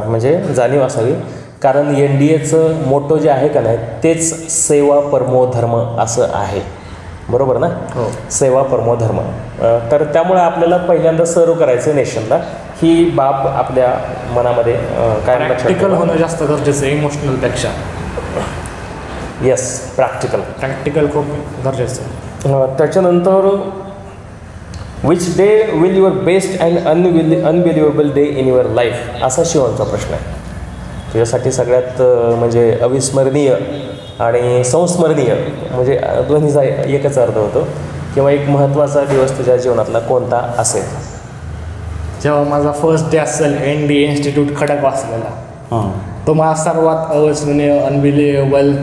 म्हणजे जाणीव असावी कारण NDAचं मोटो जे आहे का नाही तेच सेवा परमो धर्म असं आहे. बरोबर ना. हो. सेवा परमो धर्म. तर त्यामुळे आपल्याला पहिल्यांदा सर्व करायचं नेशनला. ही बाब आपल्या मनामध्ये काय प्रॅक्टिकल होणं जास्त गरजेचं आहे इमोशनलपेक्षा. येस प्रॅक्टिकल खूप गरजेचं आहे. त्याच्यानंतर which day will your best and unbelievable day in your life असा शिवमचा प्रश्न आहे. तुझ्यासाठी सगळ्यात म्हणजे अविस्मरणीय आणि संस्मरणीय म्हणजे दोन्हीचा एकच अर्थ होतो किंवा एक महत्त्वाचा दिवस तुझ्या जीवनातला कोणता असेल. जेव्हा माझा फर्स्ट डे असेल NDA इन्स्टिट्यूट खडकवासलेला तो मला सर्वात अविस्मरणीय अनबिलिव्हेबल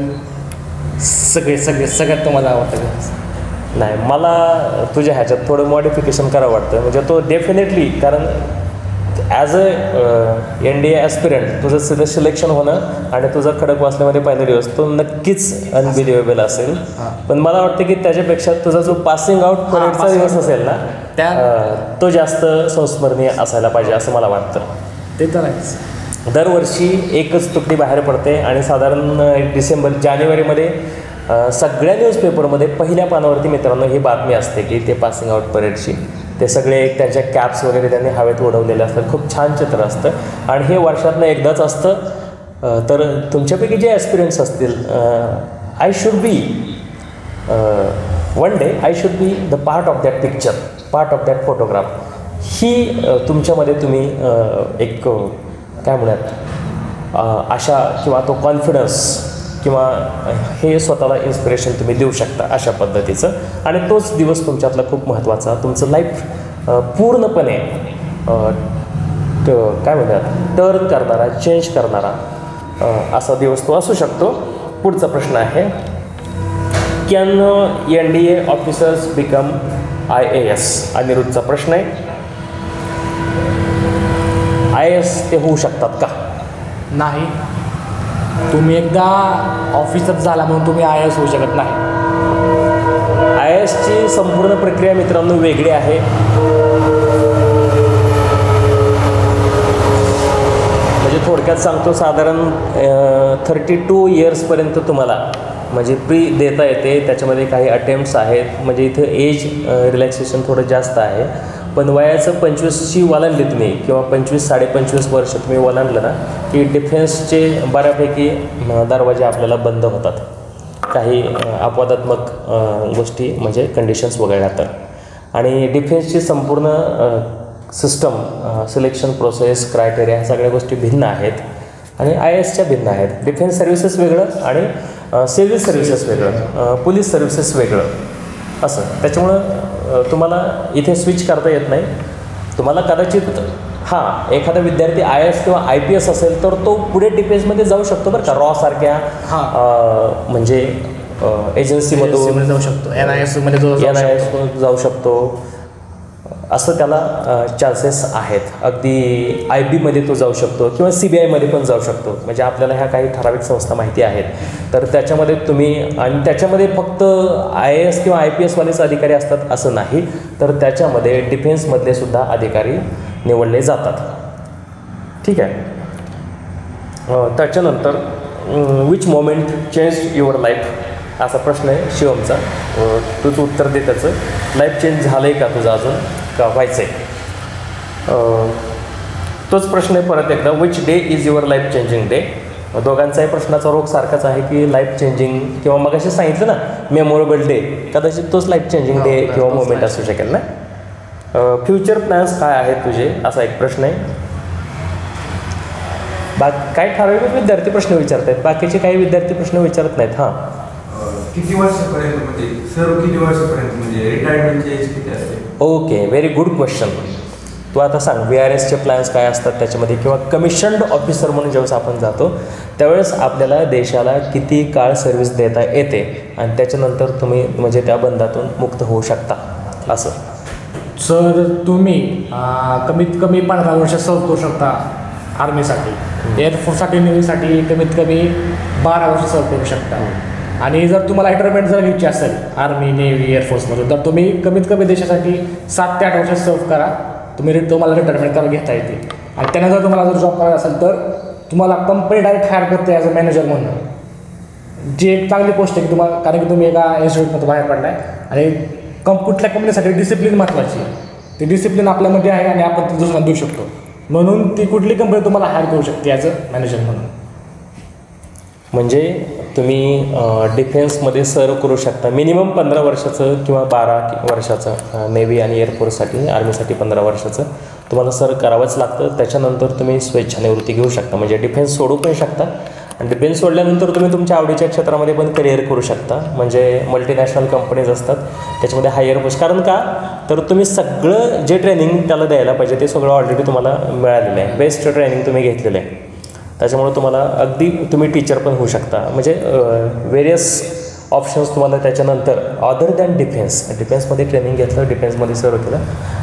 सगळ्यात तो मला आवडतं. नाही मला तुझ्या ह्याच्यात थोडं मॉडिफिकेशन करावं वाटतं. म्हणजे तो डेफिनेटली कारण ॲज अ NDA ॲस्पिरंट तुझं सिलेक्शन होणं आणि तुझा खडकवासल्यामध्ये पहिला दिवस तो नक्कीच अनबिलिव्हेबल असेल. पण मला वाटतं की त्याच्यापेक्षा तुझा जो पासिंग आउट परेडचा दिवस असेल ना तो जास्त संस्मरणीय असायला पाहिजे असं मला वाटतं. ते तर आहेच. दरवर्षी एकच तुकडी बाहेर पडते आणि साधारण जानेवारीमध्ये सगळ्या न्यूजपेपरमध्ये पहिल्या पानावरती मित्रांनो ही बातमी असते की ते पासिंग आउट परेडची. ते सगळे त्यांच्या कॅप्स वगैरे त्यांनी हवेत उडवलेले असतात. खूप छान चित्र असतं आणि हे वर्षातनं एकदाच असतं. तर तुमच्यापैकी जे ॲस्पिरंट्स असतील I should be one day I should be the part of that picture, part of that photograph. ही तुमच्यामध्ये तुम्ही एक काय म्हणूयात आशा किंवा तो कॉन्फिडन्स किंवा हे स्वतःला इन्स्पिरेशन तुम्ही देऊ शकता अशा पद्धतीचं. आणि तोच दिवस तुमच्यातला खूप महत्त्वाचा, तुमचं लाईफ पूर्णपणे काय म्हणतात टर्न करणारा, चेंज करणारा असा दिवस तो असू शकतो. पुढचा प्रश्न आहे, can NDA officers become IAS? अनिरुद्धचा प्रश्न आहे. IAS ते होऊ शकतात का? नाही, तुम्ही एकदा ऑफिसर झाला म्हणून तुम्ही IAS होऊ शकत नाही. IASची संपूर्ण प्रक्रिया मित्रांनो वेगळी आहे. म्हणजे थोडक्यात सांगतो, साधारण 32 इयर्सपर्यंत तुम्हाला म्हणजे प्री देता येते. त्याच्यामध्ये काही अटेम्प्ट्स आहेत, म्हणजे इथं एज रिलॅक्सेशन थोडं जास्त आहे. पण वयाचं 25शी ओलांडली तुम्ही किंवा 25-25.5 वर्ष तुम्ही ओलांडलं ना की डिफेन्सचे बऱ्यापैकी दरवाजे आपल्याला बंद होतात. काही अपवादात्मक गोष्टी म्हणजे कंडिशन्स वगळल्या तर. आणि डिफेन्सची संपूर्ण सिस्टम, सिलेक्शन प्रोसेस, क्रायटेरिया ह्या सगळ्या गोष्टी भिन्न आहेत आणि IASच्या भिन्न आहेत. डिफेन्स सर्व्हिसेस वेगळं आणि सिव्हिल सर्व्हिसेस वेगळं, पोलीस सर्व्हिसेस वेगळं असं. त्याच्यामुळं तुम्हाला इथे स्विच करता येत नाही. तुम्हाला कदाचित हां एखादा विद्यार्थी IAS किंवा IPS असेल तर तो पुढे डिफेन्समध्ये जाऊ शकतो बरं का. रॉसारख्या म्हणजे एजन्सीमधून जाऊ शकतो, NIS मध्ये NIS जाऊ शकतो, असं त्याला चान्सेस आहेत. अगदी IB मध्ये तो जाऊ शकतो किंवा CBIमध्ये पण जाऊ शकतो. म्हणजे आपल्याला ह्या काही ठराविक संस्था माहिती आहेत. तर त्याच्यामध्ये तुम्ही, आणि त्याच्यामध्ये फक्त IAS किंवा IPSवालेच अधिकारी असतात असं नाही, तर त्याच्यामध्ये डिफेन्समधले सुद्धा अधिकारी निवडले जातात. ठीक आहे. त्याच्यानंतर which moment change your life असा प्रश्न आहे शिवमचा. तुझं उत्तर दे त्याचं. लाईफ चेंज झालं आहे का तुझं अजून का व्हायचं आहे? तोच प्रश्न आहे परत एकदा, which day is your life changing day? दोघांचाही प्रश्नाचा रोग सारखाच आहे की लाईफ चेंजिंग किंवा मग असे सांगितलं ना मेमोरेबल डे, कदाचित तोच लाईफ चेंजिंग डे किंवा मोमेंट असू शकेल ना. फ्युचर प्लॅन्स काय आहेत तुझे असा एक प्रश्न आहे. काही ठराविक विद्यार्थी प्रश्न विचारत आहेत, बाकीचे काही विद्यार्थी प्रश्न विचारत नाहीत. हां, किती वर्षापर्यंत म्हणजे सर्व किती वर्षापर्यंत म्हणजे रिटायरमेंटची एज किती असते? Okay, very good question. तू आता सांग VRSचे प्लॅन्स काय असतात त्याच्यामध्ये, किंवा कमिशन्ड ऑफिसर म्हणून ज्यावेळेस आपण जातो त्यावेळेस आपल्याला देशाला किती काळ सर्व्हिस देता येते आणि त्याच्यानंतर तुम्ही म्हणजे त्या बंधातून मुक्त होऊ शकता असं. सर तुम्ही कमीत कमी 15 वर्ष सर्व करू शकता आर्मीसाठी. एअरफोर्ससाठी, नेव्हीसाठी कमीत कमी 12 वर्ष सर्व करू शकता. आणि जर तुम्हाला रिटायरमेंट जर घ्यायची असेल आर्मी, नेव्ही, एअरफोर्समधून, तर तुम्ही कमीत कमी देशासाठी 7 ते 8 वर्ष सर्व करा. तुम्हाला रिटायरमेंट करून घेता येते. आणि त्यानंतर तुम्हाला जर जॉब करायचा असेल तर तुम्हाला कंपनी डायरेक्ट हायर करते ॲज अ मॅनेजर म्हणून, जी एक चांगली पोस्ट आहे की तुम्हाला, कारण की तुम्ही एका इन्स्टिट्यूटमध्ये बाहेर पडलाय. आणि कुठल्या कंपनीसाठी डिसिप्लिन महत्त्वाची आहे. ती डिसिप्लिन आपल्यामध्ये आहे आणि आपण ती दुसऱ्यांना देऊ शकतो. म्हणून ती कुठली कंपनी तुम्हाला हायर करू शकते ॲज अ मॅनेजर म्हणून. म्हणजे तुम्ही डिफेन्समध्ये सर्व करू शकता मिनिमम 15 वर्षाचं किंवा 12 वर्षाचं. नेव्ही आणि एअरफोर्ससाठी, आर्मीसाठी 15 वर्षाचं तुम्हाला सर्व करावंच लागतं. त्याच्यानंतर तुम्ही स्वेच्छानिवृत्ती घेऊ शकता, म्हणजे डिफेन्स सोडू पण शकता. आणि डिफेन्स सोडल्यानंतर तुम्ही तुमच्या आवडीच्या क्षेत्रामध्ये पण करिअर करू शकता. म्हणजे मल्टीनॅशनल कंपनीज असतात त्याच्यामध्ये हायर पोस्ट. कारण का तर तुम्ही सगळं जे ट्रेनिंग त्याला द्यायला पाहिजे ते सगळं ऑलरेडी तुम्हाला मिळालेलं आहे. बेस्ट ट्रेनिंग तुम्ही घेतलेलं आहे. त्याच्यामुळे तुम्हाला अगदी तुम्ही टीचर पण होऊ शकता. म्हणजे व्हेरियस ऑप्शन्स तुम्हाला त्याच्यानंतर अदर दॅन डिफेन्समध्ये ट्रेनिंग घेतलं, डिफेन्समध्ये सर्व केलं,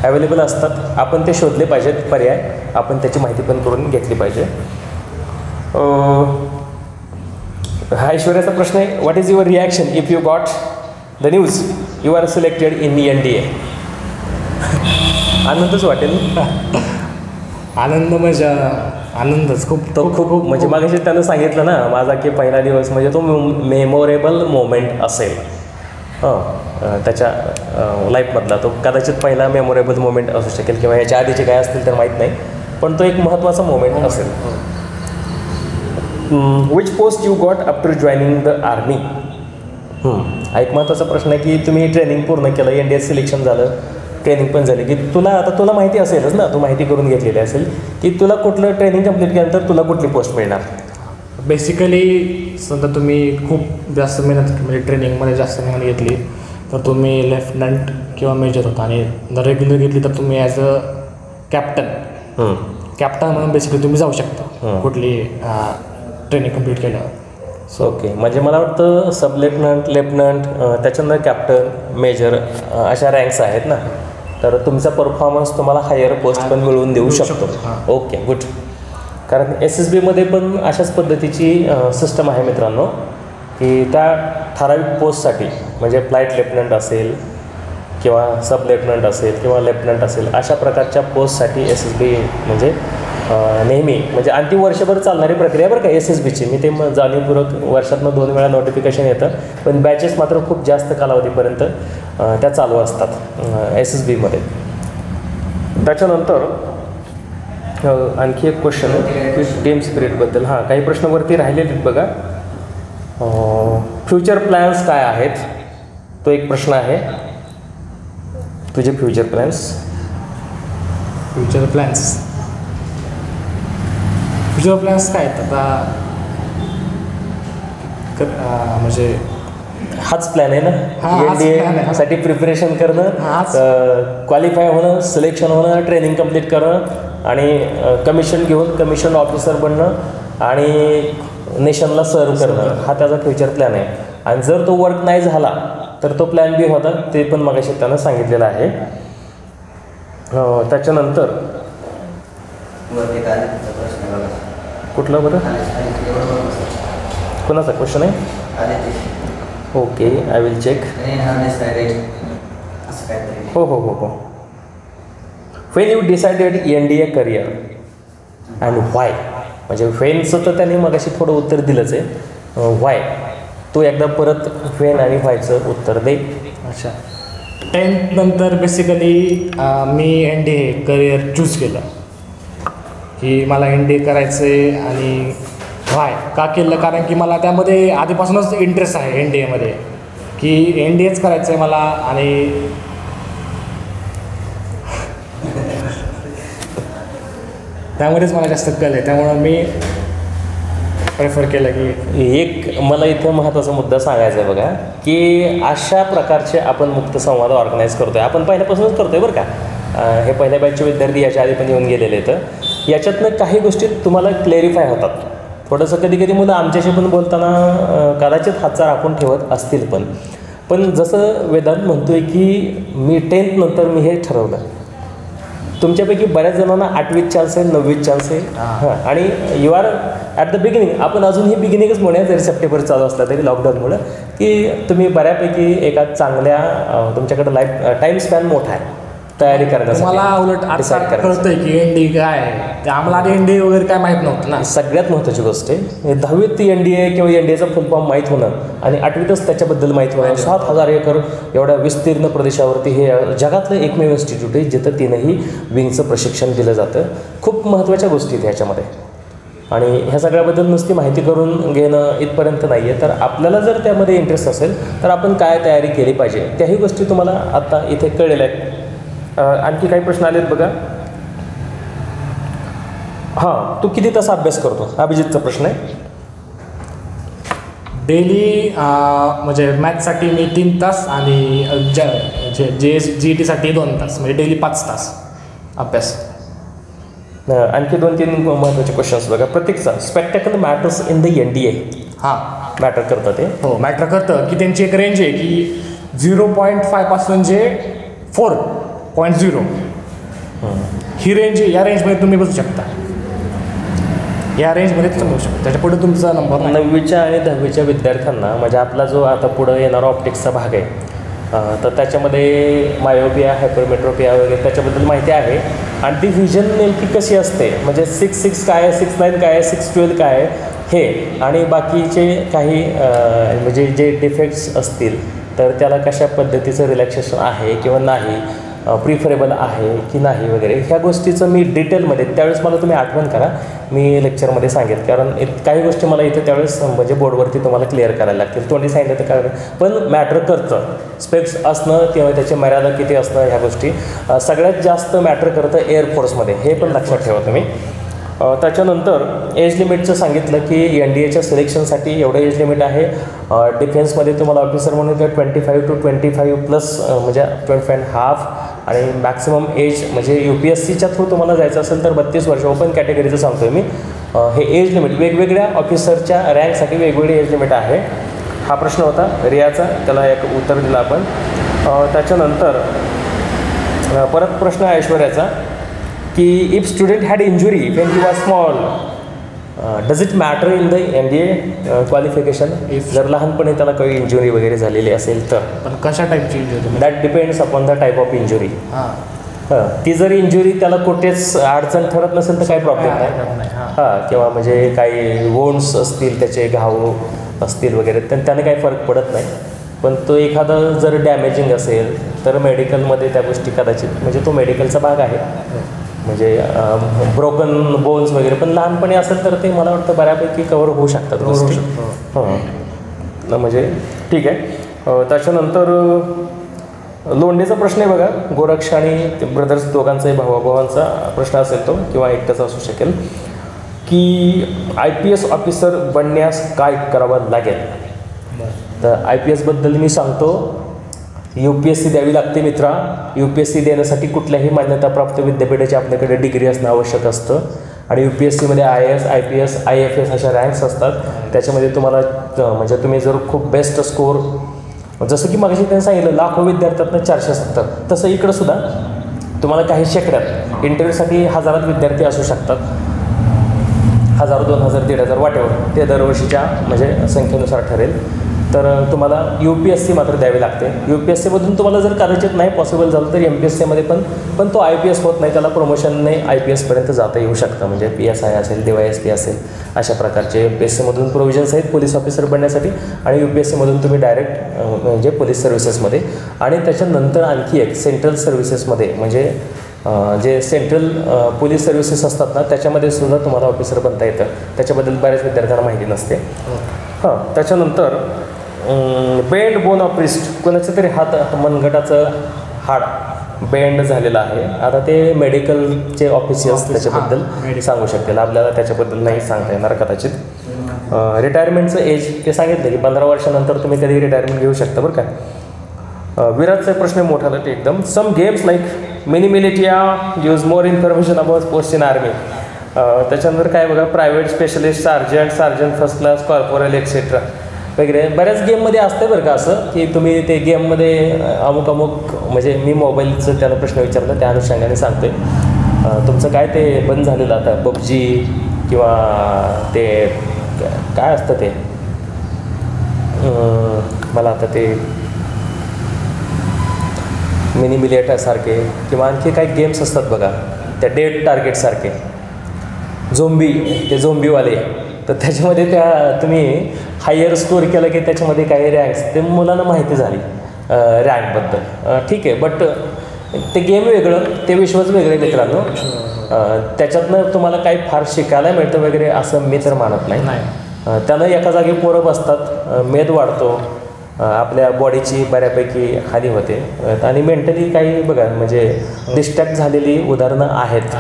अवेलेबल असतात. आपण ते शोधले पाहिजेत पर्याय, आपण त्याची माहिती पण करून घेतली पाहिजे. हा ऐश्वर्याचा प्रश्न आहे, what is your reaction if you got the news you are selected in NDA? आनंदच वाटेल. आनंद म्हणजे आनंदच खूप म्हणजे मागाशी त्यानं सांगितलं ना माझा की पहिला दिवस म्हणजे तो मेमोरेबल मोमेंट असेल त्याच्या लाईफमधला. तो कदाचित पहिला मेमोरेबल मोमेंट असू शकेल किंवा याच्या आधीचे काय असतील तर माहीत नाही, पण तो एक महत्त्वाचा मोमेंट असेल. Which post you got after joining the army? एक महत्त्वाचा प्रश्न आहे की तुम्ही ट्रेनिंग पूर्ण केलं, NDA सिलेक्शन झालं, ट्रेनिंग पण झाली की तुला माहिती असेलच ना, तू माहिती करून घेतलेली असेल की तुला कुठलं ट्रेनिंग कंप्लीट केल्यानंतर तुला कुठली पोस्ट मिळणार. बेसिकली समजा तुम्ही खूप जास्त मेहनत म्हणजे ट्रेनिंगमध्ये जास्त मेहनत घेतली तर तुम्ही लेफ्टनंट किंवा मेजर होता, आणि जर रेग्युलर घेतली तर तुम्ही ॲज अ कॅप्टन म्हणून बेसिकली तुम्ही जाऊ शकता कुठली ट्रेनिंग कंप्लीट केल्यावर. ओके, म्हणजे मला वाटतं सब लेफ्टनंट त्याच्यानंतर कॅप्टन, मेजर अशा रँक्स आहेत ना, तर तुमचा परफॉर्मन्स तुम्हाला हायर पोस्ट पण मिळवून देऊ शकतो. Okay, good. कारण SSBमध्ये पण अशाच पद्धतीची सिस्टम आहे मित्रांनो, की त्या ठराविक पोस्टसाठी म्हणजे फ्लाईट लेफ्टनंट असेल किंवा सब लेफ्टनंट असेल किंवा लेफ्टनंट असेल, अशा प्रकारच्या पोस्टसाठी SSB म्हणजे नेहमी म्हणजे आणखी वर्षभर चालणारी प्रक्रिया बरं का SSBची. मी ते जाणीवपूर्वक वर्षातनं 2 वेळा नोटिफिकेशन येतं, पण बॅचेस मात्र खूप जास्त कालावधीपर्यंत त्या चालू असतात SSBमध्ये. त्याच्यानंतर आणखी एक क्वेश्चन आहे की टीम स्पिरिटबद्दल. काही प्रश्न वरती राहिलेले आहेत बघा. फ्युचर प्लॅन्स काय आहेत, तो एक प्रश्न आहे. तुझे फ्युचर प्लॅन्स काय आहेत आता? म्हणजे हाच प्लॅन आहे ना, हाच plan आहे. NDA साठी प्रिपरेशन करणं, क्वालिफाय होणं, सिलेक्शन होणं, ट्रेनिंग कंप्लीट करणं आणि कमिशन घेऊन कमिशन ऑफिसर बनणं आणि नेशनला सर्व करणं, हा त्याचा फ्युचर प्लॅन आहे. आणि जर तो वर्क नाही झाला तर तो प्लॅन B होता, ते पण मगाशी त्यानं सांगितलेलं आहे. त्याच्यानंतर कुठलं बरं, कोणाचा क्वेश्चन आहे? Okay, I will check. हो. When you decided NDA career and why, म्हणजे वेनचं तर त्याने मगाशी थोडं उत्तर दिलंच आहे, व्हाय तू एकदा परत वेन आणि व्हायचं उत्तर दे. अच्छा, 10th नंतर बेसिकली मी NDA करिअर चूज केलं की मला NDA करायचं आहे. आणि व्हाय का केलं, कारण की मला त्यामध्ये आधीपासूनच इंटरेस्ट आहे NDAमध्ये, की NDAच करायचं आहे मला. आणि त्यामध्येच मला जास्त कल आहे, त्यामुळं मी प्रेफर केलं की एक मला इथं महत्त्वाचा मुद्दा सांगायचा आहे बघा, की अशा प्रकारचे आपण मुक्त संवाद ऑर्गनाईज करतो आहे, आपण पहिल्यापासूनच करतो आहे बरं का. हे पहिल्या बॅचचे विद्यार्थी याच्या आधी पण येऊन गेलेले आहेत. याच्यातनं काही गोष्टी तुम्हाला क्लेरिफाय होतात. थोडंसं कधी मुलं आमच्याशी पण बोलताना कदाचित हातचा राखून ठेवत असतील, पण जसं वेदांत म्हणतो आहे की मी 10th नंतर मी हे ठरवलं. तुमच्यापैकी बऱ्याच जणांना 8वीत चान्स आहे, 9वीत चान्स आहे. आणि you are at the beginning. आपण अजूनही बिगिनिंगच म्हणूया, जरी सप्टेंबर चालू असला तरी लॉकडाऊनमुळं, की तुम्ही बऱ्यापैकी एका चांगल्या तुमच्याकडे टाईम स्पॅन मोठा आहे तयारी करण्यासाठी. मला उलट आता कळतंय की NDA काय आहे, ते आम्हाला आधी NDA वगैरे काय माहीत नव्हतं ना. सगळ्यात महत्त्वाची गोष्ट आहे 10वीत NDA किंवा NDAचा फुल फॉर्म माहीत होणं आणि 8वीतच त्याच्याबद्दल माहीत होणं. 7,000 एकर एवढ्या विस्तीर्ण प्रदेशावरती हे जगातलं एकमेव इन्स्टिट्यूट आहे जिथं 3ही विंगचं प्रशिक्षण दिलं जातं. खूप महत्त्वाच्या गोष्टी आहेत ह्याच्यामध्ये. आणि ह्या सगळ्याबद्दल नुसती माहिती करून घेणं इथपर्यंत नाही आहे, तर आपल्याला जर त्यामध्ये इंटरेस्ट असेल तर आपण काय तयारी केली पाहिजे, त्याही गोष्टी तुम्हाला आत्ता इथे कळलेल्या आहेत. आणखी काही प्रश्न आलेत बघा. तू किती तास अभ्यास करतो? अभिजितचा प्रश्न आहे. डेली म्हणजे मॅथ्ससाठी मी 3 तास आणि GETसाठी 2 तास, म्हणजे डेली 5 तास अभ्यास. आणखी 2-3 महत्त्वाचे क्वेश्चन्स बघा. प्रत्येकचा spectacle matters in the NDA. Matter करतं ते. हो, मॅटर करतं की त्यांची एक रेंज आहे की 0.5 पासून जे 4.0 ही रेंज, या रेंजमध्ये तुम्ही बसू शकता. या रेंजमध्ये तुम्ही बसू शकता, त्याच्या पुढे तुमचा नंबर. 9वीच्या आणि 10वीच्या विद्यार्थ्यांना म्हणजे आपला जो आता पुढं येणारा ऑप्टिक्सचा भाग आहे, तर त्याच्यामध्ये मायोपिया, हायपरमेट्रोपिया वगैरे त्याच्याबद्दल माहिती आहे. आणि ती व्हिजन नेमकी कशी असते, म्हणजे 6.6 काय आहे, 6.9 काय आहे, 6.12 काय आहे हे, आणि बाकीचे काही म्हणजे जे डिफेक्ट्स असतील तर त्याला कशा पद्धतीचं रिलॅक्सेशन आहे किंवा नाही, प्रिफरेबल आहे की नाही वगैरे ह्या गोष्टीचं मी डिटेलमध्ये त्यावेळेस मला तुम्ही आठवण करा, मी लेक्चरमध्ये सांगेन. कारण काही गोष्टी मला इथे त्यावेळेस म्हणजे बोर्डवरती तुम्हाला क्लिअर करायला लागतील. तोंडी सांगितलं तर काय पण मॅटर करतं. स्पेक्स असणं किंवा त्याची मर्यादा किती असणं ह्या गोष्टी सगळ्यात जास्त मॅटर करतं एअरफोर्समध्ये, हे पण लक्षात ठेवा तुम्ही. त्याच्यानंतर एज लिमिटचं सांगितलं की NDAच्या सिलेक्शनसाठी एवढं एज लिमिट आहे. डिफेन्समध्ये तुम्हाला ऑफिसर म्हणून 25 to 25+ म्हणजे 25.5 आणि मॅक्सिमम एज म्हणजे UPSCच्या थ्रू तुम्हाला जायचं असेल तर 32 वर्ष. ओपन कॅटेगरीचं सांगतो मी. हे एज लिमिट वेगवेगळ्या ऑफिसरच्या रँकसाठी वेगवेगळी एज लिमिट आहे. हा प्रश्न होता रियाचा, त्याला एक उत्तर दिलं आपण. त्याच्यानंतर परत प्रश्न आहे ऐश्वर्याचा की if student had injury when he was small does it matter in the NDA qualification. जर लहानपणी त्याला काही इंजुरी वगैरे झालेली असेल तर. पण कशा टाईपची injury? That depends upon the type of injury. हां, ती जर इंजुरी त्याला कुठेच अडचण ठरत नसेल तर काही प्रॉब्लेम नाही. हां, किंवा म्हणजे काही वोंड्स असतील, त्याचे घाव असतील वगैरे, तर त्याने काही फरक पडत नाही. पण तो एखादा जर डॅमेजिंग असेल तर मेडिकलमध्ये त्या गोष्टी कदाचित म्हणजे तो मेडिकलचा भाग आहे. म्हणजे ब्रोकन बोन्स वगैरे पण लहानपणी असेल तर ते मला वाटतं बऱ्यापैकी कवर होऊ शकतात गोष्टी. म्हणजे ठीक आहे. त्याच्यानंतर लोंढेचा प्रश्न आहे बघा. गोरक्ष आणि ब्रदर्स दोघांचाही भावाभावांचा प्रश्न असेल तो किंवा एकटाचा असू शकेल की IPS ऑफिसर बनण्यास काय करावं लागेल. तर IPSबद्दल मी सांगतो. UPSC द्यावी लागते मित्रा. UPSC देण्यासाठी कुठल्याही मान्यताप्राप्त विद्यापीठाची आपल्याकडे डिग्री असणं आवश्यक असतं. आणि UPSCमध्ये IAS, IPS, IFS अशा रँक्स असतात. त्याच्यामध्ये तुम्हाला म्हणजे तुम्ही जर खूप बेस्ट स्कोर, जसं की मगाशी त्यांनी सांगितलं लाखो विद्यार्थ्यातनं 470, तसं इकडं सुद्धा तुम्हाला काही शेकड्यात इंटरव्ह्यूसाठी हजारात विद्यार्थी असू शकतात. 1000, 2000, 1500 वाटेवर ते दरवर्षीच्या म्हणजे संख्येनुसार ठरेल. तर तुम्हाला UPSC मात्र द्यावी लागते. UPSCमधून तुम्हाला जर कदाचित नाही पॉसिबल झालं तर MPSCमध्ये पण तो IPS होत नाही, त्याला प्रमोशनने IPSपर्यंत जाता येऊ शकतं. म्हणजे PSI असेल, DYSP असेल, अशा प्रकारचे MPSCमधून प्रोव्हिजन्स आहेत पोलीस ऑफिसर बनण्यासाठी. आणि UPSCमधून तुम्ही डायरेक्ट म्हणजे पोलीस सर्व्हिसेसमध्ये. आणि त्याच्यानंतर आणखी एक सेंट्रल सर्व्हिसेसमध्ये म्हणजे जे सेंट्रल पोलीस सर्व्हिसेस असतात ना, त्याच्यामध्ये सुद्धा तुम्हाला ऑफिसर बनता येतं. त्याच्याबद्दल बऱ्याच विद्यार्थ्यांना माहिती नसते. हां, त्याच्यानंतर बेंड बोन ऑफ रिस्ट, कोणाचं तरी मनगटाचं हाड बेंड झालेलं आहे. आता ते मेडिकलचे ऑफिसर्स त्याच्याबद्दल सांगू शकतील, आपल्याला त्याच्याबद्दल नाही सांगता येणार कदाचित. रिटायरमेंटचं एज ते सांगितलं की 15 वर्षानंतर तुम्ही कधी रिटायरमेंट घेऊ शकता बरं का. विराटचा प्रश्न मोठा झाला एकदम. Some games like mini militia use more information about post in army. त्याच्यानंतर काय बघा, private specialist, sergeant first class, corporal etcetera वगैरे बऱ्याच गेममध्ये असतं बरं का असं की तुम्ही ते गेममध्ये अमुक म्हणजे मी मोबाईलचं त्याला प्रश्न विचारला त्या अनुषंगाने सांगतोय. तुमचं काय ते बंद झालेलं आता PUBG किंवा ते काय असतं ते मला आता ते मिनी मिलिटियासारखे किंवा आणखी काही गेम्स असतात बघा त्या डेड टार्गेटसारखे, झोंबीवाले. तर त्याच्यामध्ये तुम्ही हायर स्कोर केलं की त्याच्यामध्ये काही रँक्स ते मुलांना माहिती झाली रँकबद्दल. ठीक आहे, बट ते गेम वेगळं, ते विश्वच वेगळे मित्रांनो. त्याच्यातनं तुम्हाला काही फार शिकायला मिळतं वगैरे असं मी तर मानत नाही. त्यानं एका जागी पोरं बसतात, मेद वाढतो, आपल्या बॉडीची बऱ्यापैकी हानी होते आणि मेंटली काही बघा म्हणजे डिस्ट्रॅक्ट झालेली उदाहरणं आहेत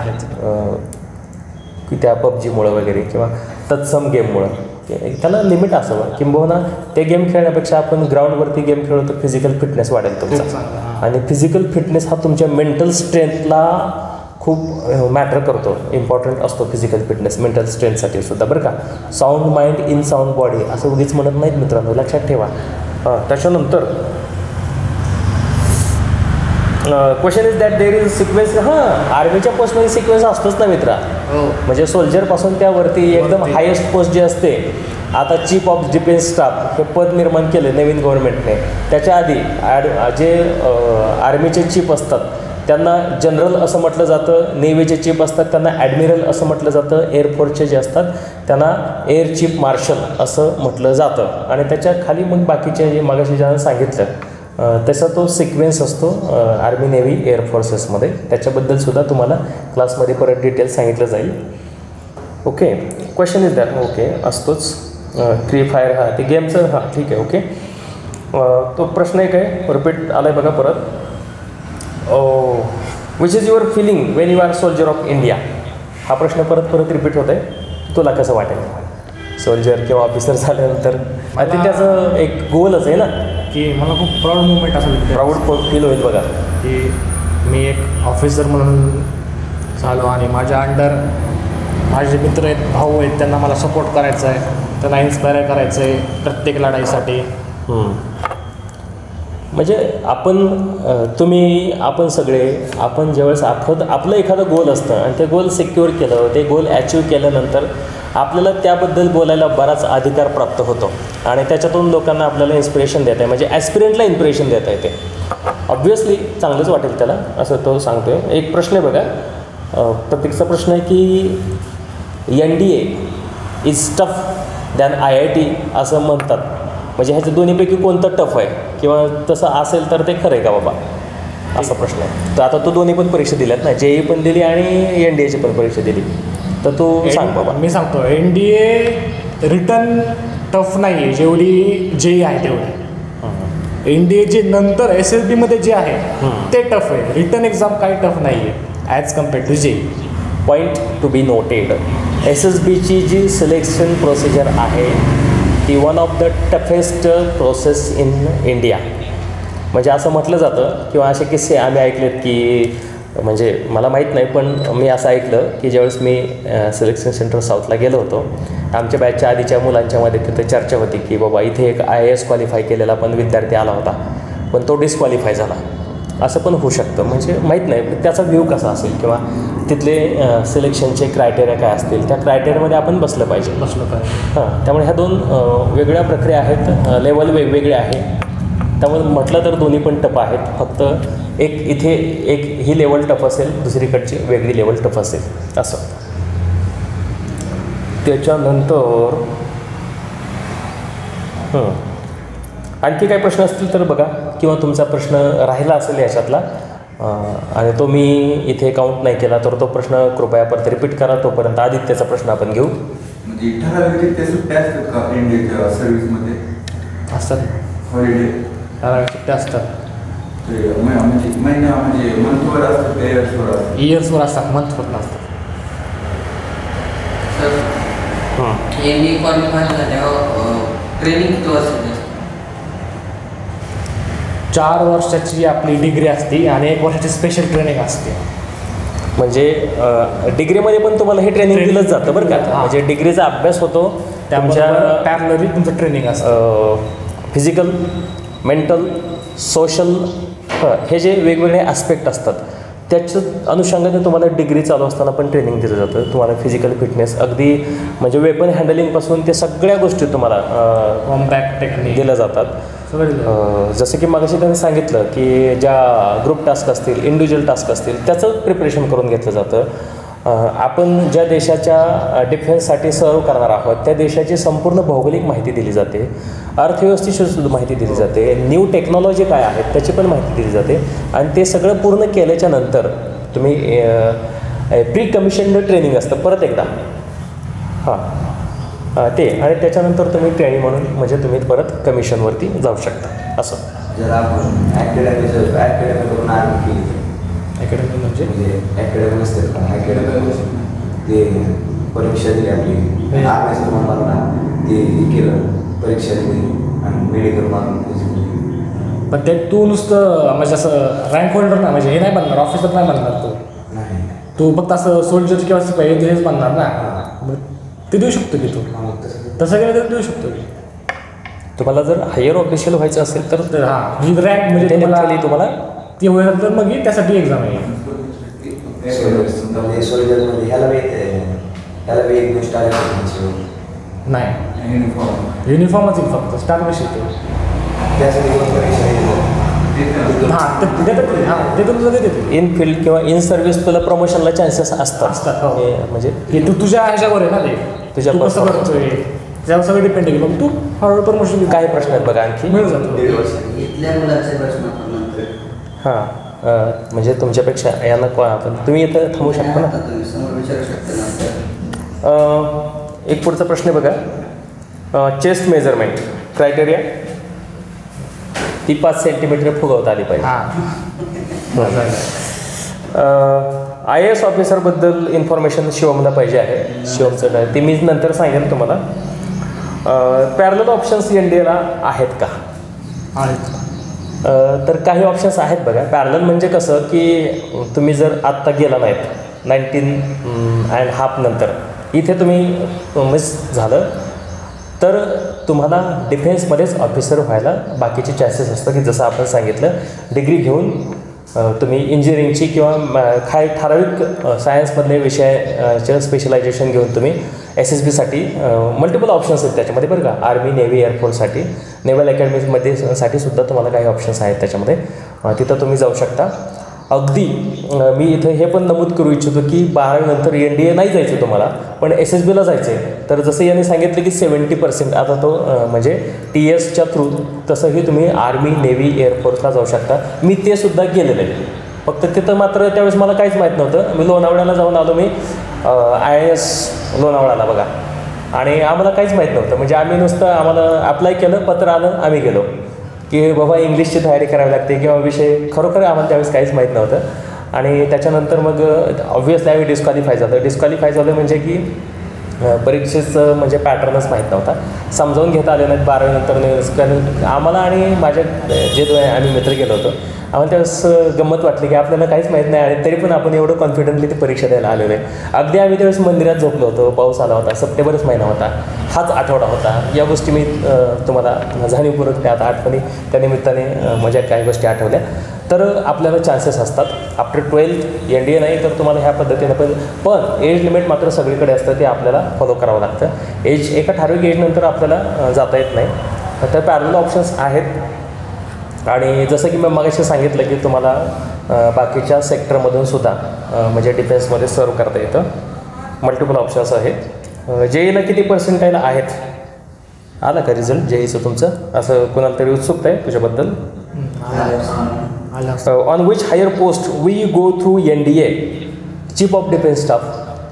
की त्या PUBGमुळं वगैरे किंवा तत्सम गेममुळं. त्याला लिमिट असावं. किंबहुना ते गेम खेळण्यापेक्षा आपण ग्राउंडवरती गेम खेळलो तर फिजिकल फिटनेस वाढेल तुमचा. आणि फिजिकल फिटनेस हा तुमच्या मेंटल स्ट्रेंथला खूप मॅटर करतो, इम्पॉर्टंट असतो फिजिकल फिटनेस मेंटल स्ट्रेंथसाठी सुद्धा बरं का. Sound mind in sound body असं उगीच म्हणत नाहीत मित्रांनो, लक्षात ठेवा. त्याच्यानंतर question is that there is sequence. आर्मीच्या पोस्टमध्ये सिक्वेन्स असतोच ना मित्रा. म्हणजे सोल्जरपासून त्यावरती एकदम हायेस्ट पोस्ट जी असते, आता चीफ ऑफ डिफेन्स स्टाफ हे पद निर्माण केले नवीन गव्हर्नमेंटने. त्याच्या आधी जे आर्मीचे चीफ असतात त्यांना जनरल असं म्हटलं जातं, नेव्हीचे चीफ असतात त्यांना ॲडमिरल असं म्हटलं जातं, एअरफोर्सचे जे असतात त्यांना एअर चीफ मार्शल असं म्हटलं जातं. आणि त्याच्या खाली मग बाकीचे जे मागाशी ज्यांना सांगितलं तसा तो सिक्वेन्स असतो आर्मी नेव्ही एअरफोर्सेसमध्ये. त्याच्याबद्दलसुद्धा तुम्हाला क्लासमध्ये परत डिटेल्स सांगितलं जाईल. Okay, question is that. Okay, असतोच. फ्री फायर, हां ते गेमचं, हां ठीक आहे. ओके, तो प्रश्न एक आहे, रिपीट आला आहे बघा परत. Which is your feeling when you are soldier of India. हा प्रश्न परत परत रिपीट होत आहे. तुला कसं वाटेल सोल्जर किंवा ऑफिसर झाल्यानंतर? आय थिंक त्याचं एक गोलच आहे ना, की मला खूप प्राऊड मुवमेंट असेल, प्राऊड फील होईल बघा, की मी एक ऑफिसर म्हणून झालो आणि माझ्या अंडर माझे मित्र आहेत, भाऊ आहेत, त्यांना मला सपोर्ट करायचा आहे, त्यांना इन्स्पायर करायचं आहे प्रत्येक लढाईसाठी. म्हणजे आपण सगळे ज्यावेळेस आपलं एखादं गोल असतं आणि ते गोल सिक्युअर केलं, ते गोल ॲचिव्ह केल्यानंतर आपल्याला त्याबद्दल बोलायला बराच अधिकार प्राप्त होतो आणि त्याच्यातून लोकांना आपल्याला इन्स्पिरेशन देता आहे, म्हणजे ॲस्पिरंटला इन्स्पिरेशन देता येते. ऑब्व्हियसली चांगलंच वाटेल त्याला, असं तो सांगतो आहे. एक प्रश्न आहे बघा, प्रत्येकचा प्रश्न आहे की NDA is tough than IIT असं म्हणतात, म्हणजे ह्याच्या दोन्हीपैकी कोणतं टफ आहे किंवा तसं असेल तर ते खरं आहे का बाबा, असा प्रश्न आहे. तर आता तू दोन्ही पण परीक्षा दिल्यात ना, JEE पण दिली आणि NDAची पण परीक्षा दिली, तर तू सांग बाबा. मी सांगतो, NDA रिटर्न टफ नाही आहे जेवढी JEE आहे तेवढी. NDA जे नंतर SSBमध्ये जे आहे ते टफ आहे. रिटर्न एक्झाम काही टफ नाही आहे as compared to JEE. Point to be noted, SSBची जी सिलेक्शन प्रोसिजर आहे ती one of the toughest process in India. म्हणजे असं म्हटलं जातं किंवा असे किस्से आम्ही ऐकलेत की, म्हणजे मला माहीत नाही पण मी असं ऐकलं की ज्यावेळेस मी सिलेक्शन सेंटर साऊथला गेलो होतो, आमच्या बॅचच्या आधीच्या मुलांच्यामध्ये तिथे चर्चा होती की बाबा इथे एक IAS क्वालिफाय केलेला पण विद्यार्थी आला होता, पण तो डिस्क्वालिफाय झाला. असं पण होऊ शकतं, म्हणजे माहीत नाही त्याचा व्ह्यू कसा असेल किंवा तिथले सिलेक्शनचे क्रायटेरिया काय असतील, त्या क्रायटेरियामध्ये आपण बसलं पाहिजे. हां, त्यामुळे ह्या दोन वेगळ्या प्रक्रिया आहेत, लेवल वेगवेगळे आहे. त्यामुळे म्हटलं तर दोन्ही पण टफ आहेत, फक्त इथे ही लेवल टफ असेल, दुसरीकडची वेगळी लेवल टफ असेल असं. त्याच्यानंतर आणखी काही प्रश्न असतील तर बघा, किंवा तुमचा प्रश्न राहिला असेल याच्यातला आणि तो मी इथे काउंट नाही केला तर तो प्रश्न कृपया परत रिपीट करा. तोपर्यंत आदित्यचा प्रश्न आपण घेऊ. म्हणजे ठराविक ते सुट्ट्या असतात का इंडियाच्या सर्व्हिसमध्ये? असतात हॉलिडे, ठराविक सुट्ट्या असतात. म्हणजे महिना म्हणजे मंथवर असतात का इयर्सवर असतात? इयर्सवर असतात, मंथवर नसतात. NDA क्वालिफाय झाल्यावर ट्रेनिंग किती वर्षाची असते? 4 वर्षाची आपली डिग्री असते आणि 1 वर्षाची स्पेशल ट्रेनिंग असते. म्हणजे डिग्रीमध्ये पण तुम्हाला हे ट्रेनिंग दिलंच जातं बरं का. म्हणजे डिग्रीचा अभ्यास होतो, त्याच्या पॅरलरी तुमचं ट्रेनिंग असतं. फिजिकल, मेंटल, सोशल, हे जे वेगवेगळे ॲस्पेक्ट असतात त्याच्या अनुषंगाने तुम्हाला डिग्री चालू असताना पण ट्रेनिंग दिलं जातं. तुम्हाला फिजिकल फिटनेस अगदी म्हणजे वेपन हँडलिंगपासून ते सगळ्या गोष्टी तुम्हाला कॉम्पॅक्ट टेक्निक दिल्या जातात. जसं की मगाशी त्यांनी सांगितलं की ज्या ग्रुप टास्क असतील, इंडिव्हिज्युअल टास्क असतील, त्याचं प्रिपरेशन करून घेतलं जातं. आपण ज्या देशाच्या डिफेन्ससाठी सर्व करणार आहोत त्या देशाची संपूर्ण भौगोलिक माहिती दिली जाते, अर्थव्यवस्थेची सुद्धा माहिती दिली जाते, न्यू टेक्नॉलॉजी काय आहेत त्याची पण माहिती दिली जाते. आणि ते सगळं पूर्ण केल्याच्या नंतर तुम्ही प्री कमिशन्ड ट्रेनिंग असतं परत एकदा, ते, आणि त्याच्यानंतर तुम्ही ट्रेनिंग म्हणून म्हणजे तुम्ही परत कमिशनवरती जाऊ शकता असं. जर आपण अकॅडमी करून आर्मी केली, अकॅडमी म्हणजे अकॅडमी नसते का, अकॅडमी ते परीक्षा दिली आपली आर्मीचं म्हणणार ते केलं, परीक्षा दिली आणि मेडिकल मारून. पण ते तू नुसतं म्हणजे असं रँक होल्डर ना, म्हणजे हे नाही बनणार, ऑफिसर नाही बनणार तू. नाही, तू फक्त असं सोल्जर किंवा हेच बनणार ना, मग ते देऊ शकतो की तू तसं केलं तर देऊ शकतो की. तुम्हाला जर हायर ऑफिशियल व्हायचं असेल तर हां, ही रँक म्हणजे तुम्हाला ती होईल तर मग त्यासाठी एक्झाम आहे. सोल्जरमध्ये ह्याला बी एक गोष्ट आली नाही, युनिफॉर्म युनिफॉर्मच येईल फक्त स्टार बेस येतो. त्यासाठी परीक्षा हां, ते देतात. हां, ते तुला देते. इन फील्ड किंवा इन सर्व्हिस तुला प्रमोशनला चान्सेस असतात. असतात, हो. म्हणजे की तू तुझ्या ह्याच्यावर आहे ना, ते तुझ्या तू कसं performance. करतोय त्यावर सगळं डिपेंड आहे. मग तू हळूहळू प्रमोशन काय प्रश्न आहेत बघा आणखी? मिळून जातो. 1.5 वर्ष. इथल्या मुलाचे प्रश्न आपण नंतर हां म्हणजे तुमच्यापेक्षा यांना पण तुम्ही इथं थांबू शकता ना. आता तुम्ही समोर विचारू शकता नंतर. एक पुढचा प्रश्न आहे बघा. चेस्ट मेजरमेंट क्रायटेरिया ती 5 सेंटीमीटर फुगवता आली पाहिजे. IAS ऑफिसरबद्दल इन्फॉर्मेशन शिवमला पाहिजे आहे. शिवमचं काय ते मी नंतर सांगेन तुम्हाला. पॅरलल ऑप्शन्स NDAला आहेत का? तर काही ऑप्शन्स आहेत बघा. पॅरलल म्हणजे कसं की तुम्ही जर आत्ता गेला नाहीत 19.5 नंतर इथे तुम्ही मिस झालं तर तुम्हाला डिफेन्समध्येच ऑफिसर व्हायला बाकीचे चान्सेस असतात की जसं आपण सांगितलं डिग्री घेऊन तुम्ही इंजिनिअरिंगची किंवा काही ठराविक सायन्समधले विषयाचं स्पेशलायझेशन घेऊन तुम्ही SSBसाठी मल्टिपल ऑप्शन्स आहेत त्याच्यामध्ये बरं का. आर्मी नेव्ही एअरफोर्ससाठी नेव्हल अकॅडमीमध्ये साठी सुद्धा तुम्हाला काही ऑप्शन्स आहेत त्याच्यामध्ये. तिथं तुम्ही जाऊ शकता. अगदी मी इथं हे पण नमूद करू इच्छितो की 12वी नंतर NDA नाही जायचं तुम्हाला पण SSBला जायचं आहे तर जसं यांनी सांगितलं की 70% आता तो म्हणजे TSच्या थ्रू तसंही तुम्ही आर्मी नेव्ही एअरफोर्सला जाऊ शकता. मी ते सुद्धा गेलेलं आहे. फक्त तिथं मात्र त्यावेळेस मला काहीच माहीत नव्हतं. मी लोणावळ्याला जाऊन आलो. मी IAS लोणावळ्याला बघा आणि आम्हाला काहीच माहीत नव्हतं. म्हणजे आम्ही नुसतं आम्हाला अप्लाय केलं पत्र आलं आम्ही गेलो की बाबा इंग्लिशची तयारी करावी लागते किंवा विषय खरोखर आम्हाला त्यावेळेस काहीच माहीत नव्हतं. आणि त्याच्यानंतर मग ऑब्व्हियसली आम्ही डिस्क्वालिफाय झालं. डिस्क्वालिफाय झालं म्हणजे की परीक्षेचं म्हणजे पॅटर्नच माहीत नव्हता. समजावून घेता आले नाहीत 12वी नंतर. आम्हाला आणि माझ्या जे आम्ही मित्र गेलो होतो आम्हाला त्यावेळेस गंमत वाटली की आपल्याला काहीच माहीत नाही आणि तरी पण आपण एवढं कॉन्फिडंटली ती परीक्षा द्यायला आलेलो आहे. अगदी आम्ही त्यावेळेस मंदिरात झोपलो होतो. पाऊस आला होता. सप्टेंबरच महिना होता. हाच आठवडा होता. या गोष्टी मी तुम्हाला जाणीवपूर्वक त्या आता आठवणी त्या निमित्ताने माझ्या काही गोष्टी आठवल्या. तर आपल्याला चान्सेस असतात. आफ्टर 12th NDA नाही तर तुम्हाला ह्या पद्धतीने पण एज लिमिट मात्र सगळीकडे असतं ते आपल्याला फॉलो करावं लागतं. एका ठराविक एजनंतर आपल्याला जाता येत नाही. तर पॅरलल ऑप्शन्स आहेत. आणि जसं की मी मगाशी सांगितलं की तुम्हाला बाकीच्या सेक्टरमधून सुद्धा म्हणजे डिफेन्समध्ये सर्व करता येतं. मल्टिपल ऑप्शन्स आहेत. JEEला किती पर्सेंटाईल आहेत? आला का रिझल्ट JEEचं तुमचं? असं कोणाला तरी उत्सुकता आहे तुझ्याबद्दल? On which higher post we go through NDA chief of defence staff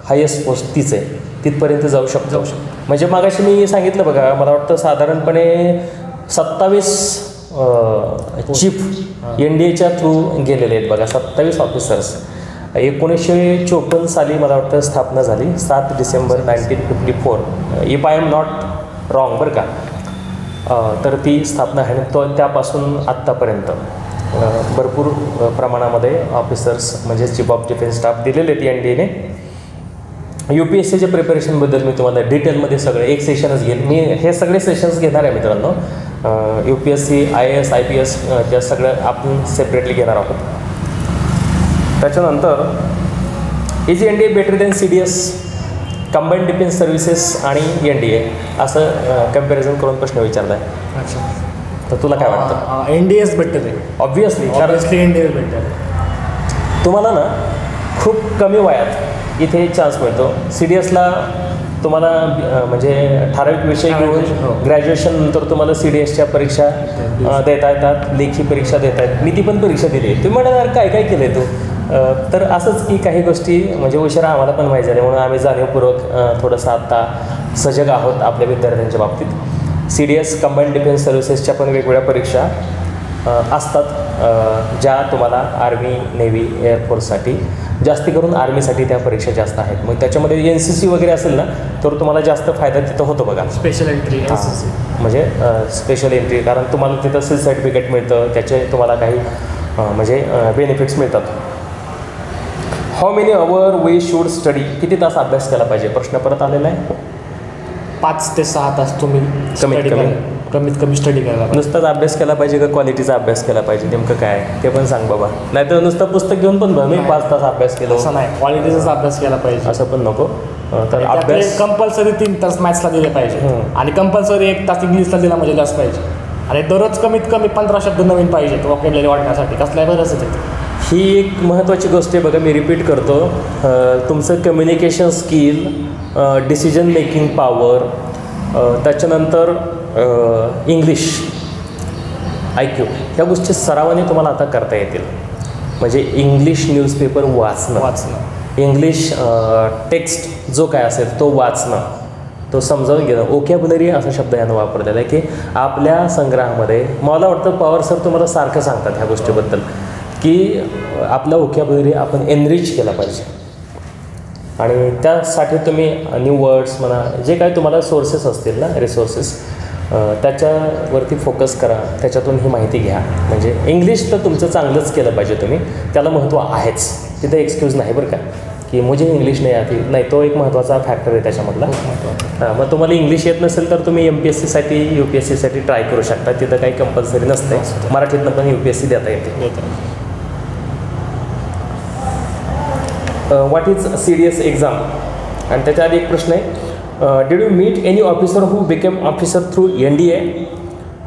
highest post तीच आहे. तिथपर्यंत जाऊ शकतो. म्हणजे मागाशी मी सांगितलं बघा मला वाटतं साधारणपणे 27 चीफ NDAच्या थ्रू गेलेले आहेत बघा. 27 ऑफिसर्स. 1954 साली मला वाटतं स्थापना झाली. 7 December 1954 if I am not wrong बरं का. तर ती स्थापना आहे. तो त्यापासून आत्तापर्यंत भरपूर प्रमाणामध्ये ऑफिसर्स म्हणजे चीफ ऑफ डिफेन्स स्टाफ दिलेले आहेत NDAने. UPSCच्या प्रिपरेशनबद्दल मी तुम्हाला डिटेलमध्ये सगळे एक सेशनच घेईन. मी हे सगळे सेशन्स घेणार आहे मित्रांनो. UPSC IAS IPS त्या सगळं आपण सेपरेटली घेणार आहोत. त्याच्यानंतर is NDA better than CDS combined defence services आणि NDA असं कम्पॅरिझन करून प्रश्न विचारला आहे. अच्छा तर तुला काय वाटतं? NDAच बेटर आहे. ऑब्व्हियसली NDA बेटर आहे. तुम्हाला ना खूप कमी वयात इथे चान्स मिळतो. CDSला तुम्हाला म्हणजे ठराविक विषय घेऊन ग्रॅज्युएशन नंतर तुम्हाला CDSच्या परीक्षा देता येतात. लेखी परीक्षा देता येतात. मी ती पण परीक्षा दिली. तुम्ही म्हणाल काय काय केलं आहे तू? तर असंच की काही गोष्टी म्हणजे उशिरा आम्हाला पण माहीत झाल्या म्हणून आम्ही जाणीवपूर्वक थोडंसं आत्ता सजग आहोत आपल्या विद्यार्थ्यांच्या बाबतीत. CDS कंबाईंड डिफेन्स सर्व्हिसेसच्या पण वेगवेगळ्या परीक्षा असतात ज्या तुम्हाला आर्मी नेव्ही एअरफोर्ससाठी जास्ती करून आर्मीसाठी त्या परीक्षा जास्त आहेत. मग त्याच्यामध्ये NCC वगैरे असेल ना तर तुम्हाला जास्त फायदा तिथं होतो बघा. स्पेशल एंट्री म्हणजे स्पेशल एंट्री कारण तुम्हाला तिथं SIL सर्टिफिकेट मिळतं. त्याचे तुम्हाला काही म्हणजे बेनिफिट्स मिळतात. How many hour we should study किती तास अभ्यास केला पाहिजे? प्रश्न परत आलेला आहे. 5 ते 6 तास तुम्ही कमीत कमी स्टडी करायला. नुसताच अभ्यास केला पाहिजे का क्वालिटीचा अभ्यास केला पाहिजे? नेमकं काय ते पण सांग बाबा. नाही तर नुसतं पुस्तक घेऊन पण मी 5 तास अभ्यास केलो असं नाही. क्वालिटीचाच अभ्यास केला पाहिजे असं पण नको. तर अभ्यास कंपल्सरी 3 तास मॅथ्सला दिले पाहिजे आणि कंपल्सरी 1 तास इंग्लिशला दिला म्हणजे जास्त पाहिजे. आणि दररोज कमीत कमी 15 शब्द नवीन पाहिजेत वोकॅब्युलरी वाढण्यासाठी. कसल्या बरंच आहे. ही एक महत्त्वाची गोष्ट आहे बघा. मी रिपीट करतो. तुमचं communication skill, decision making power, त्याच्यानंतर इंग्लिश IQ ह्या गोष्टी सरावाने तुम्हाला आता करता येतील. म्हणजे इंग्लिश न्यूजपेपर वाचणं, इंग्लिश टेक्स्ट जो काय असेल तो वाचणं, तो समजावून घेणं. ओकॅब्युलरी असा शब्द यानं वापरलेला आहे की आपल्या संग्रहामध्ये मला वाटतं पवार सर तुम्हाला सारखं सांगतात ह्या गोष्टीबद्दल की आपला ओकॅब्युलरी आपण एनरिच केला पाहिजे. आणि त्यासाठी तुम्ही न्यू वर्ड्स म्हणा, जे काही तुम्हाला सोर्सेस असतील ना, रिसोर्सेस, त्याच्यावरती फोकस करा, त्याच्यातून ही माहिती घ्या. म्हणजे इंग्लिश तर तुमचं चांगलंच केलं पाहिजे तुम्ही, त्याला महत्त्व आहेच, तिथं एक्सक्यूज नाही बरं का की मुझे इंग्लिश नाही आती, नाही, तो एक महत्त्वाचा फॅक्टर आहे त्याच्यामधला. हां, मग तुम्हाला इंग्लिश येत नसेल तर तुम्ही MPSCसाठी UPSCसाठी ट्राय करू शकता, तिथं काही कंपल्सरी नसते. मराठीतनं पण UPSC देता येते. व्हॉट इज CDS एक्झाम, आणि त्याच्या आधी एक प्रश्न आहे, did you meet any officer who became officer through NDA?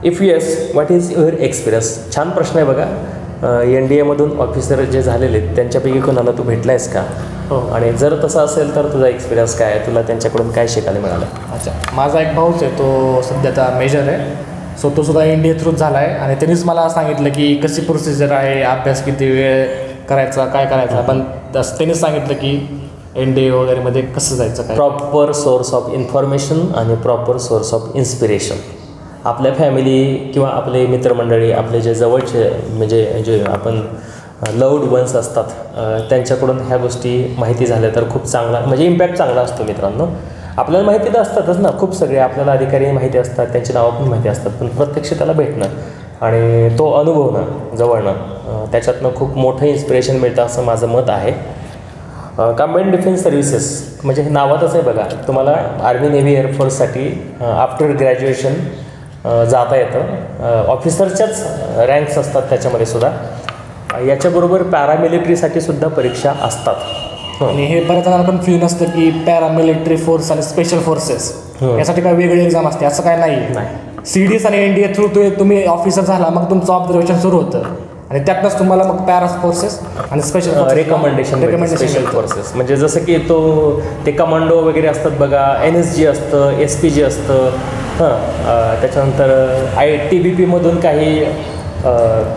If yes, what is your experience? छान प्रश्न आहे बघा. NDAमधून ऑफिसर जे झालेले त्यांच्यापैकी कोणाला तू भेटला आहेस का? हो. आणि जर तसं असेल तर तुझा एक्सपिरियन्स काय आहे, तुला त्यांच्याकडून काय शिकायला मिळालं? अच्छा, माझा एक भाऊच आहे, तो सध्याचा मेजर आहे. सो तो सुद्धा NDA थ्रूच झाला आहे आणि त्यांनीच मला सांगितलं की कशी प्रोसिजर आहे, अभ्यास किती वेळ करायचा, काय करायचा. पण त्यांनीच सांगितलं की NDA वगैरेमध्ये कसं जायचं, काय. प्रॉपर सोर्स ऑफ इन्फॉर्मेशन आणि प्रॉपर सोर्स ऑफ इन्स्पिरेशन. आपल्या फॅमिली किंवा आपले मित्रमंडळी, आपले जे जवळचे म्हणजे जे आपण लव्ड वन्स असतात, त्यांच्याकडून ह्या गोष्टी माहिती झाल्या तर खूप चांगला, म्हणजे इम्पॅक्ट चांगला असतो. मित्रांनो, आपल्याला माहिती तर असतातच ना, खूप सगळे आपल्याला अधिकारी माहिती असतात, त्यांची नावं पण माहिती असतात, पण प्रत्यक्ष त्याला भेटणं आणि तो अनुभवणं जवळनं, त्याच्यातनं खूप मोठं इन्स्पिरेशन मिळतं असं माझं मत आहे. कंबाईंड डिफेन्स सर्व्हिसेस म्हणजे हे नावातच आहे बघा, तुम्हाला आर्मी, नेव्ही, एअरफोर्ससाठी आफ्टर ग्रॅज्युएशन जाता येतं. ऑफिसरच्याच रँक्स असतात त्याच्यामध्ये सुद्धा. याच्याबरोबर पॅरामिलिटरीसाठी सुद्धा परीक्षा असतात. आणि हे बऱ्याच जणांना कन्फ्युजन असतं की पॅरामिलिटरी फोर्स आणि स्पेशल फोर्सेस यासाठी काय वेगळी एक्झाम असते, असं काय नाही. CDS आणि NDA थ्रू तुम्ही ऑफिसर झाला, मग तुमचं ऑब्झर्वेशन सुरू होतं आणि त्यातनंच तुम्हाला मग पॅरा फोर्सेस आणि स्पेशल रिकमेंडेशन फोर्सेस, म्हणजे जसं की ते कमांडो वगैरे असतात बघा, NSG असतं, SPG असतं. त्याच्यानंतर TBPमधून काही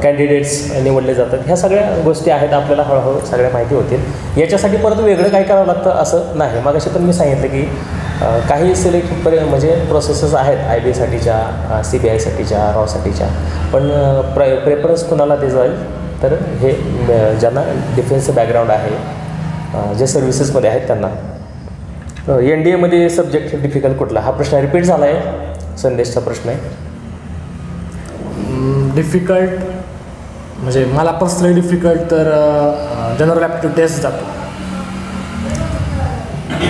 कॅन्डिडेट्स निवडले जातात. ह्या सगळ्या गोष्टी आहेत, आपल्याला हळूहळू सगळ्या माहिती होतील. याच्यासाठी परत वेगळं काय करावं लागतं असं नाही. मग अशी पण मी सांगितलं की काही सिलेक्ट म्हणजे प्रोसेसेस आहेत IB साठीच्या, CBIसाठीच्या, रॉसाठीच्या, पण प्रेफरन्स कुणाला ते जाईल तर हे ज्यांना डिफेन्सचं बॅकग्राऊंड आहे, जे सर्व्हिसेसमध्ये आहेत त्यांना. NDAमध्ये सब्जेक्ट डिफिकल्ट कुठला, हा प्रश्न रिपीट झाला आहे, संदेशचा प्रश्न आहे. डिफिकल्ट म्हणजे मला पर्सनली डिफिकल्ट तर जनरल ॲप्टिट्यूड टेस्ट जातो,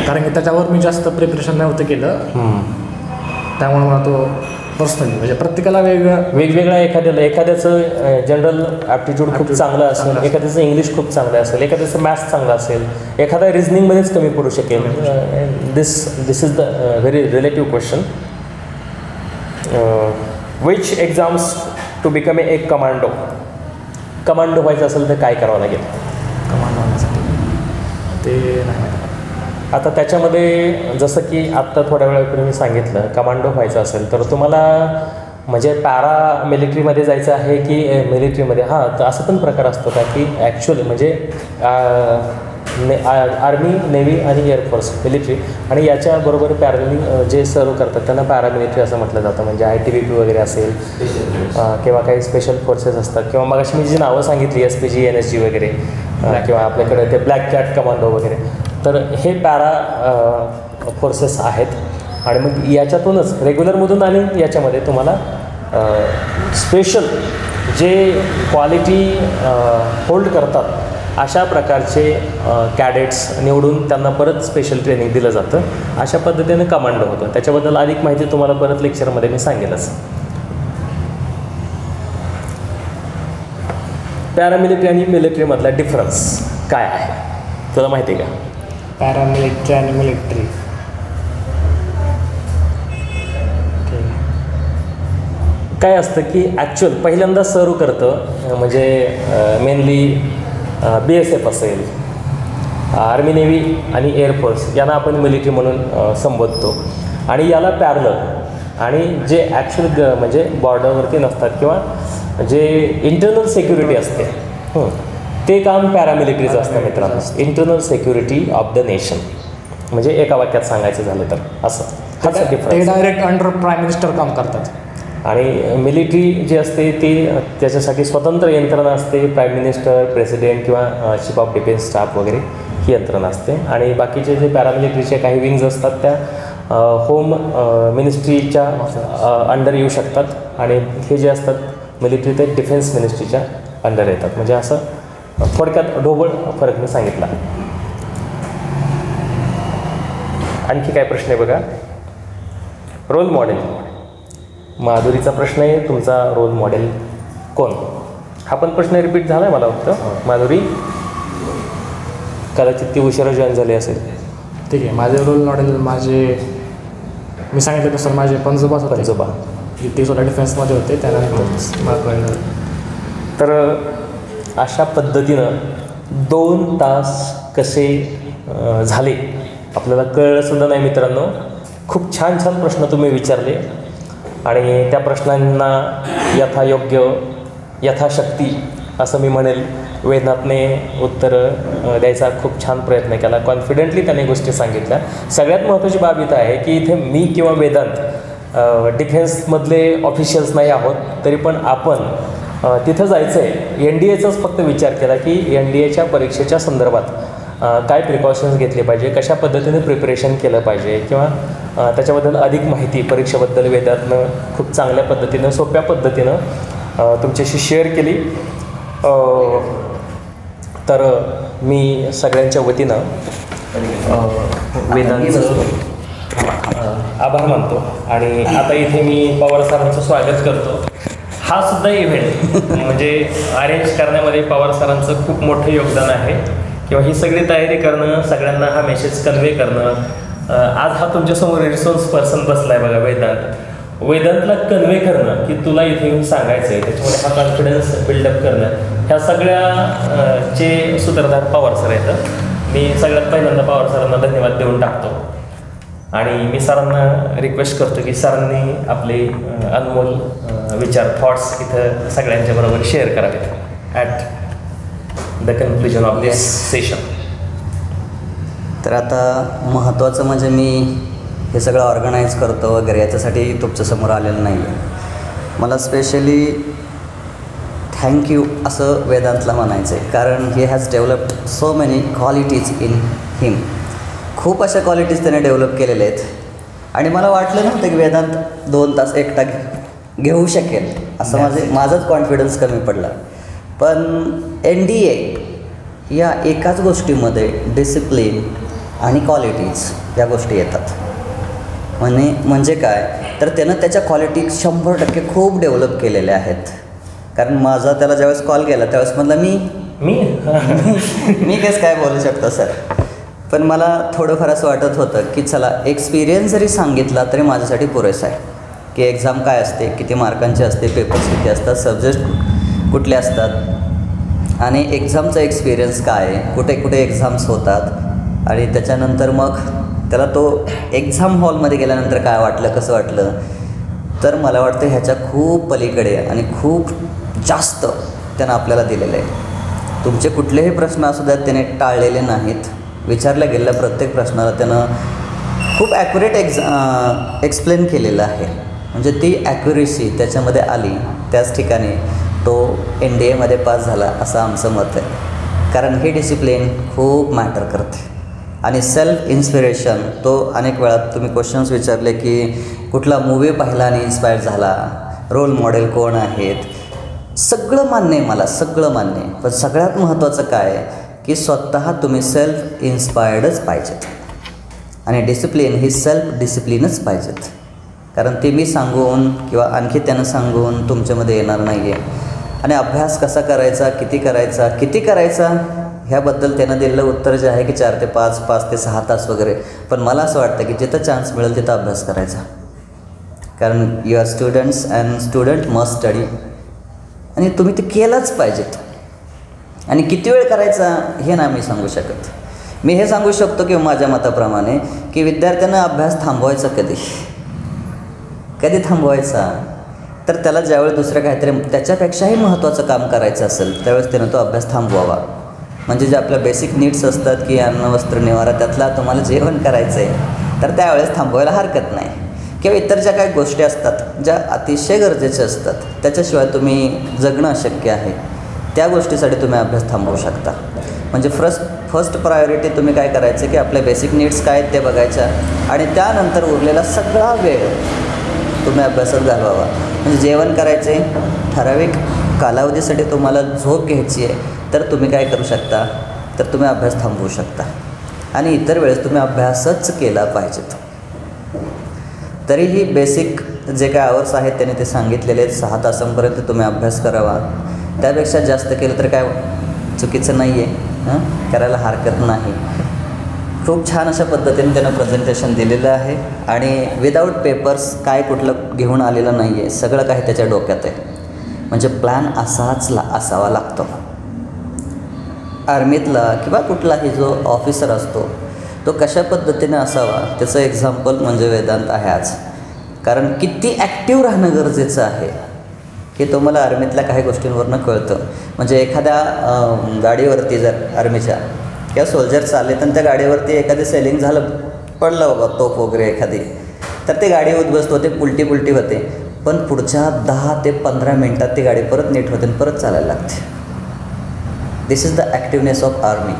कारण की त्याच्यावर मी जास्त प्रिपरेशन नव्हतं केलं. त्यामुळे मला तो पर्सनली म्हणजे प्रत्येकाला वेगवेगळा एखाद्याचं जनरल ॲप्टिट्यूड खूप चांगलं असेल, एखाद्याचं इंग्लिश खूप चांगलं असेल, एखाद्याचं मॅथ्स चांगलं असेल, एखादा रिझनिंगमध्येच कमी पडू शकेल. This is the very relative question. Which exams to become a commando? Commando व्हायचं असेल तर काय करावं लागेल? कमांडो होण्यासाठी ते नाही. आता त्याच्यामध्ये जसं की आत्ता थोड्या वेळापूर्वी मी सांगितलं, कमांडो व्हायचं असेल तर तुम्हाला म्हणजे पॅरा मिलिटरीमध्ये जायचं आहे की मिलिटरीमध्ये? हां, तर असं पण प्रकार असतो का की ॲक्च्युअली म्हणजे आर्मी, नेव्ही आणि एअरफोर्स, मिलिटरी आणि याच्याबरोबर पॅरलिंग जे सर्व करतात त्यांना पॅरामिलिटरी असं म्हटलं जातं. म्हणजे ITBP वगैरे असेल किंवा काही स्पेशल फोर्सेस असतात, किंवा मग अशी मी जी नावं सांगितली SPG, NSG वगैरे, किंवा आपल्याकडे ते ब्लॅक कॅट कमांडो वगैरे, तर हे पॅरा फोर्सेस आहेत. आणि मग याच्यातूनच रेग्युलरमधून आणि याच्यामध्ये तुम्हाला स्पेशल जे क्वालिटी होल्ड करतात अशा प्रकारचे कॅडेट्स निवडून त्यांना परत स्पेशल ट्रेनिंग दिलं जातं. अशा पद्धतीने कमांडो होतं. त्याच्याबद्दल अधिक माहिती तुम्हाला परत लेक्चरमध्ये मी सांगेलच. पॅरामिलिटरी आणि मिलिटरीमधला डिफरन्स काय आहे तुला माहिती आहे का? पॅरामिलिटरी आणि मिलिटरी काय असतं की ॲक्च्युअल पहिल्यांदा सर्व करतं म्हणजे मेनली BSF असेल आर्मी नेव्ही आणि एअरफोर्स यांना आपण मिलिटरी म्हणून संबोधतो. आणि याला पॅरलल आणि जे ॲक्च्युअल म्हणजे बॉर्डरवरती नसतात किंवा जे इंटरनल सिक्युरिटी असते ते काम पॅरामिलिटरीचं असतं मित्रांनो. Internal security of the nation म्हणजे एका वाक्यात सांगायचं झालं तर असं. हाच ते difference. Direct under prime minister काम करतात. आणि मिलिटरी जी असते ती त्याच्यासाठी स्वतंत्र यंत्रणा असते. प्राईम मिनिस्टर, प्रेसिडेंट किंवा चीफ ऑफ डिफेन्स स्टाफ वगैरे ही यंत्रणा असते. आणि बाकीचे जे पॅरामिलिटरीचे काही विंग्ज असतात त्या होम मिनिस्ट्रीच्या अंडर येऊ शकतात. आणि हे जे असतात मिलिटरी ते डिफेन्स मिनिस्ट्रीच्या अंडर येतात. म्हणजे असं थोडक्यात ढोबळ फरक मी सांगितला. आणखी काय प्रश्न आहे बघा. Role model. माधुरीचा प्रश्न आहे, तुमचा रोल मॉडेल कोण? हा पण प्रश्न रिपीट झाला आहे मला वाटतं. माधुरी कदाचित ती उशिरा जॉईन झाली असेल. ठीक आहे. माझे रोल मॉडेल मी सांगितलं तसं माझे पंजोबाच होते. पंजोबा ते सुद्धा डिफेन्समध्ये होते. त्यानंतर मला कळलं. तर अशा पद्धतीनं 2 तास कसे झाले आपल्याला कळलंसुद्धा नाही मित्रांनो. खूप छान छान प्रश्न तुम्ही विचारले आणि त्या प्रश्नांना यथायोग्य यथाशक्ती असं मी म्हणेल वेदांतने उत्तरं द्यायचा खूप छान प्रयत्न केला. कॉन्फिडेंटली त्याने गोष्टी सांगितल्या. सगळ्यात महत्त्वाची बाब इथं आहे की इथे मी किंवा वेदांत डिफेन्समधले ऑफिशियल्स नाही आहोत. तरी पण आपण तिथं जायचं आहे. NDAचाच फक्त विचार केला की NDAच्या परीक्षेच्या संदर्भात काय प्रिकॉशन्स घेतले पाहिजे, कशा पद्धतीने प्रिपरेशन केलं पाहिजे किंवा त्याच्याबद्दल अधिक माहिती परीक्षेबद्दल वेदांतनं खूप चांगल्या पद्धतीनं सोप्या पद्धतीनं तुमच्याशी शेअर केली. तर मी सगळ्यांच्या वतीनं वेदांतचं आभार मानतो. आणि आता इथे मी पवार सरांचं स्वागत करतो. हा सुद्धा इव्हेंट म्हणजे अरेंज करण्यामध्ये पवार सरांचं खूप मोठं योगदान आहे किंवा ही सगळी तयारी करणं, सगळ्यांना हा मेसेज कन्वे करणं. आज हा तुमच्यासमोर रिसोर्स पर्सन बसला आहे बघा वेदांत. वेदांतला कन्वे करणं की तुला इथे येऊन सांगायचं आहे, त्याच्यामध्ये हा कॉन्फिडन्स बिल्डअप करणं, ह्या सगळ्या चे सूत्रधार पवार सर आहेत. मी सगळ्यात पहिल्यांदा पवार सरांना धन्यवाद देऊन टाकतो. आणि मी सरांना रिक्वेस्ट करतो की सरांनी आपले अनमोल विचार थॉट्स इथं सगळ्यांच्या बरोबर शेअर करावेत at the conclusion of this session. तर आता महत्त्वाचं म्हणजे मी हे सगळं ऑर्गनाईज करतो वगैरे याच्यासाठी तुमच्यासमोर आलेलं नाही आहे. मला स्पेशली थँक्यू असं वेदांतला म्हणायचं आहे. कारण he has developed so many qualities in him. खूप अशा क्वालिटीज त्याने डेव्हलप केलेल्या आहेत. आणि मला वाटलं नव्हतं की वेदांत 2 तास एकटा घेऊ शकेल असं माझाच कॉन्फिडन्स कमी पडला. पण NDA या एकाच गोष्टीमध्ये डिसिप्लिन आणि क्वालिटीज या गोष्टी येतात. म्हणजे काय तर त्यानं त्याच्या क्वालिटी 100% खूप डेव्हलप केलेल्या आहेत. कारण माझा त्याला ज्यावेळेस कॉल केला त्यावेळेस म्हटलं मी कसं काय बोलू शकतो सर. पण मला थोडंफार असं वाटत होतं की चला एक्सपिरियन्स जरी सांगितला तरी माझ्यासाठी पुरेसा आहे की एक्झाम काय असते, किती मार्कांची असते, पेपर्स किती असतात, सब्जेक्ट कुठले असतात आणि एक्झामचा एक्सपिरियन्स काय आहे, कुठे कुठे एक्झाम्स होतात आणि त्याच्यानंतर मग त्याला तो एक्झाम हॉलमध्ये गेल्यानंतर काय वाटलं, कसं वाटलं. तर मला वाटतं ह्याच्या खूप पलीकडे आणि खूप जास्त त्यानं आपल्याला दिलेलं आहे. तुमचे कुठलेही प्रश्न असू द्यात त्याने टाळलेले नाहीत. विचारल्या गेलेल्या प्रत्येक प्रश्नाला त्यानं खूप ॲक्युरेट एक्सप्लेन केलेलं आहे. म्हणजे ती ॲक्युरेसी त्याच्यामध्ये आली, त्याच ठिकाणी तो NDAमध्ये पास झाला असं आमचं मत आहे. कारण हे डिसिप्लिन खूप मॅटर करते. आणि सेल्फ इन्स्पिरेशन तो अनेक वेळा तुम्ही क्वेश्चन्स विचारले की कुठला मूवी पाहिला आणि इन्स्पायर झाला, रोल मॉडेल कोण आहेत, सगळं मान्य आहे मला, सगळं मान्य आहे. पण सगळ्यात महत्त्वाचं काय आहे की स्वतः तुम्ही सेल्फ इन्स्पायर्डच पाहिजेत आणि डिसिप्लिन ही सेल्फ डिसिप्लिनच पाहिजेत. कारण ते मी सांगून किंवा आणखी त्यानं सांगून तुमच्यामध्ये येणार नाही आहे. आणि अभ्यास कसा करायचा, किती करायचा ह्याबद्दल त्यानं दिलेलं उत्तर जे आहे की 4 ते 5, 5 ते 6 तास वगैरे. पण मला असं वाटतं की जिथं चान्स मिळेल तिथं अभ्यास करायचा. कारण you are students and student must study. आणि तुम्ही ते केलंच पाहिजेत. आणि किती वेळ करायचा हे नाही मी सांगू शकत. मी हे सांगू शकतो की माझ्या मताप्रमाणे की विद्यार्थ्यांना अभ्यास थांबवायचा कधी थांबवायचा, तर त्याला ज्यावेळेस दुसरं काहीतरी त्याच्यापेक्षाही महत्त्वाचं काम करायचं असेल त्यावेळेस त्यानं तो अभ्यास थांबवावा. म्हणजे जे आपल्या बेसिक नीड्स असतात की अन्न वस्त्र निवारा, त्यातला तुम्हाला जेवण करायचं आहे तर त्यावेळेस थांबवायला हरकत नाही. किंवा इतर ज्या काही गोष्टी असतात ज्या अतिशय गरजेच्या असतात त्याच्याशिवाय तुम्ही जगणं अशक्य आहे, त्या गोष्टीसाठी तुम्ही अभ्यास थांबवू शकता. म्हणजे फर्स्ट प्रायोरिटी तुम्ही काय करायचं की आपल्या बेसिक नीड्स काय आहेत ते बघायच्या आणि त्यानंतर उरलेला सगळा वेळ तुम्ही अभ्यासात घालवावा. म्हणजे जेवण करायचे, ठराविक कालावधीसाठी तुम्हाला झोप घ्यायची आहे तर तुम्ही काय करू शकता, तर तुम्ही अभ्यास थांबवू शकता आणि इतर वेळेस तुम्ही अभ्यासच केला पाहिजेत. तरीही बेसिक जे काय आवर्स आहेत त्याने ते सांगितलेले आहेत 6 तासांपर्यंत तुम्ही अभ्यास करावा. त्यापेक्षा जास्त केलं तर काय चुकीचं नाही आहे, करायला हरकत नाही. खूप छान अशा पद्धतीने त्यानं प्रेझेंटेशन दिलेलं आहे आणि विदाऊट पेपर्स काय कुठलं घेऊन आलेलं नाही आहे, सगळं काही त्याच्या डोक्यात आहे. म्हणजे प्लॅन असावा लागतो. आर्मीतला किंवा कुठलाही जो ऑफिसर असतो तो कशा पद्धतीने असावा त्याचं एक्झाम्पल म्हणजे वेदांत आहे आज. कारण किती ॲक्टिव्ह राहणं गरजेचं आहे हे तुम्हाला आर्मीतल्या काही गोष्टींवरनं कळतं. म्हणजे एखाद्या गाडीवरती जर आर्मीच्या किंवा सोल्जर चालले तर त्या गाडीवरती एखादी सेलिंग झालं, पडलं बाबा तोफ वगैरे एखादी, तर ते गाडी उद्ध्वस्त होते, पुलटी होते, पण पुढच्या 10 ते 15 मिनटात ती गाडी परत नीट होते आणि परत चालायला लागते. दिस is the activeness of army.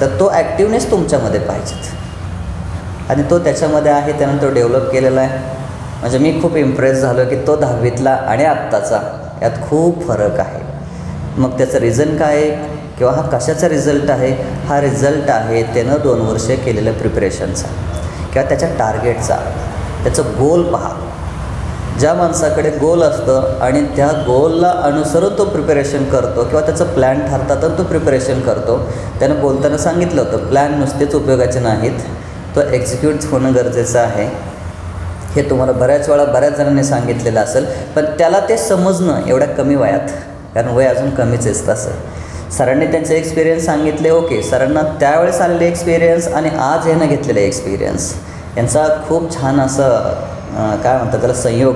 तर तो ॲक्टिवनेस तुमच्यामध्ये पाहिजेत आणि तो त्याच्यामध्ये आहे, त्यानं तो डेव्हलप केलेला आहे. म्हणजे मी खूप इम्प्रेस झालो की तो 10वीतला आणि आत्ताचा यात खूप फरक आहे. मग त्याचं रिझन काय आहे किंवा हा कशाचा रिझल्ट आहे, हा रिझल्ट आहे त्यानं 2 वर्षे केलेल्या प्रिपरेशनचा किंवा त्याच्या टार्गेटचा. त्याचं गोल पहा. ज्या माणसाकडे गोल असतं आणि त्या गोलला अनुसरून तो प्रिपरेशन करतो किंवा त्याचं प्लॅन ठरतात आणि तो प्रिपरेशन करतो, त्यानं बोलताना सांगितलं होतं प्लॅन नुसतेच उपयोगाचे नाहीत, तो एक्झिक्यूट होणं गरजेचं आहे. हे तुम्हाला बऱ्याच वेळा बऱ्याच जणांनी सांगितलेलं असेल, पण त्याला ते समजणं एवढ्या कमी वयात, कारण वय अजून कमीच आहे तसं. सरांनी त्यांचे एक्सपिरियन्स सांगितले, ओके, सरांना त्यावेळेस आलेले एक्सपिरियन्स आणि आज ह्यानं घेतलेले एक्सपिरियन्स यांचा खूप छान असं काय म्हणतात त्याला संयोग,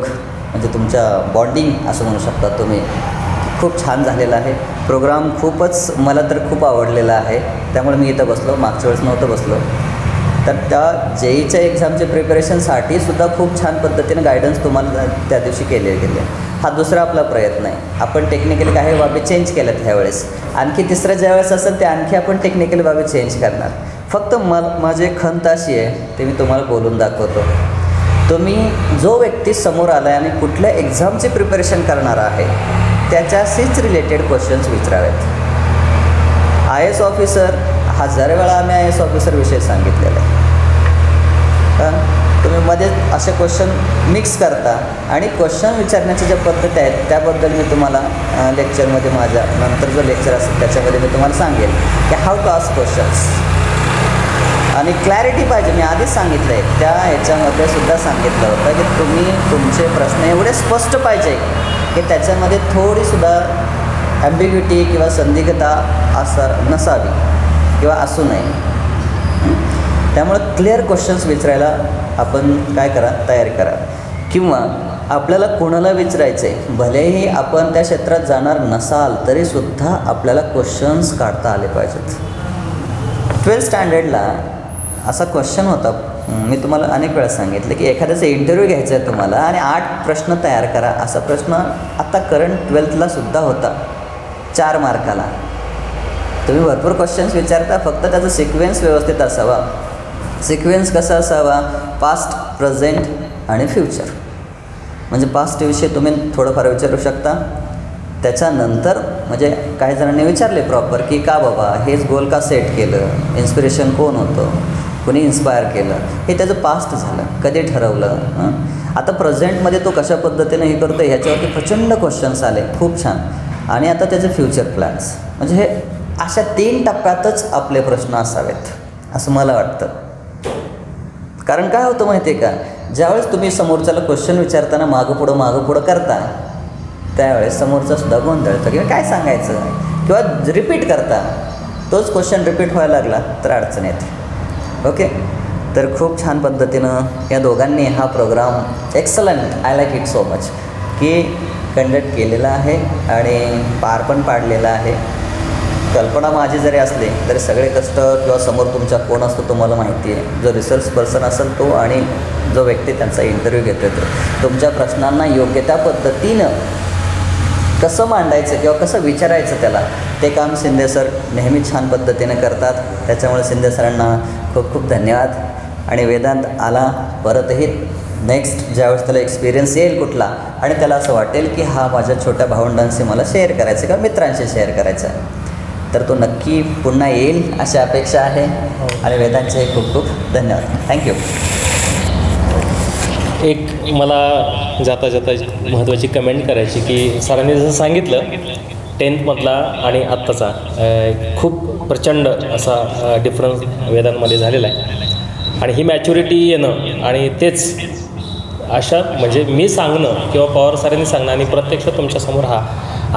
म्हणजे तुमच्या बॉन्डिंग असं म्हणू शकता तुम्ही, खूप छान झालेला आहे. प्रोग्राम खूपच मला तर खूप आवडलेला आहे, त्यामुळे मी इथं बसलो, मागच्या वेळेस नव्हतं बसलो. तर त्या जेईच्या एक्झामच्या प्रिपरेशनसाठी सुद्धा खूप छान पद्धतीने गायडन्स तुम्हाला त्या दिवशी केले गेले. हा दुसरा आपला प्रयत्न आहे. आपण टेक्निकली काही बाबी चेंज केल्यात ह्यावेळेस, आणखी तिसरं ज्यावेळेस असेल ते आणखी आपण टेक्निकली बाबी चेंज करणार. फक्त माझी खंत अशी आहे, ते मी तुम्हाला बोलून दाखवतो. तुम्ही जो व्यक्ती समोर आला आहे आणि कुठल्या एक्झामची प्रिपरेशन करणार आहे त्याच्याशीच रिलेटेड क्वेश्चन्स विचारावेत. IAS ऑफिसर 1000 वेळा आम्ही IAS ऑफिसरविषयी सांगितलेलं आहे. तुम्ही मध्ये असे क्वेश्चन मिक्स करता आणि क्वेश्चन विचारण्याच्या ज्या पद्धती आहेत त्याबद्दल मी तुम्हाला लेक्चरमध्ये माझ्या नंतर जो लेक्चर असेल त्याच्यामध्ये मी तुम्हाला सांगेन की हाऊ टू आस्क क्वेश्चन्स. आणि क्लॅरिटी पाहिजे. मी आधीच सांगितलं आहे, त्या ह्याच्यामध्ये सुद्धा सांगितलं होतं की तुम्ही तुमचे प्रश्न एवढे स्पष्ट पाहिजे की त्याच्यामध्ये थोडीसुद्धा ॲम्बिग्युटी किंवा संदिग्धता नसावी किंवा असू नये. त्यामुळं क्लिअर क्वेश्चन्स विचारायला आपण काय करा, तयारी करा. किंवा आपल्याला कोणाला विचारायचं आहे, भलेही आपण त्या क्षेत्रात जाणार नसाल तरीसुद्धा आपल्याला क्वेश्चन्स काढता आले पाहिजेत. 12th स्टँडर्डला असा क्वेश्चन होता, मी तुम्हाला अनेक वेळा सांगितलं की एखाद्याचा इंटरव्ह्यू घ्यायचा आहे तुम्हाला आणि 8 प्रश्न तयार करा. असा प्रश्न आता करंट 12thला सुद्धा होता 4 मार्काला. तुम्ही भरपूर क्वेश्चन्स विचारता, फक्त त्याचा सिक्वेन्स व्यवस्थित असावा. सिक्वेन्स कसा असावा, पास्ट, प्रेझेंट आणि फ्युचर. म्हणजे पास्टविषयी तुम्ही थोडंफार विचारू शकता. त्याच्यानंतर म्हणजे काही जणांनी विचारले प्रॉपर की का बाबा हेच गोल का सेट केलं, इन्स्पिरेशन कोण होतं, कोणी इन्स्पायर केलं, हे त्याचं पास्ट झालं, कधी ठरवलं. आता प्रेझेंटमध्ये तो कशा पद्धतीने हे करतो ह्याच्यावरती प्रचंड क्वेश्चन्स आले, खूप छान. आणि आता त्याचे फ्युचर प्लॅन्स. म्हणजे हे अशा 3 टप्प्यातच आपले प्रश्न असावेत असं मला वाटतं. कारण काय होतं माहिती आहे का, ज्यावेळेस तुम्ही समोरच्याला क्वेश्चन विचारताना मागं पुढं करता त्यावेळेस समोरचा सुद्धा गोंधळतो किंवा काय सांगायचं किंवा रिपीट करता तोच क्वेश्चन रिपीट व्हायला लागला तर अडचण येते. ओके, तर खूप छान पद्धतीनं या दोघांनी हा programme excellent, I like it so much, की कंडक्ट केलेला आहे आणि पार पण पाडलेला आहे. कल्पना माझी जरी असली तरी सगळे कष्ट किंवा समोर तुमच्या कोण असतो तुम्हाला माहिती आहे. जो रिसर्च पर्सन असेल तो आणि जो व्यक्ती त्यांचा इंटरव्ह्यू घेतो तो, तुमच्या प्रश्नांना योग्य त्या पद्धतीनं कसं मांडायचं किंवा कसं विचारायचं त्याला, ते काम शिंदे सर नेहमी छान पद्धतीने करतात. त्याच्यामुळे शिंदे सरांना खूप खूप धन्यवाद. आणि वेदांत आला परतही नेक्स्ट ज्यावेळेस त्याला एक्सपिरियन्स येईल कुठला आणि त्याला असं वाटेल की हा माझ्या छोट्या भावंडांशी मला शेअर करायचं किंवा मित्रांशी शेअर करायचं आहे, तर तो नक्की पुन्हा येईल अशी अपेक्षा आहे. आणि वेदांतचे खूप खूप धन्यवाद. थँक्यू. एक मला जाता जाता महत्त्वाची कमेंट करायची की सरांनी जसं सांगितलं 10थमधला आणि आत्ताचा खूप प्रचंड असा डिफरन्स वेदांमध्ये झालेला आहे. आणि ही मॅच्युरिटी येणं आणि तेच अशा म्हणजे मी सांगणं किंवा पवार सरांनी सांगणं आणि प्रत्यक्षात तुमच्यासमोर हा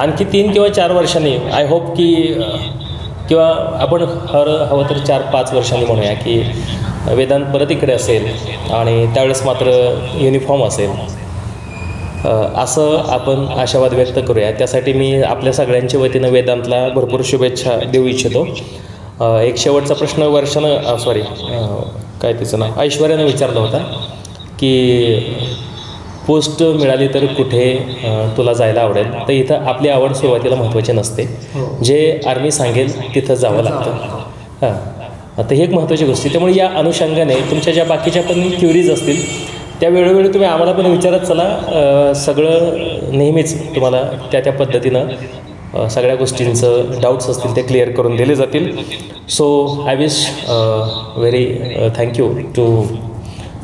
आणखी 3 किंवा 4 वर्षांनी आय होप की किंवा आपण हवं तर 4-5 वर्षांनी म्हणूया की वेदांत परत इकडे असेल आणि त्यावेळेस मात्र युनिफॉर्म असेल, असं आपण आशावाद व्यक्त करूया. त्यासाठी मी आपल्या सगळ्यांच्या वतीनं वेदांतला भरपूर शुभेच्छा देऊ इच्छितो. एक शेवटचा प्रश्न वर्षानं काय तिचं नाव ऐश्वर्यानं विचारला होता की पोस्ट मिळाली तर कुठे तुला जायला आवडेल. तर इथं आपली आवड सुरुवातीला महत्त्वाची नसते, जे आर्मी सांगेल तिथं जावं लागतं. हां, तर ही एक महत्त्वाची गोष्ट आहे. त्यामुळे या अनुषंगाने तुमच्या ज्या बाकीच्या पण क्युरीज असतील त्या वेळोवेळी तुम्ही आम्हाला पण विचारत चला. सगळं नेहमीच तुम्हाला त्या पद्धतीनं सगळ्या गोष्टींचं डाऊट्स असतील ते क्लिअर करून दिले जातील. So I wish very thank you to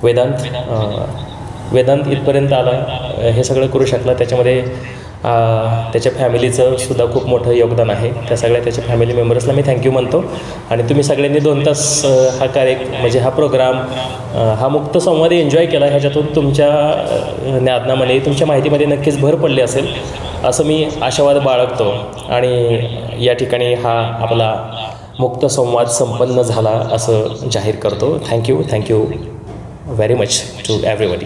Vedant. Vedant इथपर्यंत आला, हे सगळं करू शकला, त्याच्यामध्ये त्याच्या फॅमिलीचं सुद्धा खूप मोठं योगदान आहे. त्या सगळ्या त्याच्या फॅमिली मेंबर्सला मी थँक्यू म्हणतो. आणि तुम्ही सगळ्यांनी 2 तास हा म्हणजे हा प्रोग्राम हा मुक्त संवाद एन्जॉय केला. ह्याच्यातून तुमच्या ज्ञानामध्ये तुमच्या माहितीमध्ये नक्कीच भर पडली असेल असं मी आशावाद बाळगतो. आणि या ठिकाणी हा आपला मुक्त संवाद संपन्न झाला असं जाहीर करतो. Thank you very much to everybody.